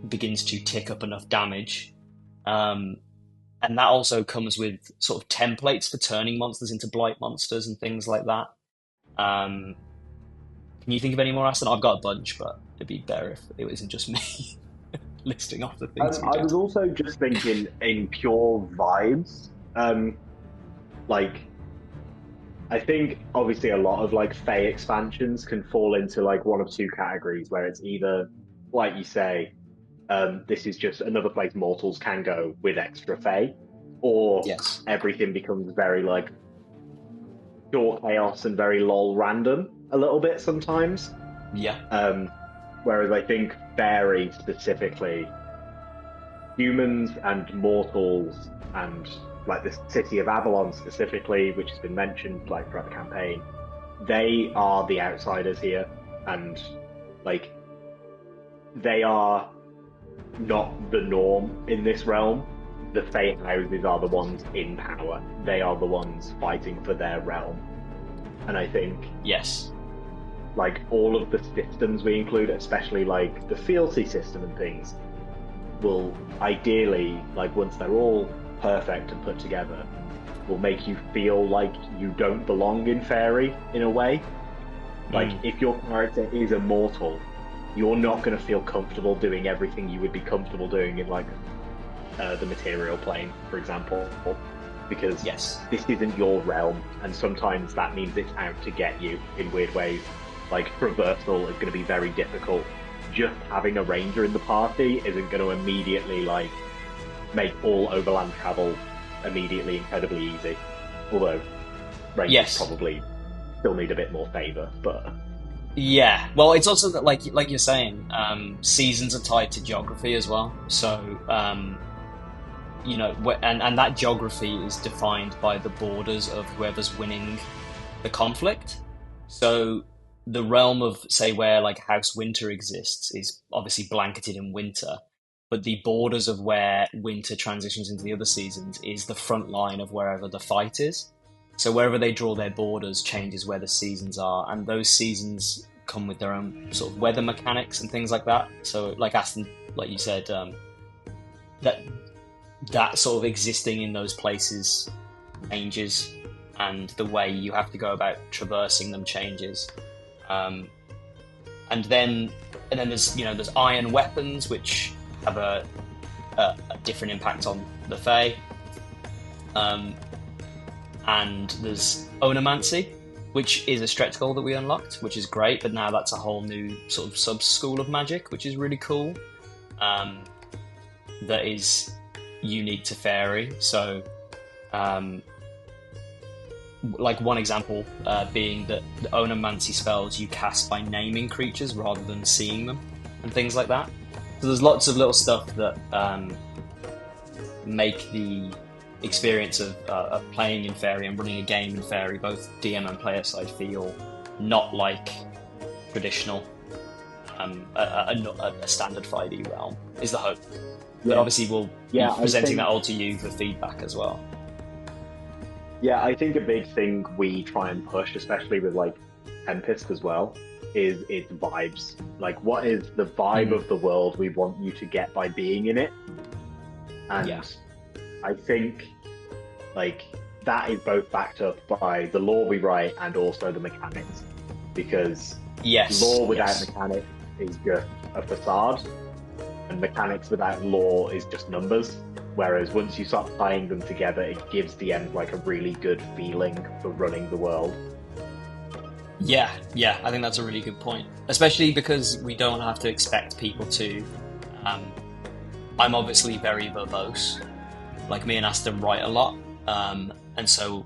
Speaker 2: begins to tick up enough damage. And that also comes with sort of templates for turning monsters into blight monsters and things like that. Can you think of any more, Aston? I've got a bunch, but it'd be better if it wasn't just me listing off the things.
Speaker 1: I was also just thinking in pure vibes. Like, I think obviously a lot of like Fae expansions can fall into like one of two categories, where it's either, like you say, this is just another place mortals can go with extra Fae, or
Speaker 2: Yes.
Speaker 1: everything becomes very like pure chaos and very lol random a little bit sometimes.
Speaker 2: Yeah.
Speaker 1: Whereas I think Faerie specifically, humans and mortals and like the city of Avalon specifically, which has been mentioned like throughout the campaign, they are the outsiders here, and like they are not the norm in this realm. The Fate houses are the ones in power. They are the ones fighting for their realm. And I think
Speaker 2: Yes.
Speaker 1: like all of the systems we include, especially like the Fealty System and things, will ideally, like once they're all perfect and put together, will make you feel like you don't belong in Faerie in a way. Like if your character is immortal, you're not going to feel comfortable doing everything you would be comfortable doing in like the material plane, for example, because
Speaker 2: Yes.
Speaker 1: this isn't your realm, and sometimes that means it's out to get you in weird ways. Like traversal is going to be very difficult. Just having a ranger in the party isn't going to immediately like make all overland travel immediately incredibly easy. Although rangers probably still need a bit more favour, but
Speaker 2: yeah. Well, it's also that like you're saying, seasons are tied to geography as well. So you know, and that geography is defined by the borders of whoever's winning the conflict. So the realm of, say, where like House Winter exists is obviously blanketed in winter, but the borders of where winter transitions into the other seasons is the front line of wherever the fight is. So wherever they draw their borders changes where the seasons are, and those seasons come with their own sort of weather mechanics and things like that. So like Aston, like you said, that sort of existing in those places changes, and the way you have to go about traversing them changes. And then there's there's iron weapons, which have a different impact on the Fae. And there's onomancy, which is a stretch goal that we unlocked, which is great, but now that's a whole new sort of sub-school of magic, which is really cool. That is unique to Faerie. So like one example being that the onomancy spells you cast by naming creatures rather than seeing them, and things like that. So there's lots of little stuff that make the experience of playing in Faerie and running a game in Faerie, both DM and player side, feel not like traditional a standard 5e realm, is the hope. But obviously we'll be presenting that all to you for feedback as well.
Speaker 1: Yeah, I think a big thing we try and push, especially with like Tempest as well, is its vibes. Like, what is the vibe of the world we want you to get by being in it? And I think like that is both backed up by the lore we write and also the mechanics, because lore without mechanics is just a facade, and mechanics without lore is just numbers. Whereas once you start tying them together, it gives DMs like a really good feeling for running the world.
Speaker 2: Yeah, I think that's a really good point. Especially because we don't have to expect people to. I'm obviously very verbose. Like, me and Aston write a lot, and so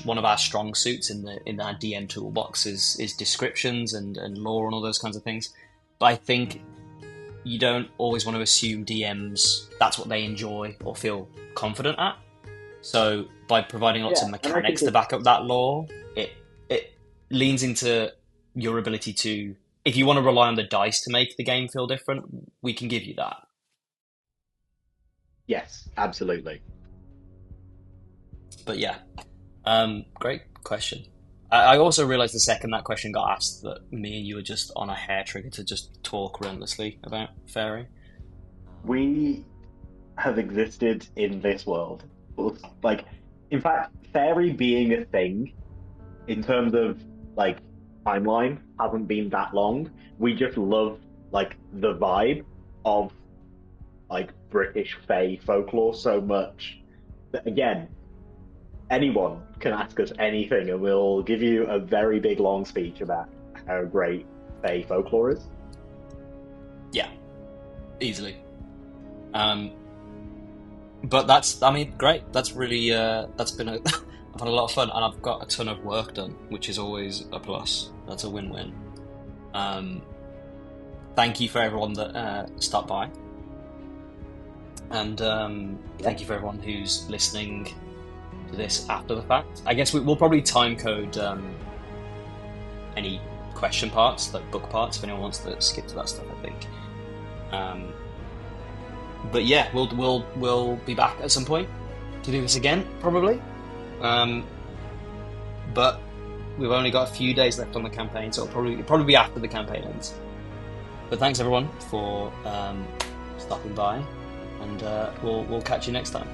Speaker 2: one of our strong suits in our DM toolbox is descriptions and lore and all those kinds of things. But I think you don't always want to assume DMs that's what they enjoy or feel confident at. So by providing lots of mechanics to back up that lore, it leans into your ability to, if you want to rely on the dice to make the game feel different, we can give you that.
Speaker 1: Yes, absolutely.
Speaker 2: But yeah, great question. I also realised the second that question got asked that me and you were just on a hair trigger to just talk relentlessly about Faerie.
Speaker 1: We have existed in this world. Like, in fact, Faerie being a thing in terms of like timeline hasn't been that long. We just love like the vibe of like British Fae folklore so much that again, anyone can ask us anything and we'll give you a very big long speech about how great Fae folklore is.
Speaker 2: Yeah, easily. But that's, I mean, great. That's really, that's been I've had a lot of fun, and I've got a ton of work done, which is always a plus. That's a win-win. Thank you for everyone that stopped by, and thank you for everyone who's listening to this after the fact. I guess we'll probably time code any question parts, like book parts, if anyone wants to skip to that stuff. I think. But yeah, we'll be back at some point to do this again, probably. But we've only got a few days left on the campaign, so it'll probably be after the campaign ends. But thanks everyone for stopping by, and we'll catch you next time.